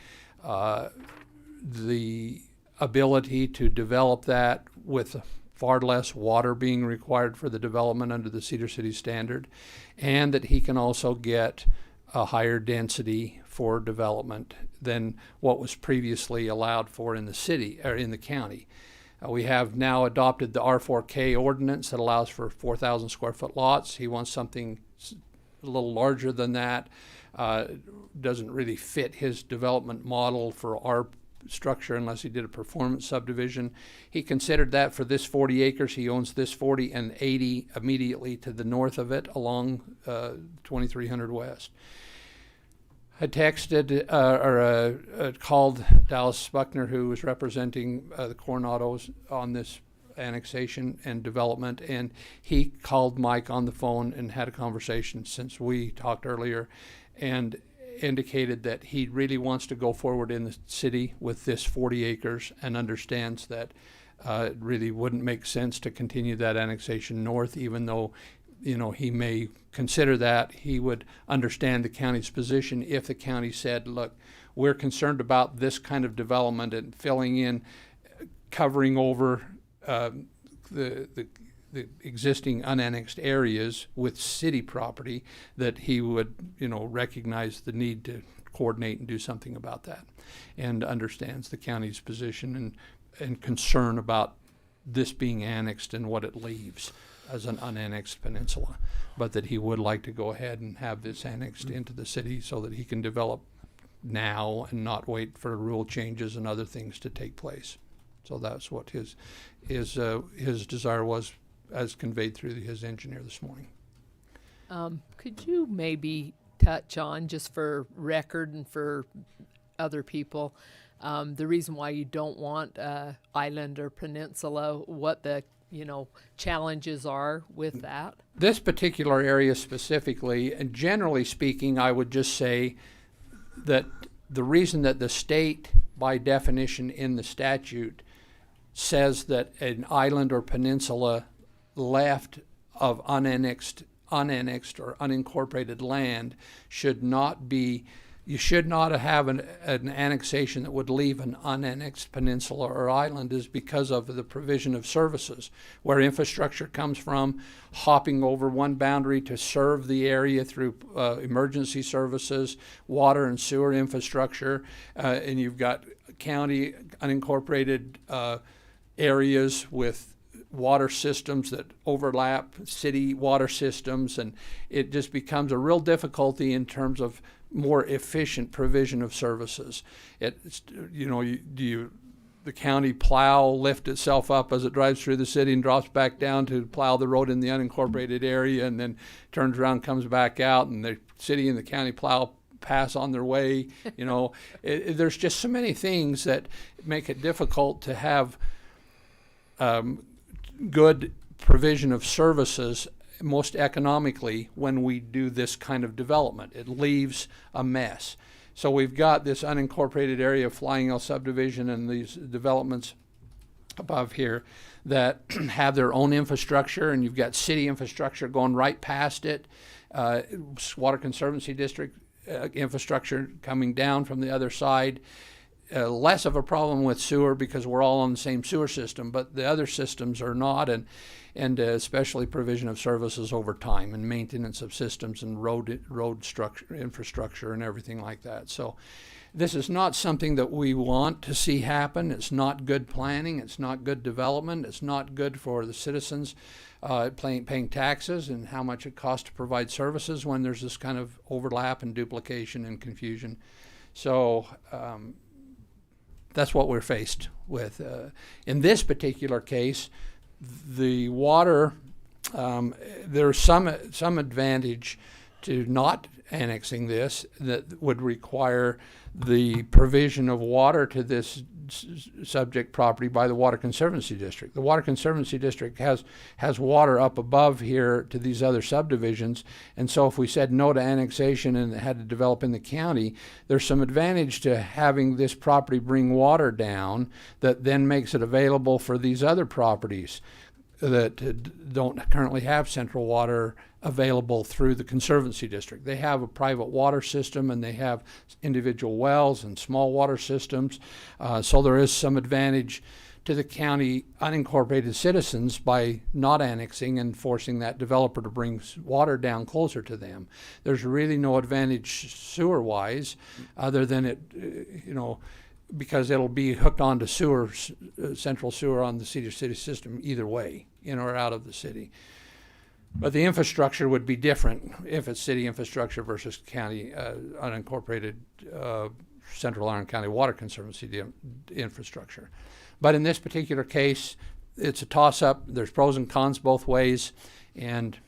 ability to develop that with far less water being required for the development under the Cedar City standard, and that he can also get a higher density for development than what was previously allowed for in the city or in the county. We have now adopted the R4K ordinance that allows for 4,000 square foot lots. He wants something a little larger than that. Doesn't really fit his development model for our structure unless he did a performance subdivision. He considered that for this 40 acres. He owns this 40 and 80 immediately to the north of it along 2300 West. I texted called Dallas Buckner, who was representing the Coronados on this annexation and development, and he called Mike on the phone and had a conversation since we talked earlier and indicated that he really wants to go forward in the city with this 40 acres and understands that it really wouldn't make sense to continue that annexation north, even though he may consider that. He would understand the county's position if the county said, look, we're concerned about this kind of development and filling in, covering over the existing unannexed areas with city property, that he would, recognize the need to coordinate and do something about that, and understands the county's position and concern about this being annexed and what it leaves as an unannexed peninsula, but that he would like to go ahead and have this annexed into the city so that he can develop now and not wait for rule changes and other things to take place. So that's what his desire was, as conveyed through his engineer this morning. Could you maybe touch on, just for record and for other people, the reason why you don't want island or peninsula, what the challenges are with that? This particular area specifically, and generally speaking, I would just say that the reason that the state, by definition in the statute, says that an island or peninsula left of unannexed or unincorporated land should not be, you should not have an annexation that would leave an unannexed peninsula or island, is because of the provision of services, where infrastructure comes from, hopping over one boundary to serve the area through emergency services, water and sewer infrastructure, and you've got county unincorporated areas with water systems that overlap city water systems, and it just becomes a real difficulty in terms of more efficient provision of services. It's, the county plow lift itself up as it drives through the city and drops back down to plow the road in the unincorporated area, and then turns around, comes back out, and the city and the county plow pass on their way. There's just so many things that make it difficult to have good provision of services most economically when we do this kind of development. It leaves a mess. So we've got this unincorporated area of Flying L Subdivision and these developments above here that have their own infrastructure, and you've got city infrastructure going right past it, Water Conservancy District infrastructure coming down from the other side. Less of a problem with sewer because we're all on the same sewer system, but the other systems are not, and especially provision of services over time and maintenance of systems and road structure, infrastructure and everything like that. So this is not something that we want to see happen. It's not good planning. It's not good development. It's not good for the citizens paying taxes and how much it costs to provide services when there's this kind of overlap and duplication and confusion. So that's what we're faced with. In this particular case, the water, there's some advantage to not annexing this that would require the provision of water to this subject property by the Water Conservancy District. The Water Conservancy District has water up above here to these other subdivisions, and so if we said no to annexation and it had to develop in the county, there's some advantage to having this property bring water down that then makes it available for these other properties that don't currently have central water available through the Conservancy District. They have a private water system, and they have individual wells and small water systems, so there is some advantage to the county unincorporated citizens by not annexing and forcing that developer to bring water down closer to them. There's really no advantage sewer-wise other than it, because it'll be hooked onto sewer, central sewer on the Cedar City system either way, in or out of the city. But the infrastructure would be different if it's city infrastructure versus county unincorporated Central Iron County Water Conservancy infrastructure. But in this particular case, it's a toss-up. There's pros and cons both ways, and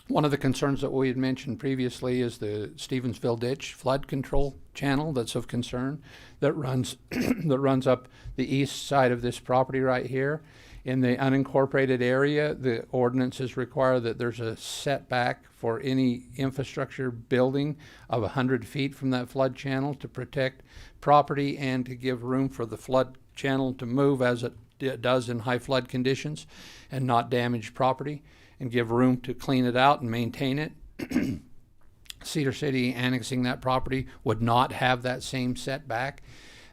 one of the concerns that we had mentioned previously is the Stephensville ditch flood control channel that's of concern that runs that runs up the east side of this property right here. In the unincorporated area, the ordinances require that there's a setback for any infrastructure building of 100 feet from that flood channel to protect property and to give room for the flood channel to move as it does in high flood conditions and not damage property. and give room to clean it out and maintain it. Cedar City annexing that property would not have that same setback.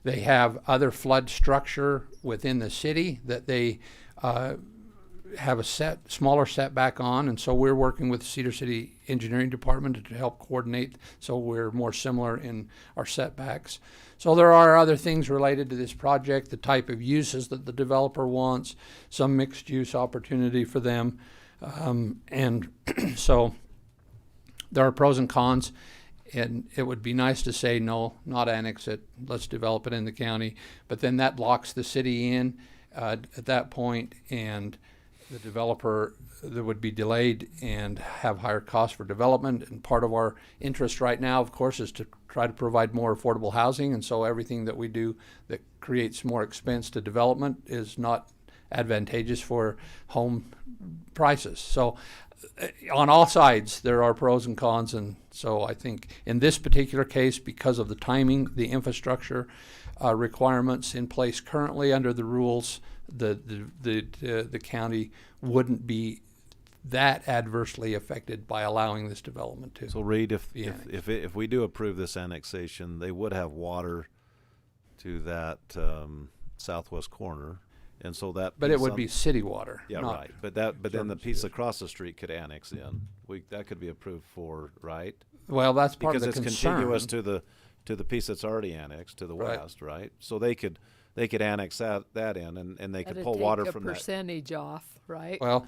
They have other flood structure within the city that they have a smaller setback on, and so we're working with the Cedar City Engineering Department to help coordinate so we're more similar in our setbacks. So there are other things related to this project, the type of uses that the developer wants, some mixed use opportunity for them, and so there are pros and cons. And it would be nice to say, no, not annex it, let's develop it in the county. But then that locks the city in at that point, and the developer that would be delayed and have higher costs for development. And part of our interest right now, of course, is to try to provide more affordable housing. And so everything that we do that creates more expense to development is not advantageous for home prices. So on all sides, there are pros and cons, and so I think in this particular case, because of the timing, the infrastructure requirements in place currently under the rules, the county wouldn't be that adversely affected by allowing this development to. So Reed, if we do approve this annexation, they would have water to that southwest corner. And so that. But it would be city water. Yeah, right. But then the piece across the street could annex in. That could be approved for, right? Well, that's part of the concern. Because it's contiguous to the piece that's already annexed to the west, right? So they could annex that in, and they could pull water from that. Take a percentage off, right? Well,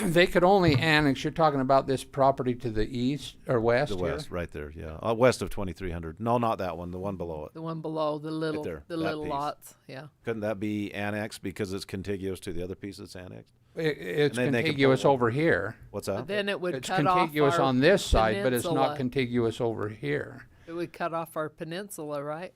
they could only annex. You're talking about this property to the east or west. The west, here? right there, yeah, west of 2300. No, not that one. The one below it. The one below the little, right there, the little lots. Yeah. Couldn't that be annexed because it's contiguous to the other piece that's annexed? It's contiguous over here. What's that? But then it would It's cut off contiguous our on this side, but it's not peninsula. contiguous over here. It would cut off our peninsula, right?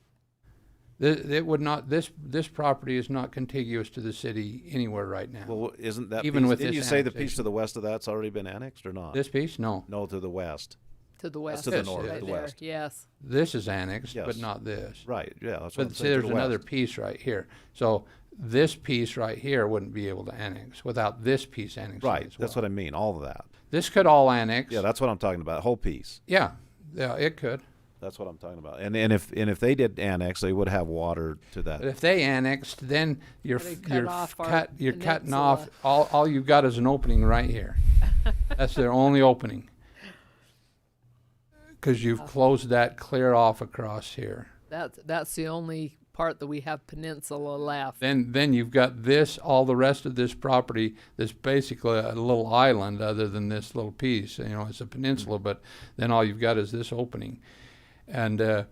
It would not. This property is not contiguous to the city anywhere right now. Well, isn't that even piece, with didn't this you say the piece annexation. to the west of that's already been annexed or not? This piece, no. No, to the west. To the west. To the This north, is. right the there. west. Yes. This is annexed, Yes. but not this. Right. Yeah. That's what But I'm see, saying, to there's the another west. piece right here. So this piece right here wouldn't be able to annex without this piece annexing Right. as well. That's what I mean. All of that. This could all annex. Yeah, that's what I'm talking about. Whole piece. Yeah, it could. That's what I'm talking about. And if they did annex, they would have water to that. But if they annexed, then you're They cut off our cutting off peninsula. all you've got is an opening right here. That's their only opening. Because you've closed that clear off across here. That's the only part that we have peninsula left. Then you've got this, all the rest of this property that's basically a little island other than this little piece. You know, it's a peninsula, but then all you've got is this opening. And,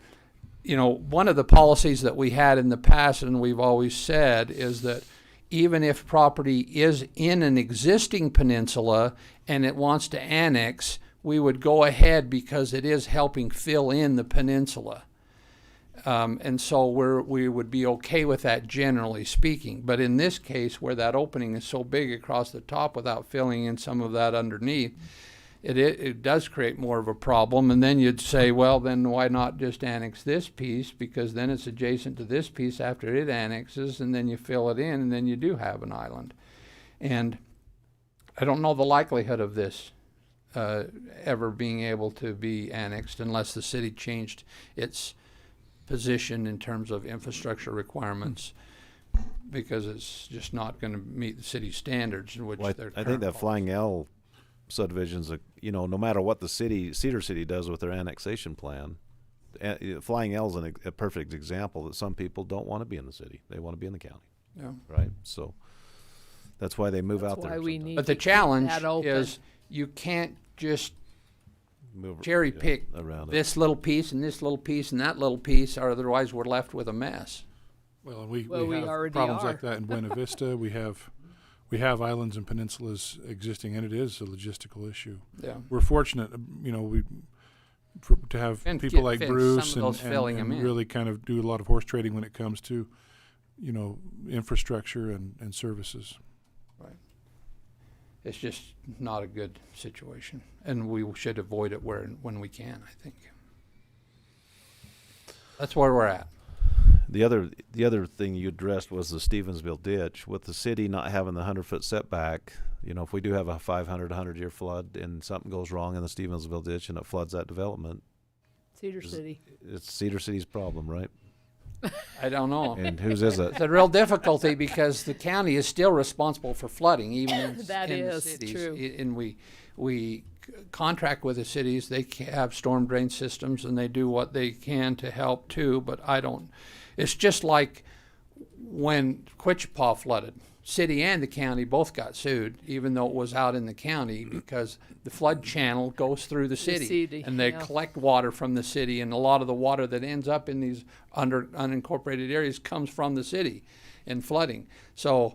you know, one of the policies that we had in the past and we've always said is that even if property is in an existing peninsula and it wants to annex, we would go ahead because it is helping fill in the peninsula. And so we would be okay with that generally speaking. But in this case, where that opening is so big across the top without filling in some of that underneath, it does create more of a problem. And then you'd say, well, then why not just annex this piece? Because then it's adjacent to this piece after it annexes, and then you fill it in, and then you do have an island. And I don't know the likelihood of this ever being able to be annexed unless the city changed its position in terms of infrastructure requirements, because it's just not going to meet the city standards in which they're. I think that Flying L subdivisions, no matter what the Cedar City does with their annexation plan, Flying L is a perfect example that some people don't want to be in the city; they want to be in the county. Yeah. Right. So that's why they move out there. But the challenge is you can't just cherry pick around this little piece and this little piece and that little piece, or otherwise we're left with a mess. Well, and we we have already problems are. like that in Buena Vista. We have islands and peninsulas existing, and it is a logistical issue. Yeah. We're fortunate, to have And people get like some Bruce of those filling 'em in. really kind of do a lot of horse trading when it comes to, infrastructure and services. Right. It's just not a good situation, and we should avoid it when we can, I think. That's where we're at. The other thing you addressed was the Stephensville ditch. With the city not having the 100-foot setback, you know, if we do have a 100-year flood and something goes wrong in the Stephensville ditch and it floods that development, Cedar City. it's Cedar City's problem, right? I don't know. And whose is it? It's a real difficulty because the county is still responsible for flooding, even in, That in is the cities. true. And we contract with the cities. They have storm drain systems, and they do what they can to help too. But I don't. It's just like when Wichita flooded. City and the county both got sued, even though it was out in the county, because the flood channel goes through the city, and they collect water from the city, and a lot of the water that ends up in these unincorporated areas comes from the city in flooding. So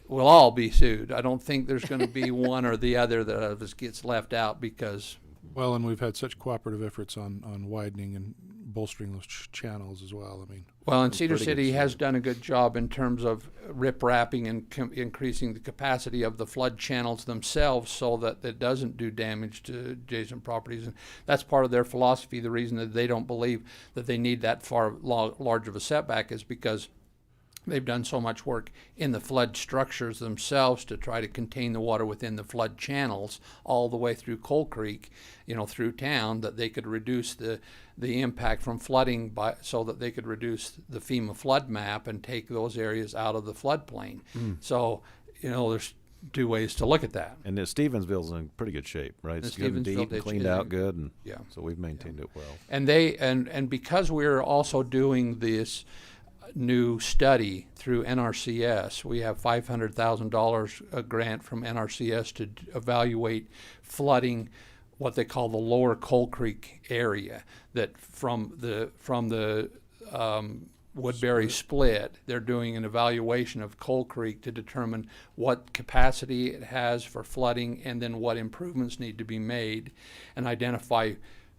we'll all be sued. I don't think there's going to be one or the other that of us gets left out because. Well, and we've had such cooperative efforts on widening and bolstering those channels as well. I mean, well, and Cedar City has done a good job in terms of rip-wrapping and increasing the capacity of the flood channels themselves so that it doesn't do damage to adjacent properties. And that's part of their philosophy. The reason that they don't believe that they need that large of a setback is because they've done so much work in the flood structures themselves to try to contain the water within the flood channels all the way through Coal Creek, you know, through town, that they could reduce the impact from flooding so that they could reduce the FEMA flood map and take those areas out of the floodplain. So, you know, there's two ways to look at that. And Stephensville's in pretty good shape, right? It's good and deep, and cleaned out good, and so we've maintained it well. And and because we're also doing this new study through NRCS. We have $500,000 a grant from NRCS to evaluate flooding, what they call the lower Coal Creek area, that from the Woodbury split, they're doing an evaluation of Coal Creek to determine what capacity it has for flooding and then what improvements need to be made, and identify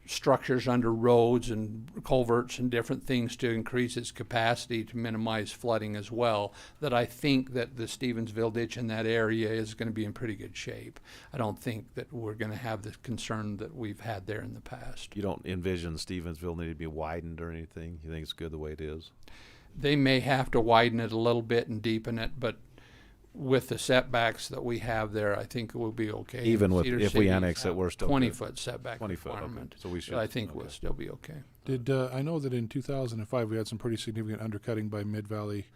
structures under roads and culverts and different things to increase its capacity to minimize flooding as well. That I think that the Stephensville ditch in that area is going to be in pretty good shape. I don't think that we're going to have the concern that we've had there in the past. You don't envision Stephensville need to be widened or anything? You think it's good the way it is? They may have to widen it a little bit and deepen it, but with the setbacks that we have there, I think it will be okay. Even with if we annex it, we're still 20-foot setback 20-foot, requirement. okay. So we should. I think we'll still be okay. Did I know that in 2005 we had some pretty significant undercutting by Mid Valley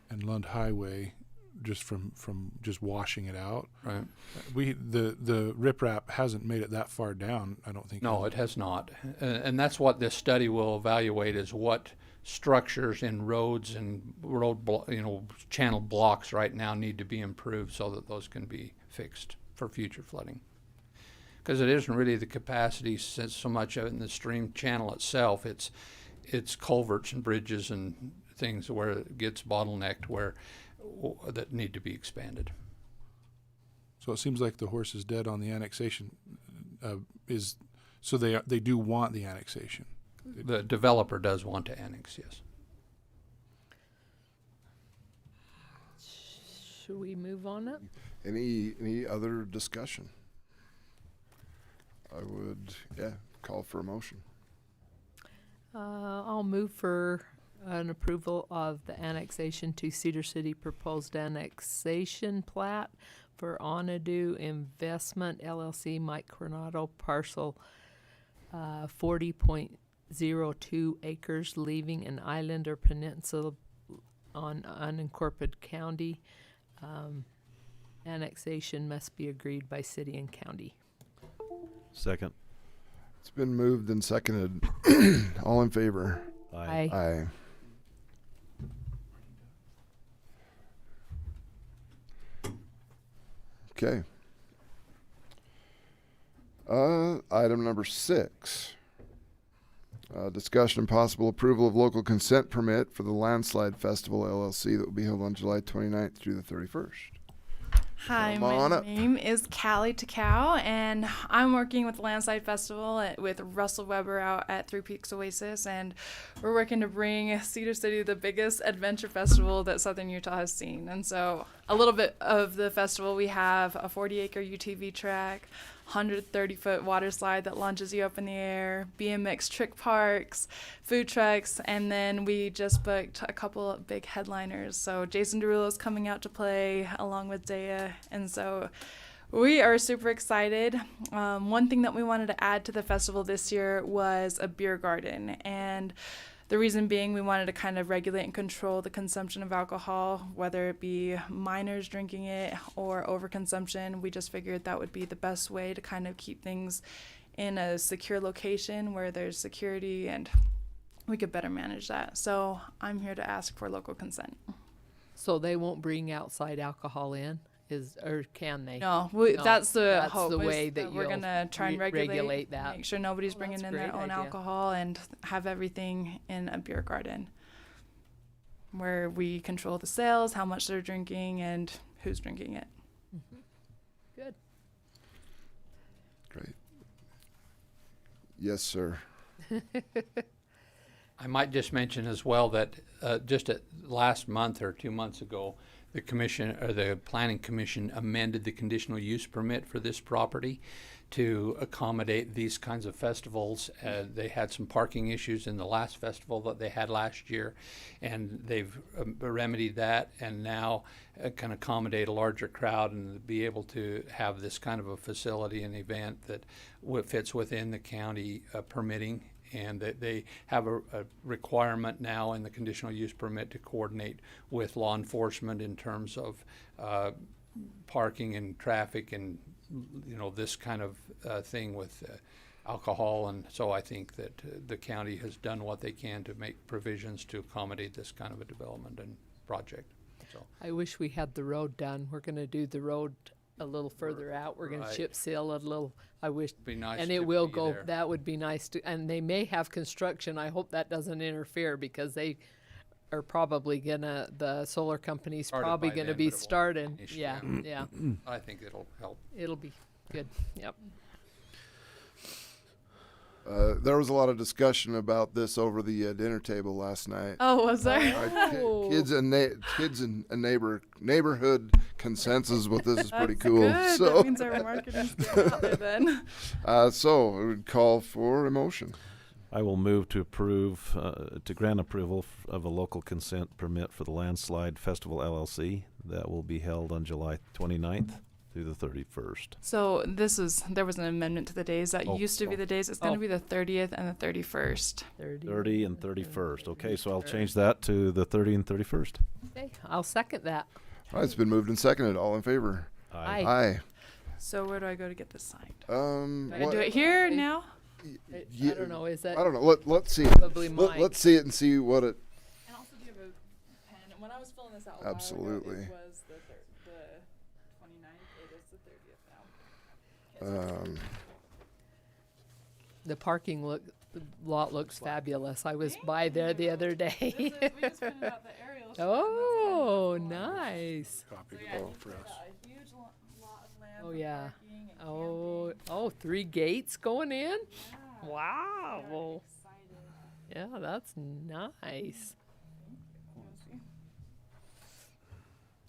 and Lund Highway, just from just washing it out. Right. The riprap hasn't made it that far down, I don't think. No, it has not, and that's what this study will evaluate: is what structures in roads and channel blocks right now need to be improved so that those can be fixed for future flooding. Because it isn't really the capacity so much of it in the stream channel itself. It's culverts and bridges and things where it gets bottlenecked that need to be expanded. So it seems like the horse is dead on the annexation. So they do want the annexation. The developer does want to annex, yes. Should we move on it? Any other discussion? I would, call for a motion. I'll move for an approval of the annexation to Cedar City proposed annexation plat for Onadu Investment LLC, Mike Coronado, parcel 40.02 acres, leaving an island or peninsula on unincorporated county. Annexation must be agreed by city and county. Second. It's been moved and seconded. All in favor? Aye. Aye. Okay. Item number 6. Discussion and possible approval of local consent permit for the Landslide Festival LLC that will be held on July 29th through the 31st. Hi, my name is Callie Takao, and I'm working with the Landslide Festival with Russell Weber out at Three Peaks Oasis, and we're working to bring Cedar City the biggest adventure festival that Southern Utah has seen. And so a little bit of the festival, we have a 40-acre UTV track, 130-foot water slide that launches you up in the air, BMX trick parks, food trucks, and then we just booked a couple of big headliners. So Jason Derulo's coming out to play along with Dea, and so we are super excited. One thing that we wanted to add to the festival this year was a beer garden, and the reason being we wanted to kind of regulate and control the consumption of alcohol, whether it be minors drinking it or overconsumption. We just figured that would be the best way to kind of keep things in a secure location where there's security, and we could better manage that. So I'm here to ask for local consent. So they won't bring outside alcohol in? Or can they? No, that's the hope. That's the way that we're gonna try and regulate that. Make sure nobody's bringing in their own alcohol, and have everything in a beer garden, where we control the sales, how much they're drinking, and who's drinking it. Mm-hmm. Good. Great. Yes, sir. I might just mention as well that just last month or 2 months ago, the commission or the planning commission amended the conditional use permit for this property to accommodate these kinds of festivals. They had some parking issues in the last festival that they had last year, and they've remedied that, and now can accommodate a larger crowd and be able to have this kind of a facility and event that fits within the county permitting. And that they have a requirement now in the conditional use permit to coordinate with law enforcement in terms of parking and traffic and, you know, this kind of thing with alcohol. And so I think that the county has done what they can to make provisions to accommodate this kind of a development and project. So I wish we had the road done. We're going to do the road a little further out. We're going to chip seal it a little. I wish, be nice, and it will go. There. That would be nice to. And they may have construction. I hope that doesn't interfere, because they are probably gonna. The solar company's probably going to be starting. Yeah, yeah. I think it'll help. It'll be good. Yep. There was a lot of discussion about this over the dinner table last night. Oh, was there? Kids and neighborhood consensus with this is pretty cool. Good. So that means our marketing's getting out there then. So I would call for a motion. I will move to approve, to grant approval of a local consent permit for the Landslide Festival LLC that will be held on July 29th through the 31st. So there was an amendment to the days. That used to be the days. It's going to be the 30th and the 31st. 30 and 31st. Okay, so I'll change that to the 30 and 31st. Okay, I'll second that. All right, it's been moved and seconded. All in favor? Aye. Aye. So where do I go to get this signed? Do I do it here now? I don't know. Is that? I don't know. Let's see probably it. Let's see it and see what it. And also, do you have a pen? And when I was filling this out, Absolutely. it was the 29th. It is the 30th now. The parking lot looks fabulous. I was by there the other day. We just printed out the aerial shot. Oh, nice. Copy So, the ball for us. a huge lot of land. Oh for yeah. parking and Oh, 3 gates going in. Yeah. Wow. Excited. Yeah, that's nice.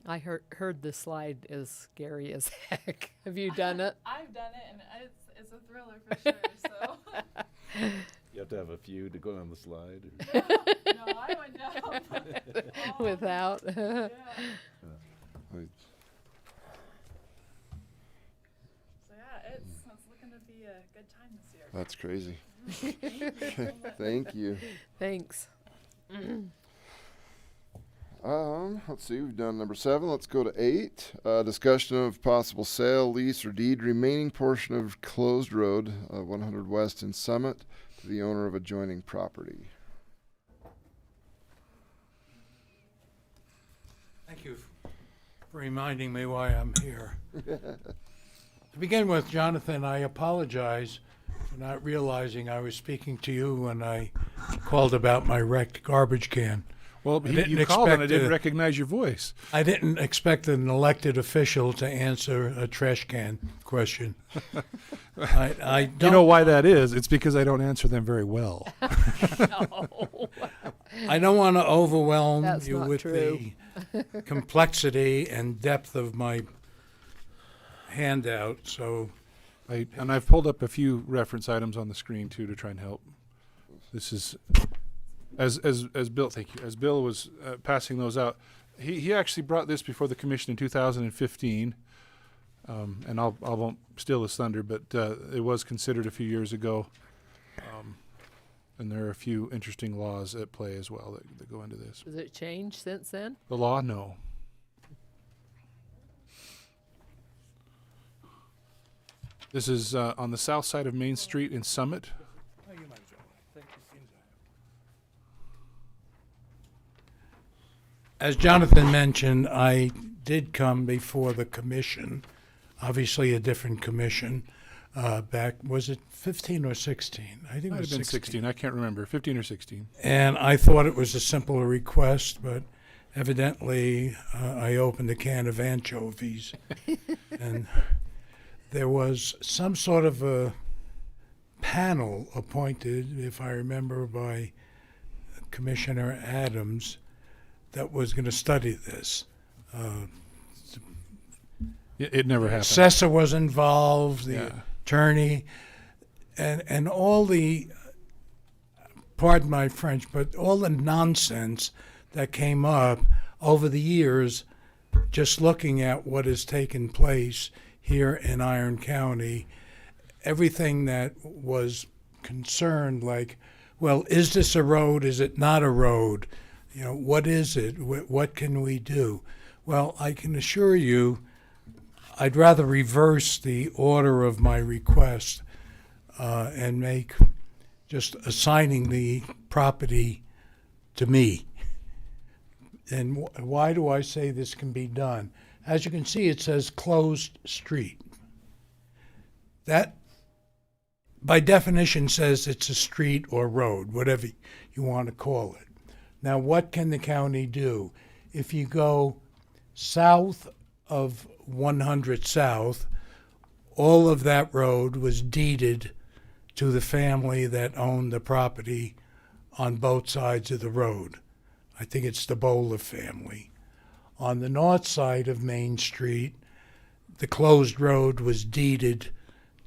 I heard the slide is scary as heck. Have you done it? I've done it, and it's a thriller for sure. So. You have to have a few to go on the slide. No, I went down. Without. Yeah. So yeah, it's looking to be a good time this year. That's crazy. Thank you so much. Thank you. Thanks. Let's see, we've done number 7. Let's go to 8. Discussion of possible sale, lease, or deed remaining portion of closed road, 100 West in Summit, to the owner of adjoining property. Thank you for reminding me why I'm here. To begin with, Jonathan, I apologize for not realizing I was speaking to you when I called about my wrecked garbage can. Well, you called and I didn't recognize your voice. I didn't expect an elected official to answer a trash can question. I don't, you know why that is? It's because I don't answer them very well. No. I don't want to overwhelm That's you not with true. the complexity and depth of my handout, so I've pulled up a few reference items on the screen too to try and help. This is as Bill, thank you. As Bill was passing those out, he actually brought this before the commission in 2015, and I won't steal his thunder, but it was considered a few years ago, and there are a few interesting laws at play as well that go into this. Has it changed since then? The law, no. This is on the south side of Main Street in Summit. As Jonathan mentioned, I did come before the commission, obviously a different commission, back, was it 15 or 16? I think it was 16. I can't remember, 15 or 16. And I thought it was a simpler request, but evidently I opened a can of anchovies. And there was some sort of a panel appointed, if I remember, by Commissioner Adams that was going to study this. It never happened. Assessor was involved, the attorney, and all the, pardon my French, but all the nonsense that came up over the years, just looking at what has taken place here in Iron County, everything that was concerned, like, well, is this a road? Is it not a road? You know, what is it? What can we do? Well, I can assure you, I'd rather reverse the order of my request and make just assigning the property to me. And why do I say this can be done? As you can see, it says closed street. That, by definition, says it's a street or road, whatever you want to call it. Now, what can the county do? If you go south of 100 South, all of that road was deeded to the family that owned the property on both sides of the road. I think it's the Bowler family. On the north side of Main Street, the closed road was deeded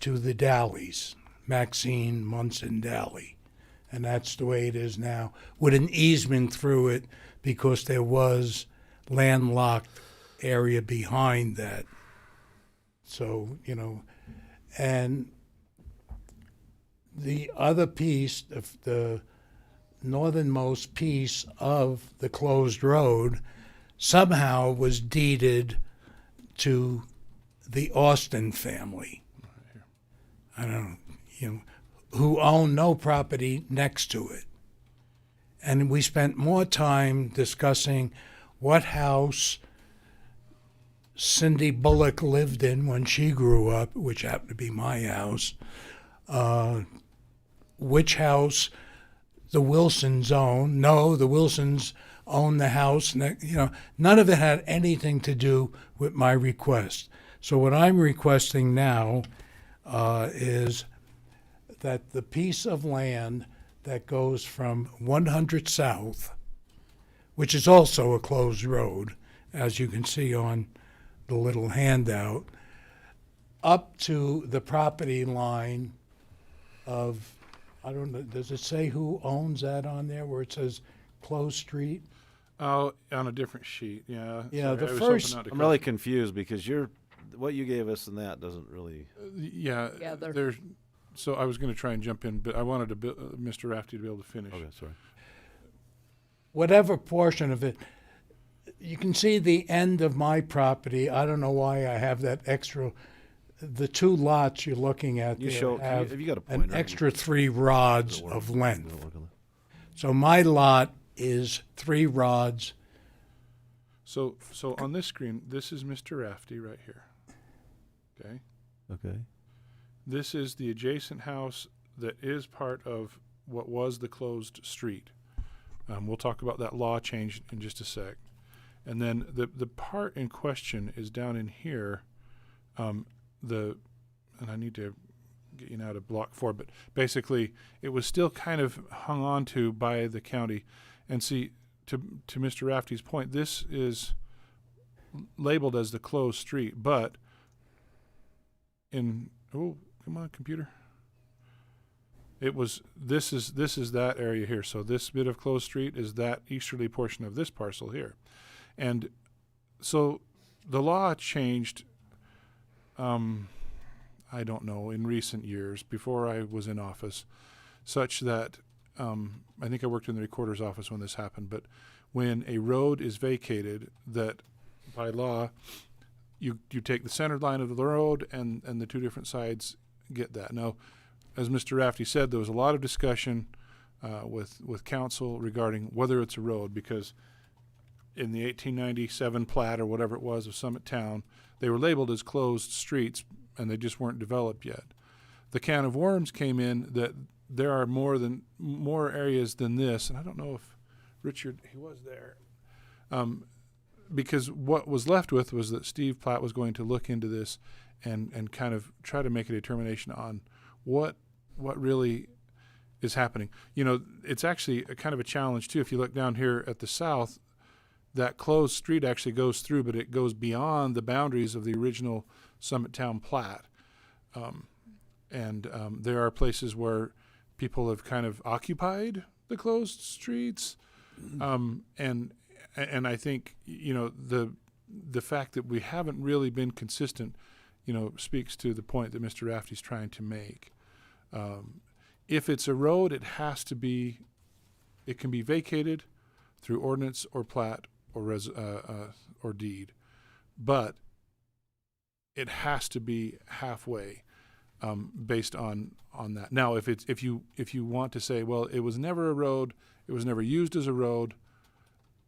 to the Dalleys, Maxine, Munson, Dalley. And that's the way it is now, with an easement through it because there was landlocked area behind that. So, you know, and the other piece, the northernmost piece of the closed road somehow was deeded to the Austin family. I don't know, you know, who own no property next to it. And we spent more time discussing what house Cindy Bullock lived in when she grew up, which happened to be my house, which house the Wilsons own. No, the Wilsons own the house. You know, none of it had anything to do with my request. So what I'm requesting now is that the piece of land that goes from 100 South, which is also a closed road, as you can see on the little handout, up to the property line of, I don't know, does it say who owns that on there where it says closed street? Oh, on a different sheet, yeah. Yeah, Sorry, the first. I'm really confused because what you gave us and that doesn't really. Yeah, there's. So I was going to try and jump in, but I wanted Mr. Rafty to be able to finish. Okay, sorry. Whatever portion of it, you can see the end of my property. I don't know why I have that extra. The two lots you're looking at have you got a pointer? An extra 3 rods of length. So my lot is 3 rods. So on this screen, this is Mr. Rafty right here. Okay. Okay. This is the adjacent house that is part of what was the closed street. We'll talk about that law change in just a sec. And then the part in question is down in here. And I need to get you now to block 4, but basically it was still kind of hung on to by the county. And see, to Mr. Rafty's point, this is labeled as the closed street, but come on, computer. This is that area here. So this bit of closed street is that easterly portion of this parcel here. And so the law changed, I don't know, in recent years, before I was in office, such that I think I worked in the recorder's office when this happened, but when a road is vacated, that by law, you take the center line of the road and the two different sides get that. Now, as Mr. Rafty said, there was a lot of discussion with council regarding whether it's a road, because in the 1897 plat or whatever it was of Summit Town, they were labeled as closed streets and they just weren't developed yet. The can of worms came in that there are more areas than this, and I don't know if Richard, he was there, because what was left with was that Steve Platt was going to look into this and kind of try to make a determination on what really is happening. You know, it's actually a kind of a challenge too. If you look down here at the south, that closed street actually goes through, but it goes beyond the boundaries of the original Summit Town plat. There are places where people have kind of occupied the closed streets. And I think, you know, the fact that we haven't really been consistent, you know, speaks to the point that Mr. Rafty's trying to make. If it's a road, it can be vacated through ordinance or plat or deed, but it has to be halfway, based on that. Now, if you want to say, well, it was never a road, it was never used as a road,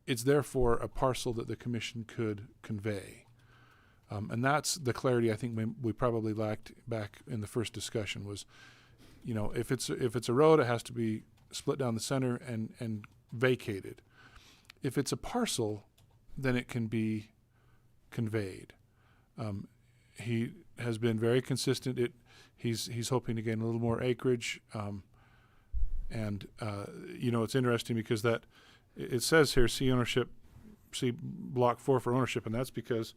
it's therefore a parcel that the commission could convey. And that's the clarity I think we probably lacked back in the first discussion was, you know, if it's a road, it has to be split down the center and vacated. If it's a parcel, then it can be conveyed. He has been very consistent. He's hoping to gain a little more acreage. You know, it's interesting because that it says here, see block 4 for ownership, and that's because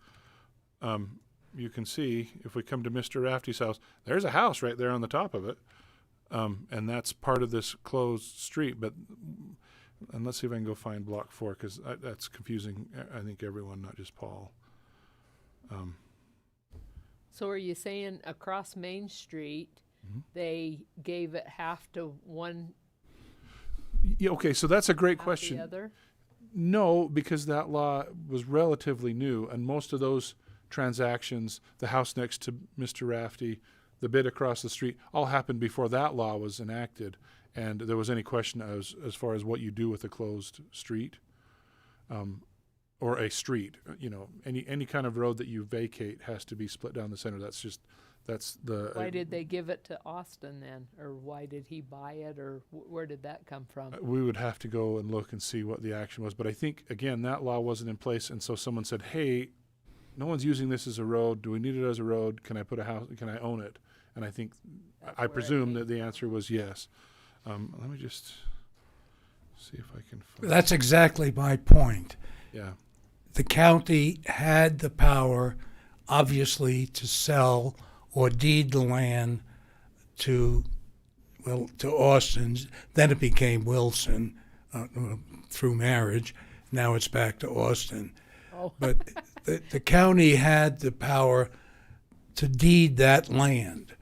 you can see if we come to Mr. Rafty's house, there's a house right there on the top of it, and that's part of this closed street. And let's see if I can go find block 4, because that's confusing, I think, everyone, not just Paul. So are you saying across Main Street, they gave it half to one? Yeah, okay, so that's a great question. The other? No, because that law was relatively new, and most of those transactions, the house next to Mr. Rafty, the bit across the street, all happened before that law was enacted, and there was any question as far as what you do with a closed street, or a street. You know, any kind of road that you vacate has to be split down the center. That's the. Why did they give it to Austin then, or why did he buy it, or where did that come from? We would have to go and look and see what the action was, but I think again that law wasn't in place, and so someone said, "Hey, no one's using this as a road. Do we need it as a road? Can I put a house? Can I own it?" And I think, I presume that the answer was yes. Let me just see if I can find. That's exactly my point. Yeah. The county had the power, obviously, to sell or deed the land to Austin. Then it became Wilson through marriage. Now it's back to Austin. Oh. But the county had the power to deed that land.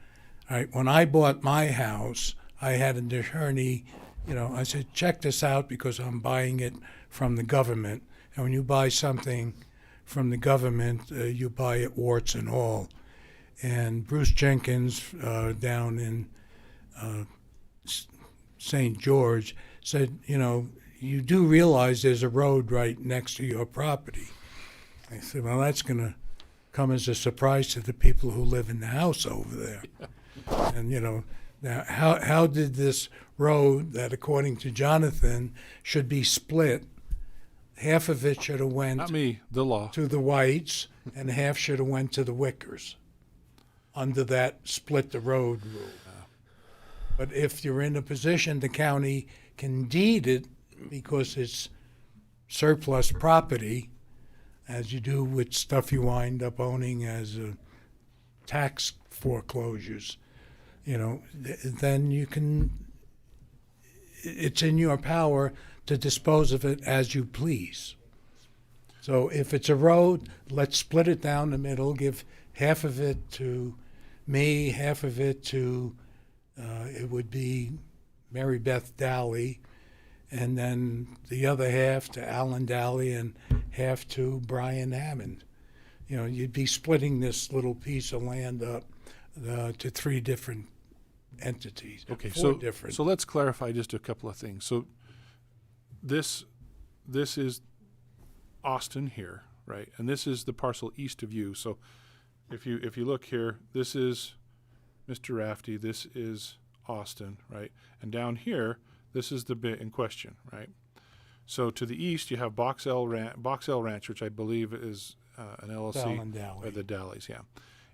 All right. When I bought my house, I had an attorney, you know, I said, check this out because I'm buying it from the government. And when you buy something from the government, you buy it warts and all. And Bruce Jenkins down in St. George said, you know, you do realize there's a road right next to your property. I said, well, that's going to come as a surprise to the people who live in the house over there. And, you know, now how did this road that, according to Jonathan, should be split, half of it should have went Not me, the law. to the Whites, and half should have went to the Wickers under that split the road rule. But if you're in a position, the county can deed it because it's surplus property, as you do with stuff you wind up owning as tax foreclosures. then you can, it's in your power to dispose of it as you please. So if it's a road, let's split it down the middle, give half of it to me, half of it to, it would be Mary Beth Dally, and then the other half to Alan Dally and half to Brian Hammond. You'd be splitting this little piece of land up to 3 different entities. Okay, 4 different. So let's clarify just a couple of things. So this is Austin here, right? And this is the parcel east of you. So if you look here, this is Mr. Rafty, this is Austin, right? And down here, this is the bit in question, right? So to the east, you have Box L Ranch, which I believe is an LLC. Dal and Dally. The Dallies, yeah.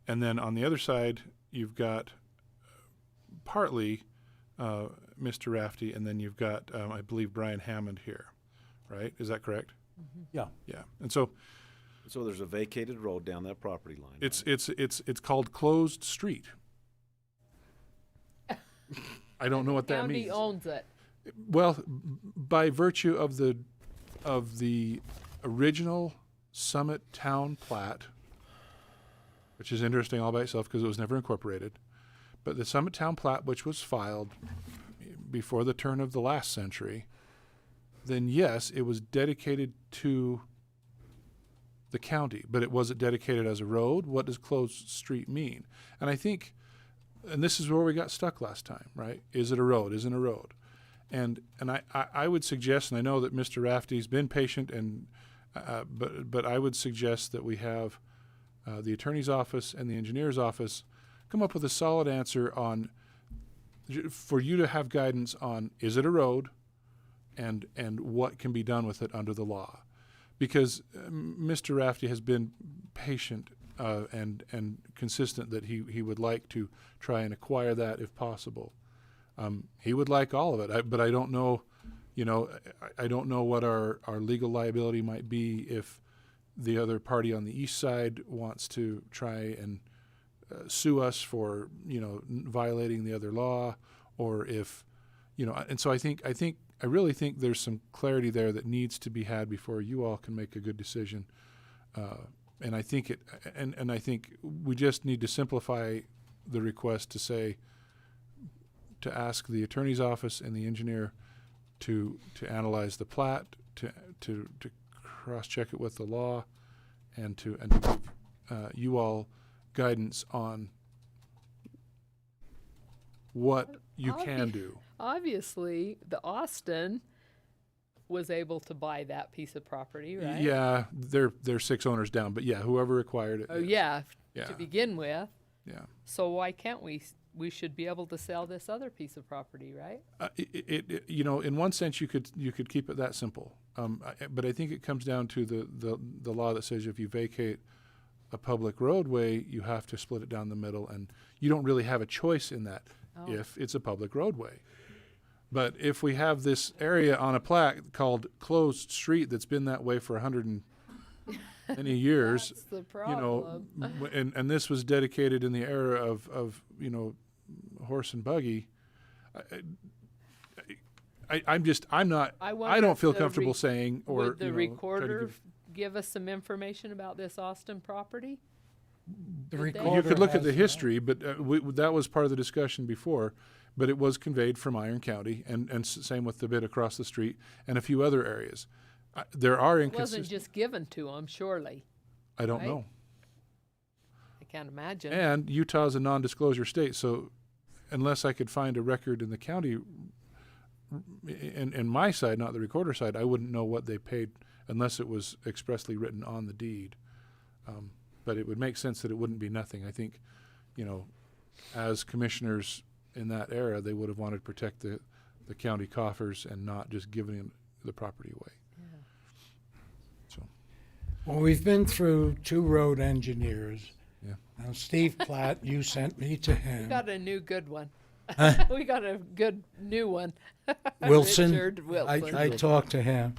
And then on the other side, you've got partly Mr. Rafty, and then you've got, I believe, Brian Hammond here, right? Is that correct? Mm-hmm. Yeah. Yeah. And so there's a vacated road down that property line. It's called closed street. I don't know what that means. The county owns it. Well, by virtue of the original Summit Town plat, which is interesting all by itself because it was never incorporated, but the Summit Town plat, which was filed before the turn of the last century, then yes, it was dedicated to the county, but it wasn't dedicated as a road. What does closed street mean? And I think, and this is where we got stuck last time, right? Is it a road? Isn't a road? And I would suggest, and I know that Mr. Rafty's been patient, and but I would suggest that we have the attorney's office and the engineer's office come up with a solid answer on, for you to have guidance on, is it a road, and what can be done with it under the law, because Mr. Rafty has been patient and consistent that he would like to try and acquire that if possible. He would like all of it, but I don't know, I don't know what our legal liability might be if the other party on the east side wants to try and sue us for, violating the other law, or if, and so I really think there's some clarity there that needs to be had before you all can make a good decision. And I think and I think we just need to simplify the request to say, to ask the attorney's office and the engineer to analyze the plat, to cross-check it with the law, and to give you all guidance on what you can do. Obviously, the Austin was able to buy that piece of property, right? Yeah, they're 6 owners down, but yeah, whoever acquired it. Oh, yes. yeah, to begin with. Yeah. So why can't we should be able to sell this other piece of property, right? In one sense, you could keep it that simple. But I think it comes down to the law that says if you vacate a public roadway, you have to split it down the middle, and you don't really have a choice in that if it's a public roadway. But if we have this area on a plaque called closed street that's been that way for 100 and many years, That's the problem. And this was dedicated in the era of horse and buggy. I don't feel comfortable saying, or would the recorder give us some information about this Austin property? You could look at the history, but that was part of the discussion before. But it was conveyed from Iron County, and same with the bit across the street and a few other areas. There are inconsistencies. It wasn't just given to them, surely. I don't know. I can't imagine. And Utah's a non-disclosure state, so unless I could find a record in the county, in my side, not the recorder side, I wouldn't know what they paid unless it was expressly written on the deed. But it would make sense that it wouldn't be nothing. I think, as commissioners in that era, they would have wanted to protect the county coffers and not just giving the property away. Yeah. So, well, we've been through 2 road engineers. Yeah. Now, Steve Platt, you sent me to him. We got a new good one. Huh? We got a good new one. Wilson. Richard Wilson. I talked to him.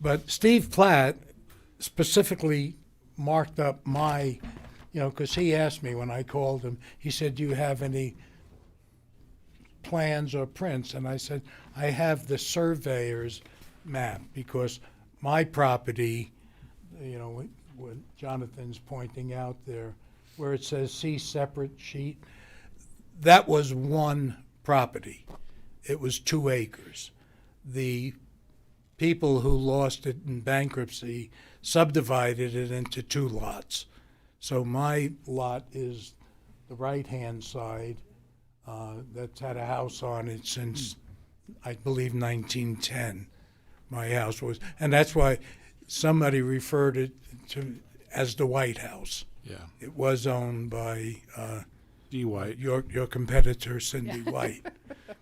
But Steve Platt specifically marked up my, because he asked me when I called him, he said, do you have any plans or prints, and I said, I have the surveyor's map, because my property, you know, what Jonathan's pointing out there, where it says see separate sheet, that was one property. It was 2 acres. The people who lost it in bankruptcy subdivided it into 2 lots. So my lot is the right-hand side, that's had a house on it since, I believe, 1910. My house was, and that's why somebody referred it to as the White House. Yeah. It was owned by D. White, your competitor, Cindy White,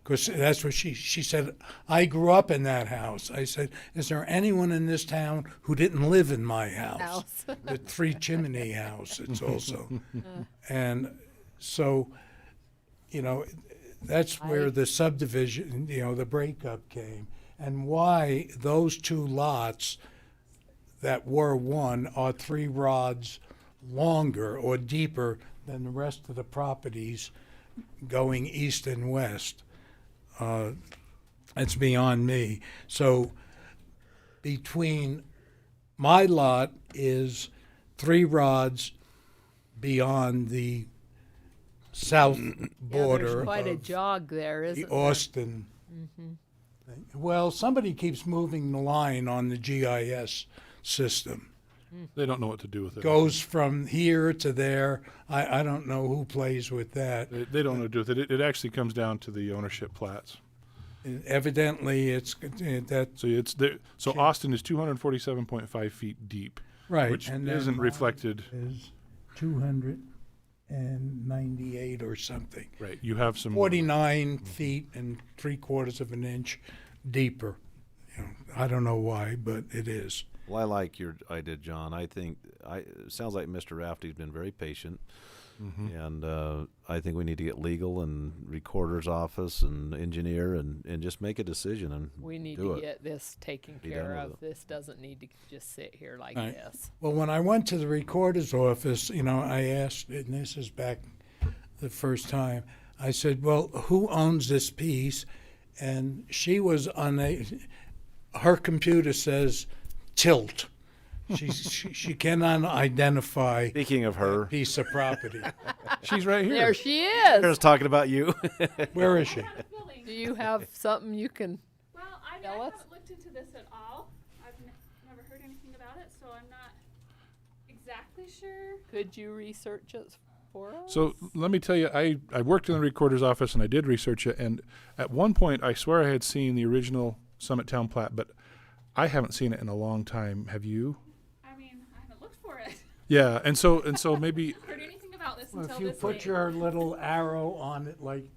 because that's what she said. I grew up in that house. I said, is there anyone in this town who didn't live in my house? The 3-chimney house. It's also, and so, you know, that's where the subdivision, you know, the breakup came, and why those 2 lots that were one are 3 rods longer or deeper than the rest of the properties going east and west. It's beyond me. So between my lot is 3 rods beyond the south border. There's quite a of jog there, isn't the there? Austin. Mhm. thing. Well, somebody keeps moving the line on the GIS system. They don't know what to do with it. Goes from here to there. I don't know who plays with that. They don't know what to do with it. It actually comes down to the ownership plats. And evidently, it's that. So it's there. So Austin is 247.5 feet deep, Right, which and then isn't mine reflected. Is 298 or something. Right. You have some 49 feet and 3/4 of an inch deeper. You know, I don't know why, but it is. Well, I like your idea, John. I think it sounds like Mr. Rafty's been very patient, and I think we need to get legal and recorder's office and engineer and just make a decision and We need do to it. get this taken Be care done with of. This doesn't need to just sit here like Right. this. Well, when I went to the recorder's office, you know, I asked, and this is back the first time, I said, well, who owns this piece? And she was her computer says tilt. She cannot identify. Speaking of her, a piece of property. She's right here. There she is. I was talking about you. Where is she? Do you have something you can Well, I mean, tell I us? haven't looked into this at all. I've never heard anything about it, so I'm not exactly sure. Could you research it for us? So let me tell you, I worked in the recorder's office and I did research it. And at one point, I swear I had seen the original Summit Town plat, but I haven't seen it in a long time. Have you? I mean, I haven't looked for it. Yeah, and so maybe. Heard anything about this Well, until if you this put date. your little arrow on it, like,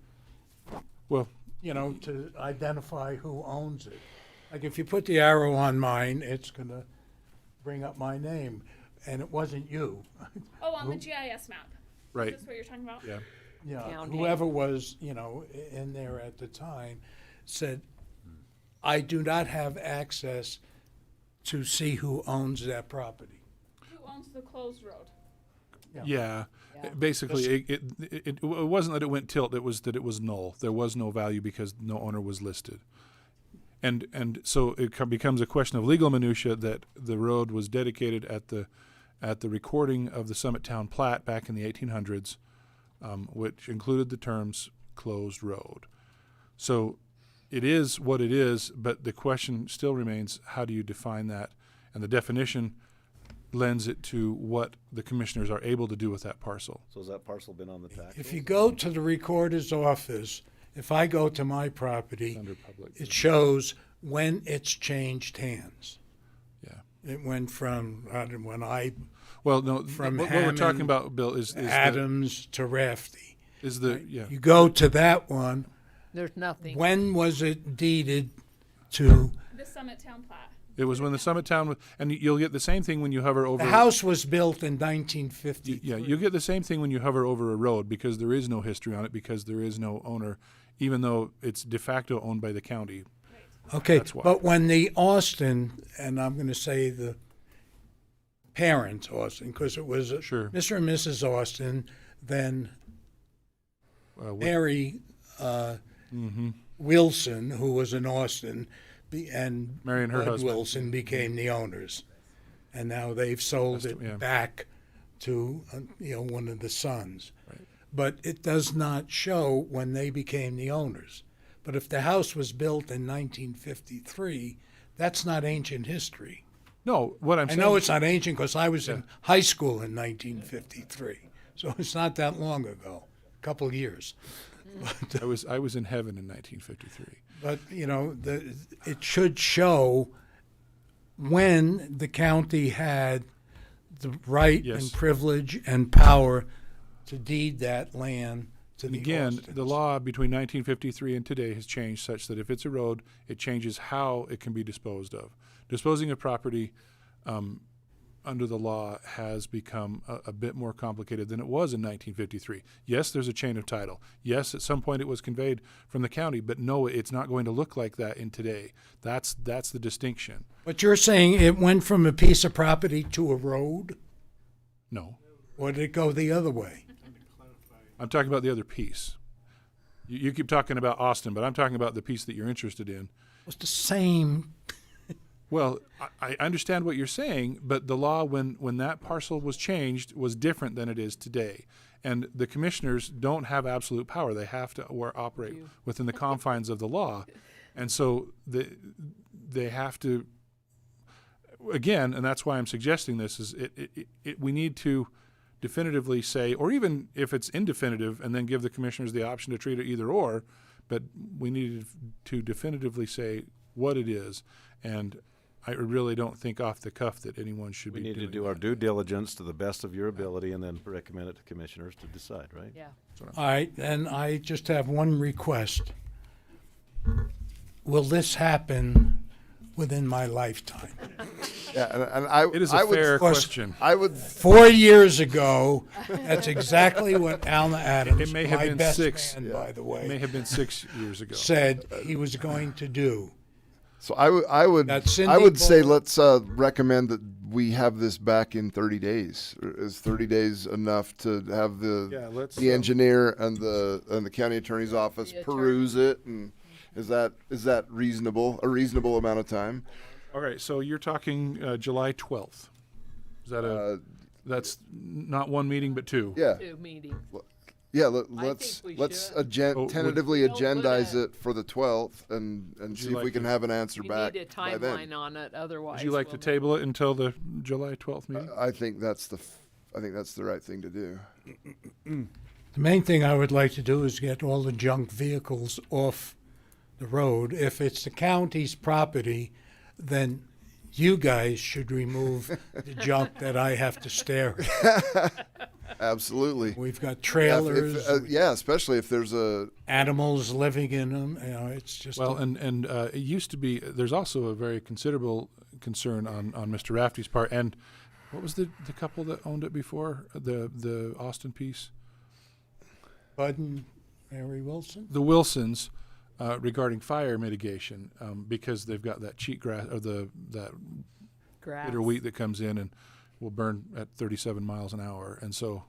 well, you know, to identify who owns it. Like if you put the arrow on mine, it's gonna bring up my name, and it wasn't you. Oh, on the GIS map. Right. Is this what you're talking about? Yeah. Yeah, County. whoever was, you know, in there at the time said, I do not have access to see who owns that property. Who owns the closed road? Yeah. Basically, it wasn't that it went tilt. It was that it was null. There was no value because no owner was listed. And so it becomes a question of legal minutia that the road was dedicated at the recording of the Summit Town plat back in the 1800s, which included the terms closed road. So it is what it is, but the question still remains, how do you define that? And the definition lends it to what the commissioners are able to do with that parcel. So has that parcel been on the tax? If you go to the recorder's office, if I go to my property, Under public. it shows when it's changed hands. Yeah. It went from, when I, Well, no, from what we're talking Hammond, about, Bill, is Adams to Rafty. Is the, yeah. You go to that one, There's nothing. when was it deeded to? The Summit Town plat. It was when the Summit Town, and you'll get the same thing when you hover over. The house was built in 1950. Yeah, you get the same thing when you hover over a road because there is no history on it because there is no owner, even though it's de facto owned by the county. Okay, That's why. but when the Austin, and I'm going to say the parents Austin, because it was Sure. Mr. and Mrs. Austin, then What- Mary Wilson, who was in Austin, and Mary and her Bud husband. Wilson became the owners. And now they've sold it back to one of the sons. But it does not show when they became the owners. But if the house was built in 1953, that's not ancient history. No, what I'm saying. I know it's not ancient because I was in high school in 1953, so it's not that long ago, a couple of years. But, I was in heaven in 1953. But it should show when the county had the right and privilege and power to deed that land to the Again, Austins. the law between 1953 and today has changed such that if it's a road, it changes how it can be disposed of. Disposing of property under the law has become a bit more complicated than it was in 1953. Yes, there's a chain of title. Yes, at some point it was conveyed from the county, but no, it's not going to look like that in today. That's the distinction. But you're saying it went from a piece of property to a road? No. Or did it go the other way? I'm talking about the other piece. You keep talking about Austin, but I'm talking about the piece that you're interested in. It's the same. Well, I understand what you're saying, but the law when that parcel was changed was different than it is today. And the commissioners don't have absolute power. They have to operate within the confines of the law. And so they have to, again, and that's why I'm suggesting this, is we need to definitively say, or even if it's indefinitive, and then give the commissioners the option to treat it either or, but we need to definitively say what it is. And I really don't think off the cuff that anyone should be doing that. We need to do our due diligence to the best of your ability and then recommend it to commissioners to decide, right? Yeah. All right, and I just have one request. Will this happen within my lifetime? Yeah, and it is a fair question. I would 4 years ago, that's exactly what Alma Adams, It may have my been best 6. man, by the way, It may have been 6 years ago. said he was going to do. So I would say let's recommend that we have this back in 30 days. Is 30 days enough to have the engineer and the county attorney's office peruse it, and is that reasonable? A reasonable amount of time? Okay, so you're talking July 12th. Is that that's not one meeting but two? Yeah. 2 meetings. Yeah, let's tentatively agendize it for the 12th and see if we can have an answer back We need a by then. timeline on it, otherwise. Would you like to table it until the July 12th meeting? I think that's the right thing to do. The main thing I would like to do is get all the junk vehicles off the road. If it's the county's property, then you guys should remove the junk that I have to stare at. Absolutely. We've got trailers. Especially if there's animals living in them. It's just it used to be. There's also a very considerable concern on Mr. Rafty's part. And what was the couple that owned it before the Austin piece? Bud and Mary Wilson. The Wilsons, regarding fire mitigation, because they've got that cheat grass or that bitter wheat that comes in and will burn at 37 miles an hour, and so.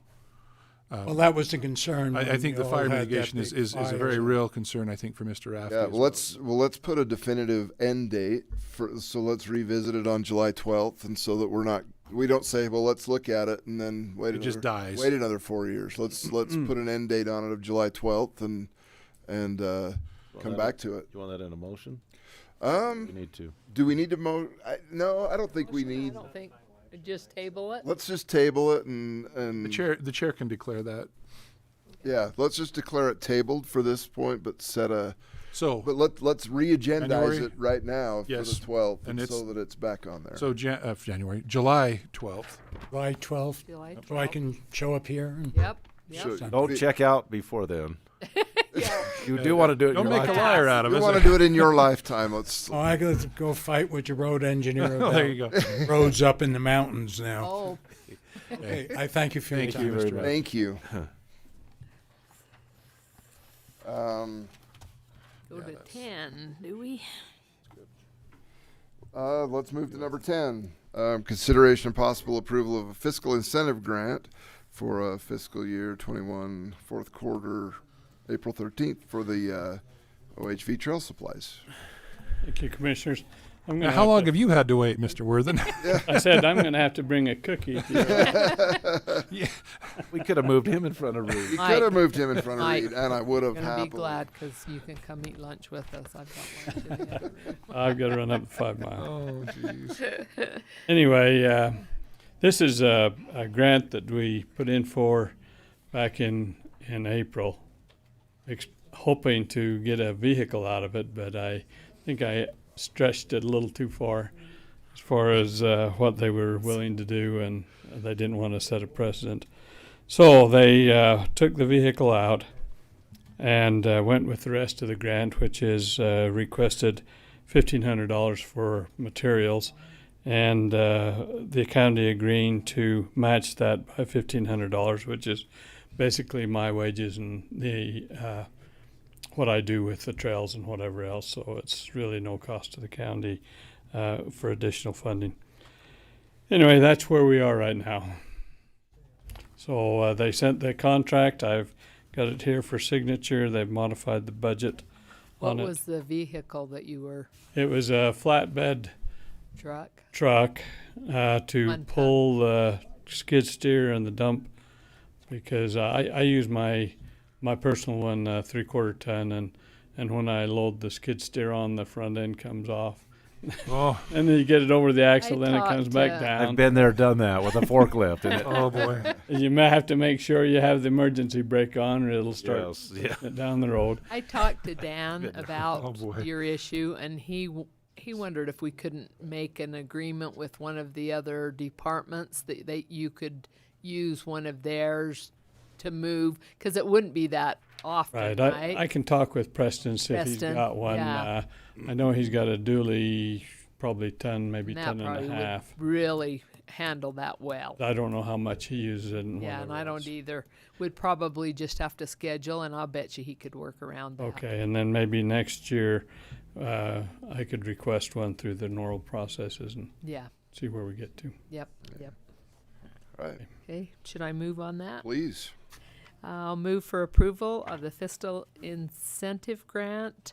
Well, that was the concern. I think the fire mitigation is a very real concern. I think for Mr. Rafty. Yeah, let's put a definitive end date so let's revisit it on July 12th, and so that we don't say, well, let's look at it and then wait another 4 years. Let's put an end date on it of July 12th and come back to it. You want that in a motion? You need to. Do we need to no, I don't think we need. I don't think. Just table it. Let's just table it and the chair can declare that. Yeah, let's just declare it tabled for this point, but but let's re-agendize it right now for the 12th, and so that it's back on there. So July 12th. July 12th. So I can show up here. Yep. Don't check out before then. You do want to do it. Don't make a liar out of it. You want to do it in your lifetime. I got to go fight with your road engineer about there you go. roads up in the mountains now. Oh. Okay, I thank you for your time, Mr. Ray. Thank you. Go to 10, do we? Let's move to number 10. Consideration and possible approval of a fiscal incentive grant for fiscal year 21 fourth quarter, April 13th for the OHV Trail Supplies. Thank you, Commissioners. I'm Now, gonna how long to- have you had to wait, Mr. Worthen? I said I'm going to have to bring a cookie. Yeah. We could have moved him in front of Reed. You could have moved him in front of Mike, Reed, and I would have you're gonna happily. be glad because you can come eat lunch with us. I've got lunch in the other room. I've got to run up the 5 mile. Oh, jeez. Anyway, this is a grant that we put in for back in April, hoping to get a vehicle out of it, but I think I stretched it a little too far as what they were willing to do, and they didn't want to set a precedent. So they took the vehicle out and went with the rest of the grant, which is requested $1,500 for materials, and the county agreeing to match that by $1,500, which is basically my wages and the what I do with the trails and whatever else. So it's really no cost to the county for additional funding. Anyway, that's where we are right now. So they sent the contract. I've got it here for signature. They've modified the budget on it. What was the vehicle that you were? It was a flatbed truck to pull the skid steer and the dump, because I use my personal one 3/4 ton, and when I load the skid steer on, the front end comes off. Oh. And then you get it over the axle, then it comes back down. I've been there, done that with a forklift. And Oh, boy. You may have to make sure you have the emergency brake on, or it'll start Yes, yeah. it down the road. I talked to Dan Oh, about boy. your issue, and he wondered if we couldn't make an agreement with one of the other departments that you could use one of theirs to move, because it wouldn't be that often, Right. right? I can talk with Preston, see if he's Preston, got one. yeah. I know he's got a dually, probably ton, maybe And that ton and probably a half. would really handle that well. I don't know how much he uses it. And Yeah, and whatever I don't else. either. We'd probably just have to schedule, and I'll bet you he could work around that. Okay, and then maybe next year I could request one through the Neuro processes and Yeah. see where we get to. Yep. Right. Okay, should I move on that? Please. I'll move for approval of the fiscal incentive grant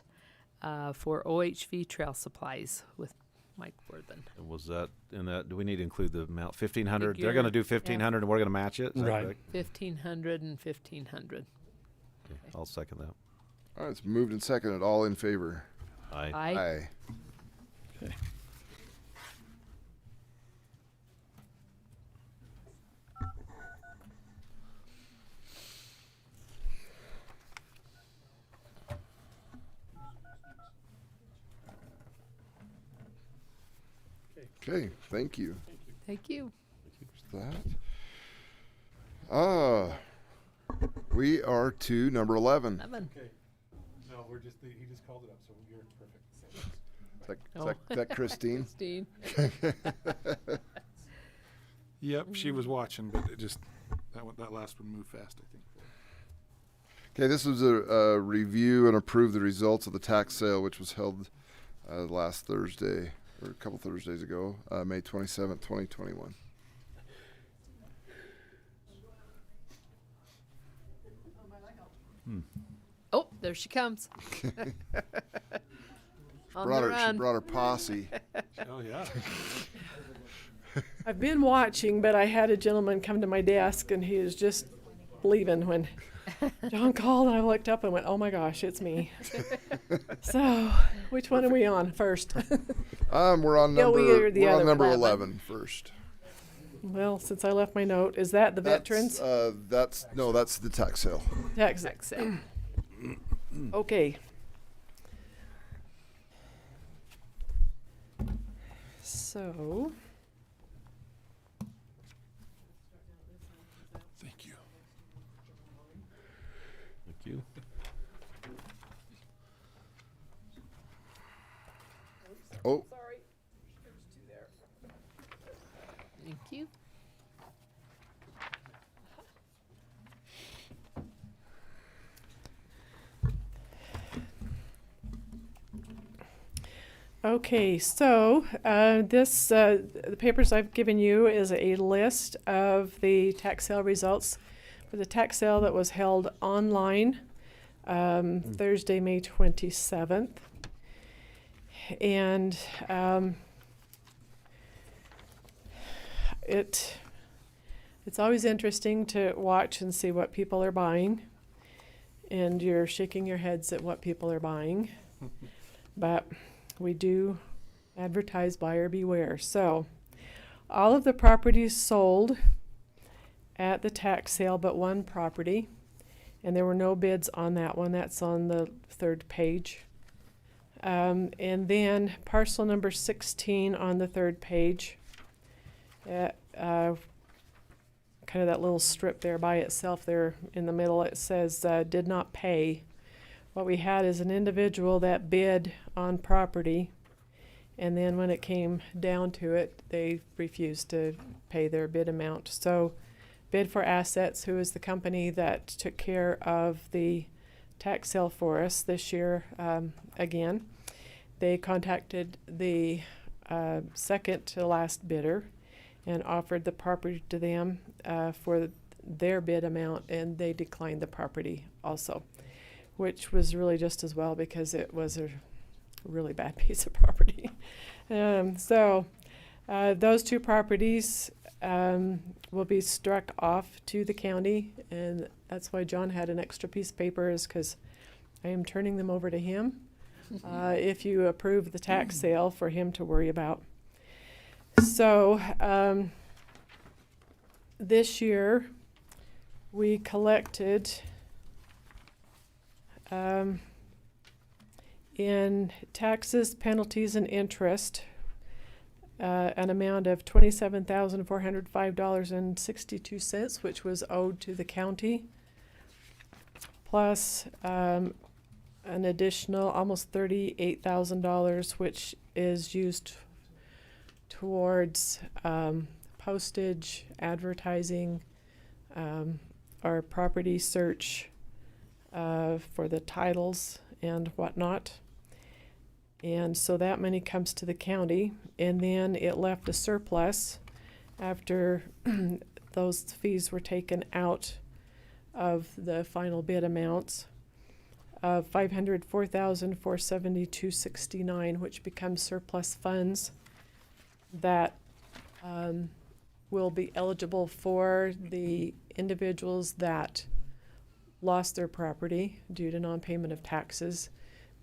for OHV trail supplies with Mike Worthen. Was that in that? Do we need to include the amount 1,500? They're Figure, going to do yeah. 1,500, and we're going to match it. Is that Right. correct? 1,500 and 1,500. Okay, I'll second that. All right, it's moved and seconded. All in favor? Aye. Aye. Okay. Okay, thank you. Thank you. There's that. We are to number 11. 11. Okay. No, he just called it up, so you're perfect. Is that Christine? Christine. Yep, she was watching, but it just that last one moved fast, I think. Okay, this was a review and approve the results of the tax sale, which was held last Thursday, or a couple Thursdays ago, May 27th, 2021. Oh, there she comes. On Brought the her, she run. brought her posse. Oh, yeah. I've been watching, but I had a gentleman come to my desk, and he was just leaving when John called, and I looked up and went, "Oh my gosh, it's me." So, which one are we on first? We're on Yeah, we number, are the we're on other number 11. 11 first. Well, since I left my note, is that the veterans? That's the tax sale. Tax sale. Okay. So, Thank you. Thank you. Oh. Sorry. Thank you. Okay, so the papers I've given you is a list of the tax sale results for the tax sale that was held online Thursday, May 27th. And it's always interesting to watch and see what people are buying. And you're shaking your heads at what people are buying. But we do advertise buyer beware. So all of the properties sold at the tax sale but one property. And there were no bids on that one. That's on the 3rd page. And then parcel number 16 on the 3rd page. Kind of that little strip there by itself there in the middle, it says did not pay. What we had is an individual that bid on property, and then when it came down to it, they refused to pay their bid amount. So Bid for Assets, who is the company that took care of the tax sale for us this year, again, they contacted the second to last bidder and offered the property to them for their bid amount, and they declined the property also, which was really just as well because it was a really bad piece of property. So those two properties will be struck off to the county, and that's why John had an extra piece of paper, is because I am turning them over to him if you approve the tax sale for him to worry about. So this year we collected in taxes, penalties, and interest an amount of $27,405.62, which was owed to the county, plus an additional almost $38,000, which is used towards postage, advertising, our property search for the titles and whatnot. And so that money comes to the county, and then it left a surplus after those fees were taken out of the final bid amounts of $504,472.69, which becomes surplus funds that will be eligible for the individuals that lost their property due to non-payment of taxes.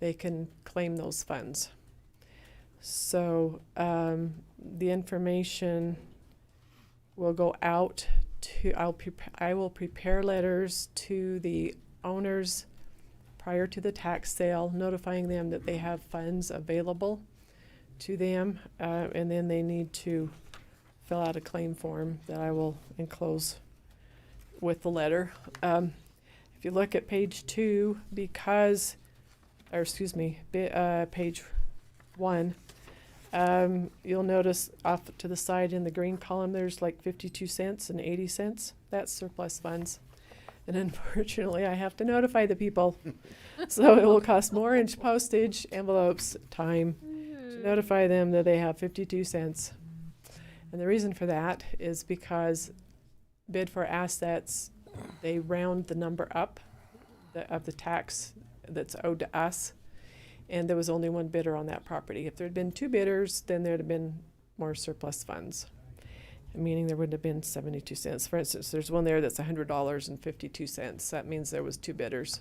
They can claim those funds. So the information will go out to, I will prepare letters to the owners prior to the tax sale, notifying them that they have funds available to them, and then they need to fill out a claim form that I will enclose with the letter. If you look at page 2, page 1, you'll notice off to the side in the green column there's like 52 cents and 80 cents. That's surplus funds. And unfortunately, I have to notify the people. So it will cost more in postage, envelopes, time to notify them that they have 52 cents. And the reason for that is because Bid for Assets, they round the number up of the tax that's owed to us. And there was only one bidder on that property. If there had been 2 bidders, then there'd have been more surplus funds, meaning there wouldn't have been 72 cents. For instance, there's one there that's $100.52. That means there was 2 bidders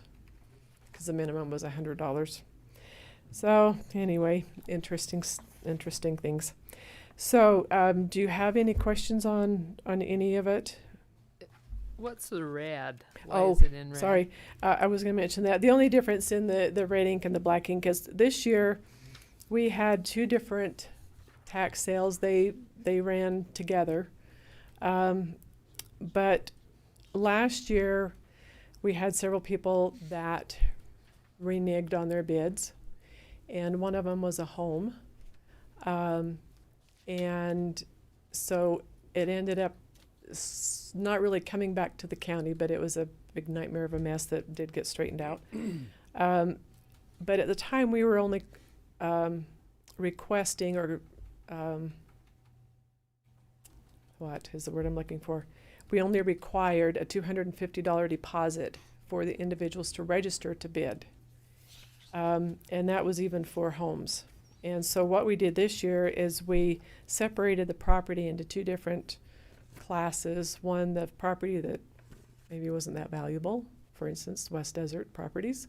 because the minimum was $100. So anyway, interesting things. So do you have any questions on any of it? What's the red? Why is it in red? Sorry. I was going to mention that. The only difference in the red ink and the black ink is this year we had 2 different tax sales. They ran together. But last year we had several people that reneged on their bids, and one of them was a home. And so it ended up not really coming back to the county, but it was a big nightmare of a mess that did get straightened out. But at the time we were only requesting, or what is the word I'm looking for? We only required a $250 deposit for the individuals to register to bid. And that was even for homes. And so what we did this year is we separated the property into two different classes. One, the property that maybe wasn't that valuable, for instance, West Desert properties,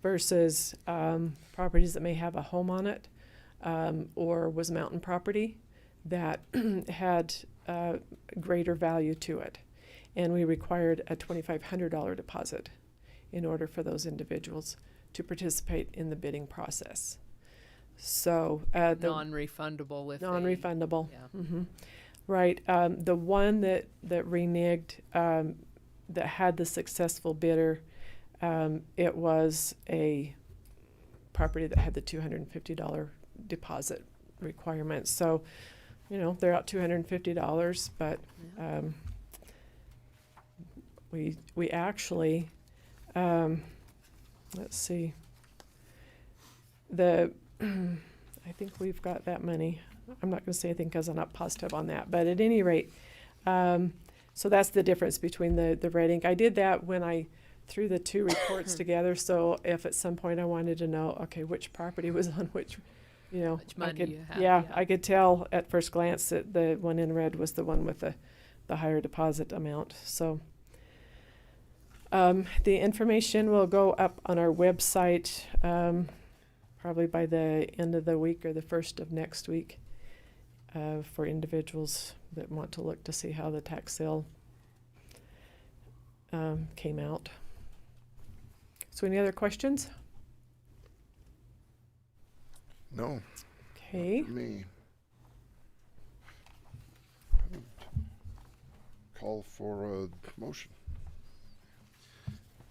versus properties that may have a home on it, or was mountain property that had greater value to it. And we required a $2,500 deposit in order for those individuals to participate in the bidding process. So non-refundable if non-refundable. Yeah. Mm-hmm. Right. The one that reneged, that had the successful bidder, it was a property that had the $250 deposit requirement. So, you know, they're out $250, but we actually, let's see, I think we've got that money. I'm not going to say anything because I'm not positive on that, but at any rate, so that's the difference between the red ink. I did that when I threw the two reports together, so if at some point I wanted to know, okay, which property was on which, you know, which money you have, yeah, I could tell at first glance that the one in red was the one with the higher deposit amount. So the information will go up on our website probably by the end of the week or the first of next week for individuals that want to look to see how the tax sale came out. So any other questions? No. Okay. Me. Call for a motion.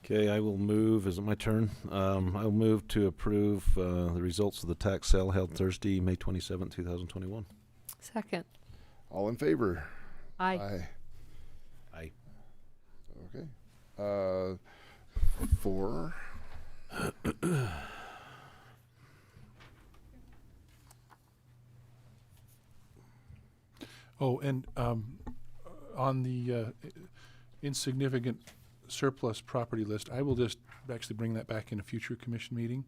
Okay, I will move. Is it my turn? I'll move to approve the results of the tax sale held Thursday, May 27, 2021. Second. All in favor? Aye. Aye. Aye. Okay. 4. Oh, and on the insignificant surplus property list, I will just actually bring that back in a future commission meeting.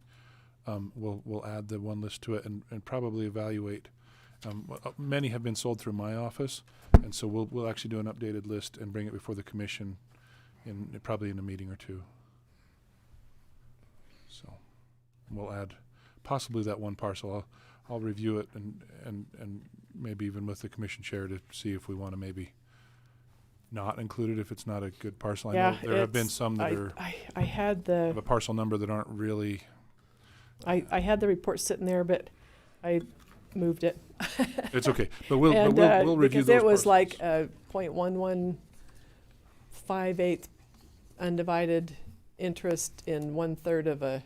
We'll add the one list to it and probably evaluate. Many have been sold through my office, and so we'll actually do an updated list and bring it before the commission probably in a meeting or two. So we'll add possibly that one parcel. I'll review it and maybe even with the commission chair to see if we want to maybe not include it if it's not a good parcel. I know there have been some that I had the have a parcel number that aren't really. I had the report sitting there, but I moved it. It's okay, but we'll review because those it was parcels. like a 0.1158 undivided interest in 1/3 of a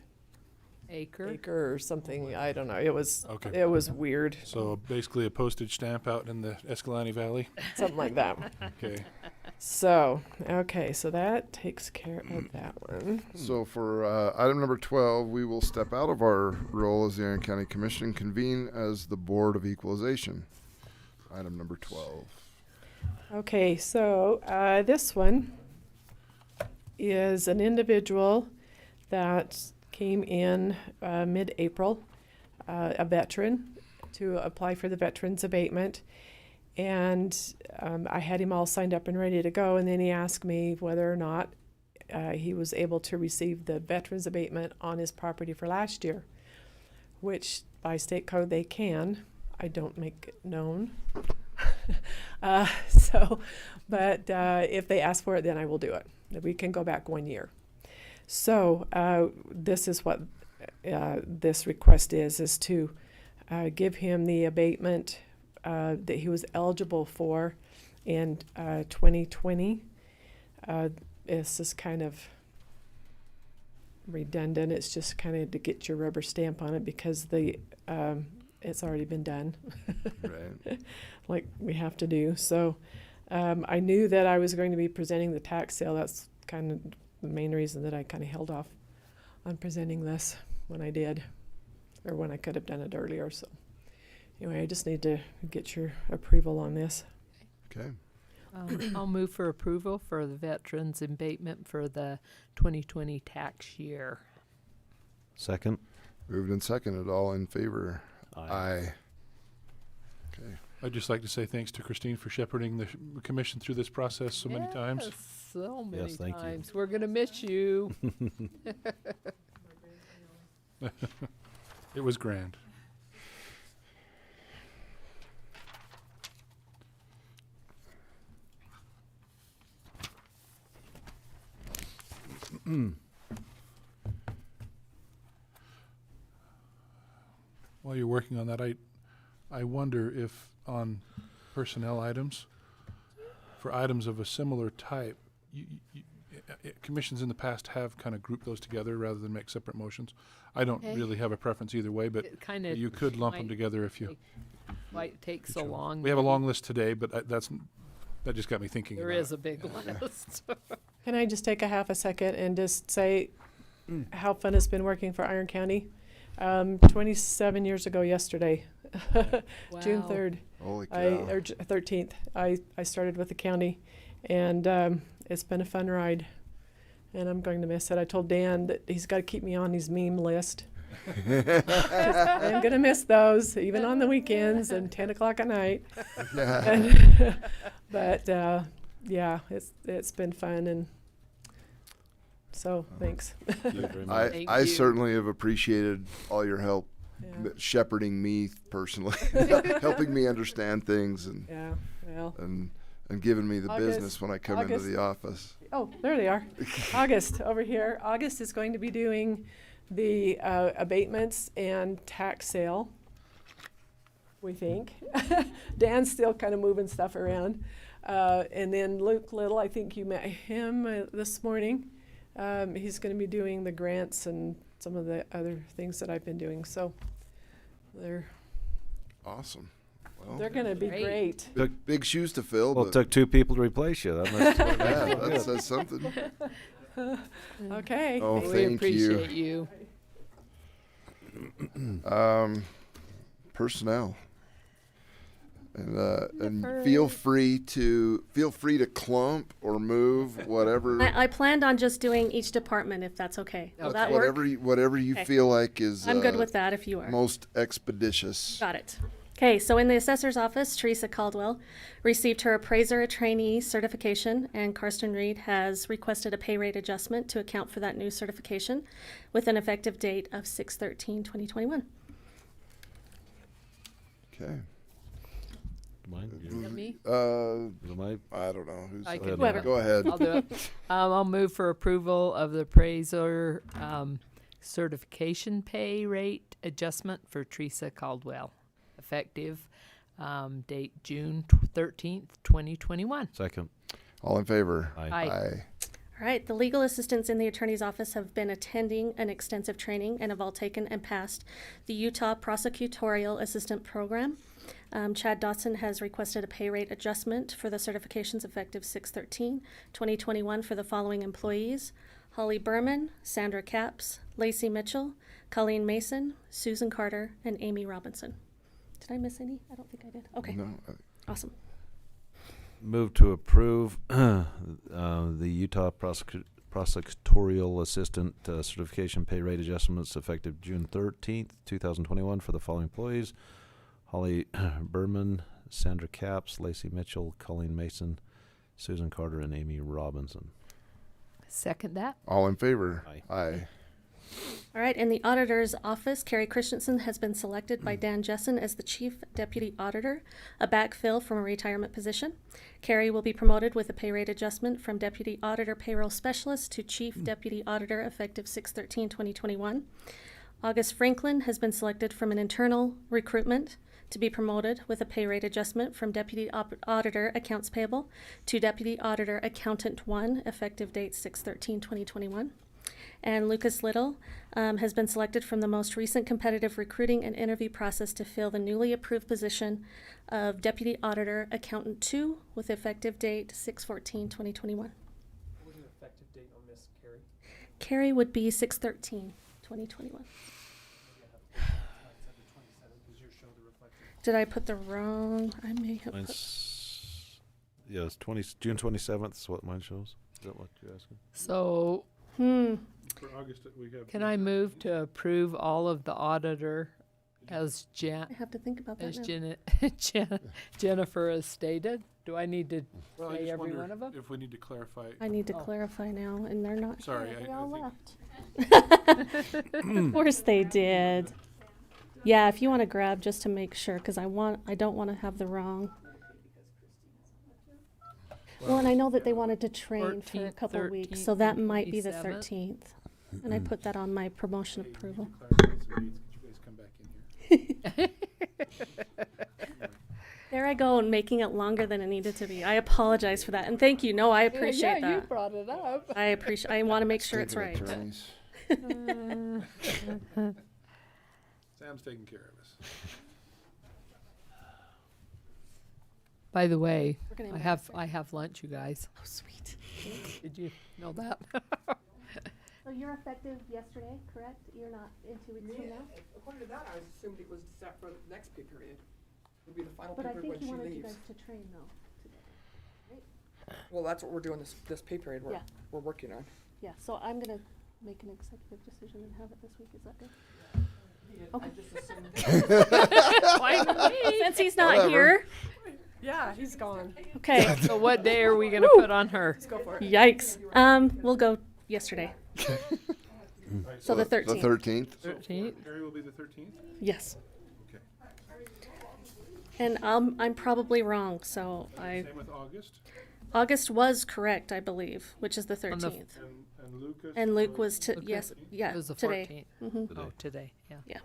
acre or something. I don't know. It was It was weird. So basically, a postage stamp out in the Escalante Valley. Something like that. Okay. So so that takes care of that one. So for item number 12, we will step out of our role as the Iron County Commission, convene as the Board of Equalization. Item number 12. Okay, so this one is an individual that came in mid-April, a veteran, to apply for the veterans abatement. And I had him all signed up and ready to go, and then he asked me whether or not he was able to receive the veterans abatement on his property for last year, which by state code they can. I don't make it known. But if they ask for it, then I will do it. We can go back 1 year. So this is what this request is to give him the abatement that he was eligible for in 2020. This is kind of redundant. It's just kind of to get your rubber stamp on it because it's already been done. Right. Like we have to do. So I knew that I was going to be presenting the tax sale. That's kind of the main reason that I kind of held off on presenting this when I did, or when I could have done it earlier. So anyway, I just need to get your approval on this. Okay. I'll move for approval for the veterans abatement for the 2020 tax year. Second. Moved and seconded. All in favor? Aye. Okay. I'd just like to say thanks to Christine for shepherding the commission through this process so many times. Yes, so many Yes, thank you. times. We're going to miss you. It was grand. While you're working on that, I wonder if on personnel items, for items of a similar type, commissions in the past have kind of grouped those together rather than make separate motions. I don't Okay. really have a preference either way, but It kinda you could lump them might together if you. Why it takes so long. We have a maybe. long list today, but that just got me thinking. There about is it. a big list. Can I just take a half a second and just say how fun it's been working for Iron County? 27 years ago yesterday, June Wow. 3rd, Holy cow. or 13th, I started with the county, and it's been a fun ride, and I'm going to miss it. I told Dan that he's got to keep me on his meme list. 'Cause I'm going to miss those, even on the weekends and 10 o'clock at night. But yeah, it's been fun, and so thanks. I certainly have appreciated all your help shepherding me personally, helping me understand things, and and giving me the business when I come into the office. Oh, there they are. August over here. August is going to be doing the abatements and tax sale, we think. Dan's still kind of moving stuff around. And then Luke Little, I think you met him this morning. He's going to be doing the grants and some of the other things that I've been doing. So they're awesome. Well, they're going to be great. Took big shoes to fill. Well, but it took 2 people to replace you. That must that says something. Okay. Oh, we thank appreciate you. Personnel. And feel free to clump or move whatever. I planned on just doing each department if that's okay. Will that work? Whatever you Okay. feel like is. I'm good with that if you are. Most expeditious. Got it. Okay, so in the assessor's office, Teresa Caldwell received her appraiser trainee certification, and Karsten Reed has requested a pay rate adjustment to account for that new certification with an effective date of 6/13/2021. Okay. Me? I don't know. Who's I can whoever. Go ahead. I'll do it. I'll move for approval of the appraiser certification pay rate adjustment for Teresa Caldwell, effective date June 13th, 2021. Second. All in favor? Aye. All right, the legal assistants in the attorney's office have been attending an extensive training and have all taken and passed the Utah Prosecutorial Assistant Program. Chad Dotson has requested a pay rate adjustment for the certifications effective 6/13/2021 for the following employees: Holly Berman, Sandra Capps, Lacey Mitchell, Colleen Mason, Susan Carter, and Amy Robinson. Did I miss any? I don't think I did. Okay. No. Awesome. Move to approve the Utah Prosecutorial Assistant certification pay rate adjustments effective June 13th, 2021 for the following employees: Holly Berman, Sandra Capps, Lacey Mitchell, Colleen Mason, Susan Carter, and Amy Robinson. Second that. All in favor? Aye. All right, in the auditor's office, Carrie Christensen has been selected by Dan Jessen as the Chief Deputy Auditor, a backfill from a retirement position. Carrie will be promoted with a pay rate adjustment from Deputy Auditor Payroll Specialist to Chief Deputy Auditor effective 6/13/2021. August Franklin has been selected from an internal recruitment to be promoted with a pay rate adjustment from Deputy Auditor Accounts Payable to Deputy Auditor Accountant 1 effective date 6/13/2021. And Lucas Little has been selected from the most recent competitive recruiting and interview process to fill the newly approved position of Deputy Auditor Accountant 2 with effective date 6/14/2021. What is the effective date on Miss Carrie? Carrie would be 6/13/2021. Did I put the wrong? I may have put. Yes, June 27th is what mine shows. Is that what you're asking? So, For August, we have. can I move to approve all of the auditor as I have to think about that as now. Jennifer has stated? Do I need to Well, I say just every wonder one of them? if we need to clarify. I need to clarify now, and they're not Sorry, here. They I all think- left. Of course they did. Yeah, if you want to grab just to make sure, because I don't want to have the wrong. Well, and I know that they wanted to train for a 14th, couple of weeks, 13th, so that and might be the 27th. 13th. And I put that on my promotion approval. Clarify some dates. Could you guys come back in here? There I go, and making it longer than it needed to be. I apologize for that, and thank you. No, I appreciate yeah, you that. brought it up. I want to make sure it's Thinking right. attorneys. Sam's taking care of us. By the way, We're gonna I have lunch, you guys. Oh, sweet. Did you know that? So you're effective yesterday, correct? You're not in 2 weeks from now? According to that, I assumed it was set for the next pay period. Would be the final But pay I period think when he she wanted you leaves. guys to train though, today, right? Well, that's what we're doing this pay period. Yeah. We're working on. Yeah, so I'm gonna make an executive decision and have it this week, is that good? Okay. Fine with me. Since he's not Whatever. here, Yeah, he's gone. okay. So what day are we gonna put on her? Let's go for it. Yikes. We'll go yesterday. So the 13th. The 13th? 13th. Carrie will be the 13th? Yes. Okay. And I'm probably wrong, so Same with August? August was correct, I believe, which is the On the 13th. And Lucas? And Luke was Okay. yes, yeah, It was the today. 14th. Mhm. Oh, today, yeah. Yeah.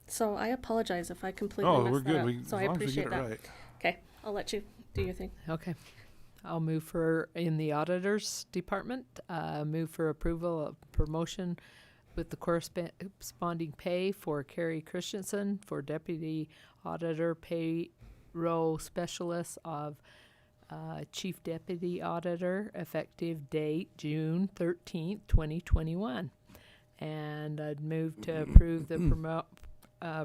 So I apologize if I completely Oh, messed we're that good. up. We, So as I long as we appreciate get that. it right. Okay, I'll let you do your thing. Okay. I'll move for, in the auditor's department, move for approval of promotion with the corresponding pay for Carrie Christensen for Deputy Auditor Payroll Specialist of Chief Deputy Auditor, effective date June 13th, 2021. And I'd move to approve the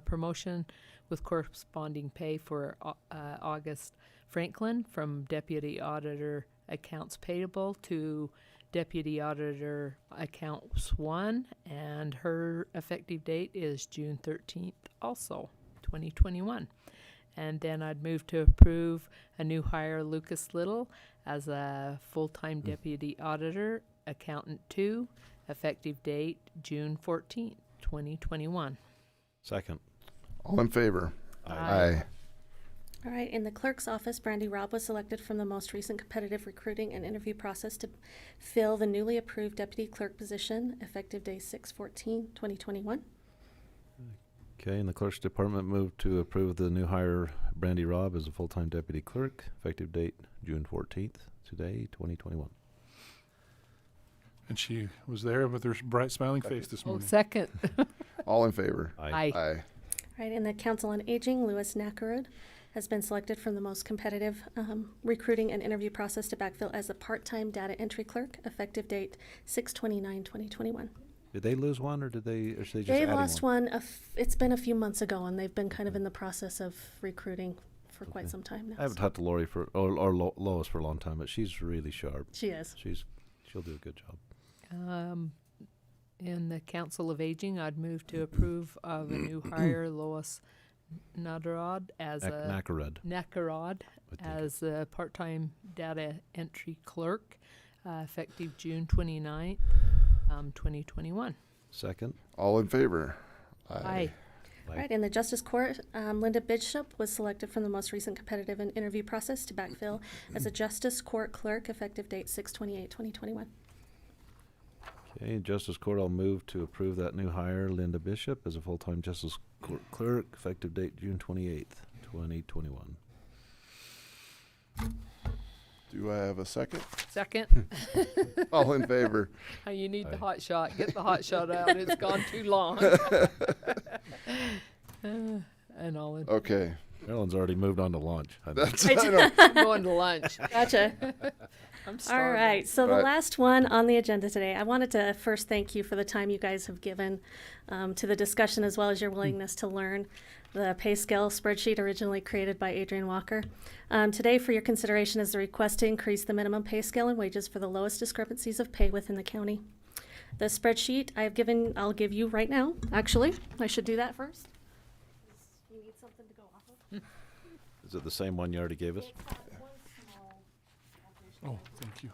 promotion with corresponding pay for August Franklin from Deputy Auditor Accounts Payable to Deputy Auditor Accounts 1, and her effective date is June 13th also, 2021. And then I'd move to approve a new hire, Lucas Little, as a full-time Deputy Auditor, Accountant 2, effective date June 14th, 2021. Second. All in favor? Aye. All right, in the clerk's office, Brandy Robb was selected from the most recent competitive recruiting and interview process to fill the newly approved deputy clerk position, effective day 6/14/2021. Okay, in the clerk's department, move to approve the new hire Brandy Robb as a full-time deputy clerk, effective date June 14th, today, 2021. And she was there with her bright smiling face this Oh, morning. second. All in favor? Aye. Aye. All right, in the Council on Aging, Louis Nakarud has been selected from the most competitive recruiting and interview process to backfill as a part-time data entry clerk, effective date 6/29/2021. Did they lose one, or did they? Or should they just They adding lost one. It's been a few months ago, and they've been kind of in the process of recruiting for quite some time now. I haven't talked to Lori Lois for a long time, but she's really sharp. She is. She'll do a good job. In the Council of Aging, I'd move to approve of a new hire, Lois Nadarad, as Nakarad as a part-time data entry clerk, effective June 29th, 2021. Second. All in favor? Aye. All right, in the Justice Court, Linda Bishop was selected from the most recent competitive and interview process to backfill as a Justice Court clerk, effective date 6/28/2021. Okay, Justice Court, I'll move to approve that new hire, Linda Bishop, as a full-time Justice Court clerk, effective date June 28th, 2021. Do I have a second? Second. All in favor? You need the hot shot. Get the hot shot out. It's gone too long. And all in. Okay. Carolyn's already moved on to lunch. That's I know. I'm going to lunch. Gotcha. I'm All starving. right, so the Right. last one on the agenda today, I wanted to first thank you for the time you guys have given to the discussion, as well as your willingness to learn. the pay scale spreadsheet originally created by Adrian Walker. Today for your consideration is the request to increase the minimum pay scale and wages for the lowest discrepancies of pay within the county. The spreadsheet I'll give you right now. Actually, I should do that first. You need something to go off of? Is it the same one you already gave us? Oh, thank you.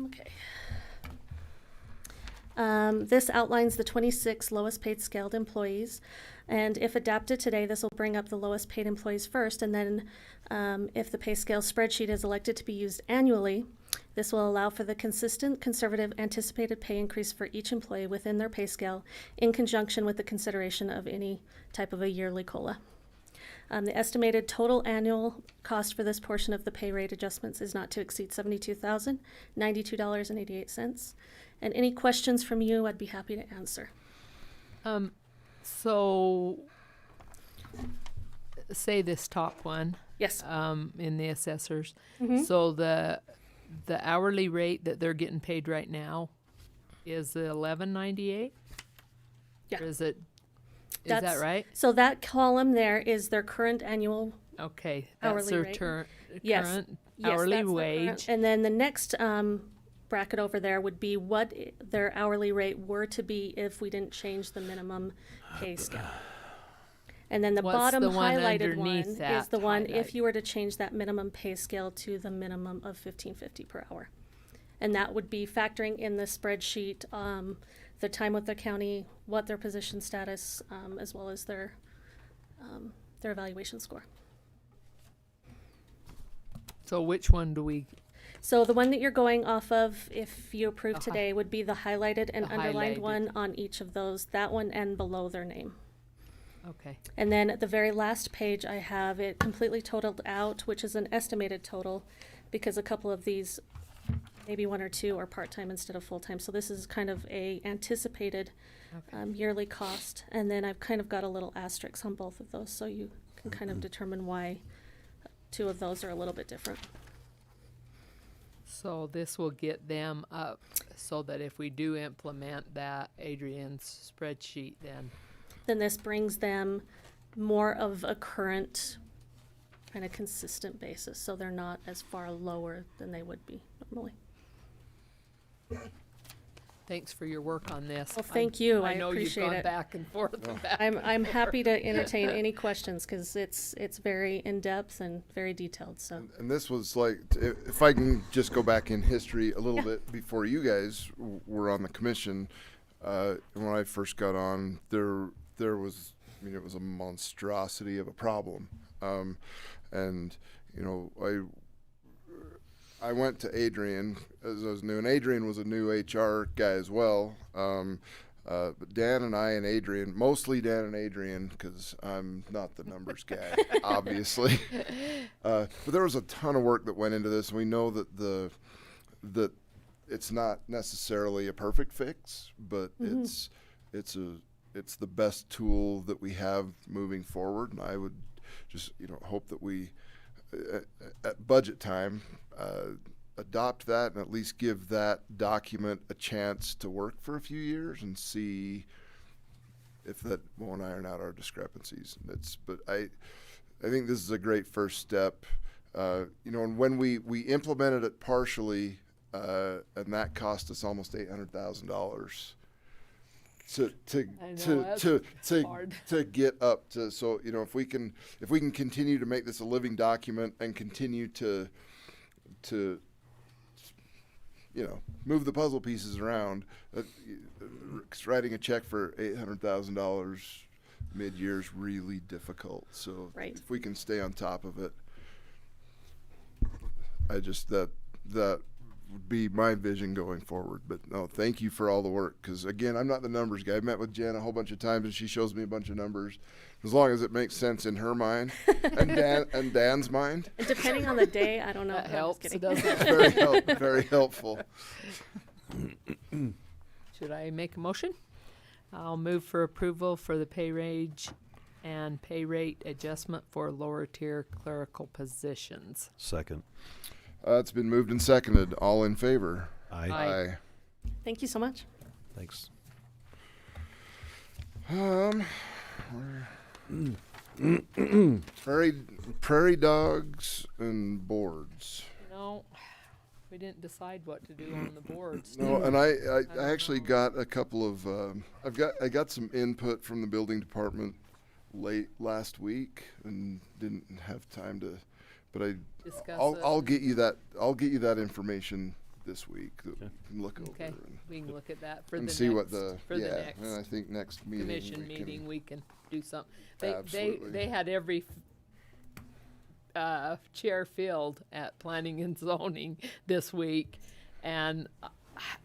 Okay. This outlines the 26 lowest paid scaled employees, and if adapted today, this will bring up the lowest paid employees first, and then if the pay scale spreadsheet is elected to be used annually, this will allow for the consistent, conservative, anticipated pay increase for each employee within their pay scale in conjunction with the consideration of any type of a yearly COLA. The estimated total annual cost for this portion of the pay rate adjustments is not to exceed $72,092.88. And any questions from you, I'd be happy to answer. So, say this top one. Yes. In the assessors. Mhm. So the hourly rate that they're getting paid right now is the $11.98. Yeah. Or is it? Is that right? So that column there is their current annual Okay, that's hourly their rate. current hourly that's the wage. current. And then the next bracket over there would be what their hourly rate were to be if we didn't change the minimum pay scale. And then the What's bottom the one highlighted one underneath is that the one highlight? if you were to change that minimum pay scale to the minimum of $15.50 per hour. And that would be factoring in the spreadsheet, the time with the county, what their position status, as well as their evaluation score. So which one do we? So the one that you're going off of, if you approve The hi- today, would be the highlighted and The underlined highlighted. one on each of those, that one and below their name. Okay. And then at the very last page, I have it completely totaled out, which is an estimated total, because a couple of these, maybe one or two, are part-time instead of full-time. So this is kind of a anticipated yearly cost. And then I've kind of got a little asterisk on both of those, so you can kind of determine why two of those are a little bit different. So this will get them up so that if we do implement that Adrian's spreadsheet, Then this brings them more of a current kind of consistent basis, so they're not as far lower than they would be normally. thanks for your work on this. Well, thank you. I know appreciate you've gone it. back and forth and back. I'm happy to entertain any questions because it's very in-depth and very detailed, so. And this was like, if I can just go back in history a little bit before you guys were on the commission, when I first got on, there was, it was a monstrosity of a problem. And, I went to Adrian as I was new, and Adrian was a new HR guy as well. But Dan and I and Adrian, mostly Dan and Adrian, because I'm not the numbers guy, obviously. But there was a ton of work that went into this, and we know that that it's not necessarily a perfect fix, but it's the best tool that we have moving forward. And I would just hope that we at budget time adopt that and at least give that document a chance to work for a few years and see if that won't iron out our discrepancies. But I think this is a great first step. And when we implemented it partially, and that cost us almost $800,000 to get up to. So if we can continue to make this a living document and continue to move the puzzle pieces around, writing a check for $800,000 mid-year is really difficult. So if we can stay on top of it, that would be my vision going forward. But no, thank you for all the work, because again, I'm not the numbers guy. I met with Jen a whole bunch of times and she shows me a bunch of numbers, as long as it makes sense in her mind and Dan's mind. And depending on the day, I don't know. That No, I'm just helps. It kidding. doesn't. Very helpful. Should I make a motion? I'll move for approval for the pay range and pay rate adjustment for lower tier clerical positions. Second. It's been moved and seconded. All in favor? Aye. Aye. Thank you so much. Thanks. Prairie dogs and boards. No, we didn't decide what to do on the boards. No, and I actually got a couple of I got some input from the building department late last week and didn't have time to, but I'll get you that information this week that we can look over. Okay, we can look at that for and the see next, what the for the next and I think next meeting commission meeting we can do something. Absolutely. They had every chair filled at planning and zoning this week, and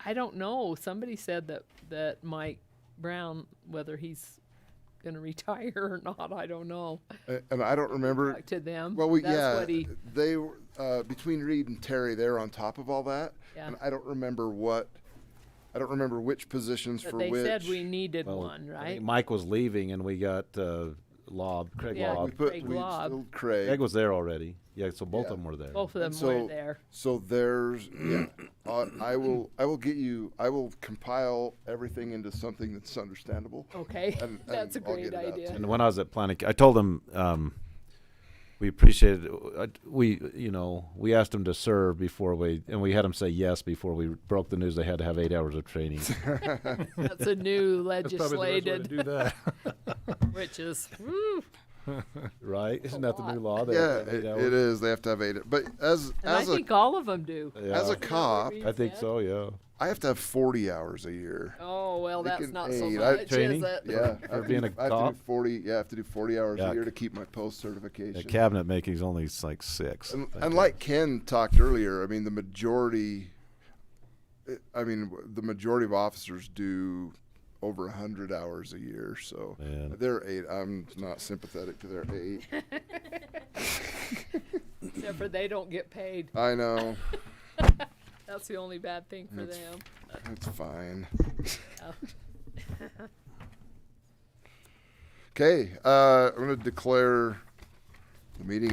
I don't know. Somebody said that Mike Brown, whether he's going to retire or not, I don't know. And I don't remember. Talk to them. Well, That's what he, they were between Reed and Terry. They're on top of all that, Yeah. and I don't remember which positions but for they which. said we needed one, I right? think Mike was leaving, and we got Craig Yeah, Lobb. Craig Lobb. Filled Craig. Craig was there already. Yeah, so both of them were there. Both of them were there. So there's I will compile everything into something that's understandable. Okay, and that's a I'll get great it out to idea. you. And when I was at planning, I told them we appreciated we asked them to serve before we had them say yes before we broke the news they had to have 8 hours of training. That's a new That's probably the best way to legislated, do that. which is, woo. Right? Isn't that the new law? They Yeah, have to have 8 hours? it is. They have to have 8. But as And I think all of them do. Yeah. as a cop, I think so. Yeah. I have to have 40 hours a year. Oh, well, They that's can not so aid. much, Training? is it? Yeah, For being a I have to cop? do 40. Yeah, I have to do 40 hours Yuck. a year to keep my post certification. The cabinet making's only like 6. And like Ken talked earlier, I mean the majority of officers do over 100 hours a year, so Man. they're 8. I'm not sympathetic to their 8. Except for they don't get paid. I know. That's the only bad thing for It's- them. It's fine. Oh. Okay, I'm going to declare the meeting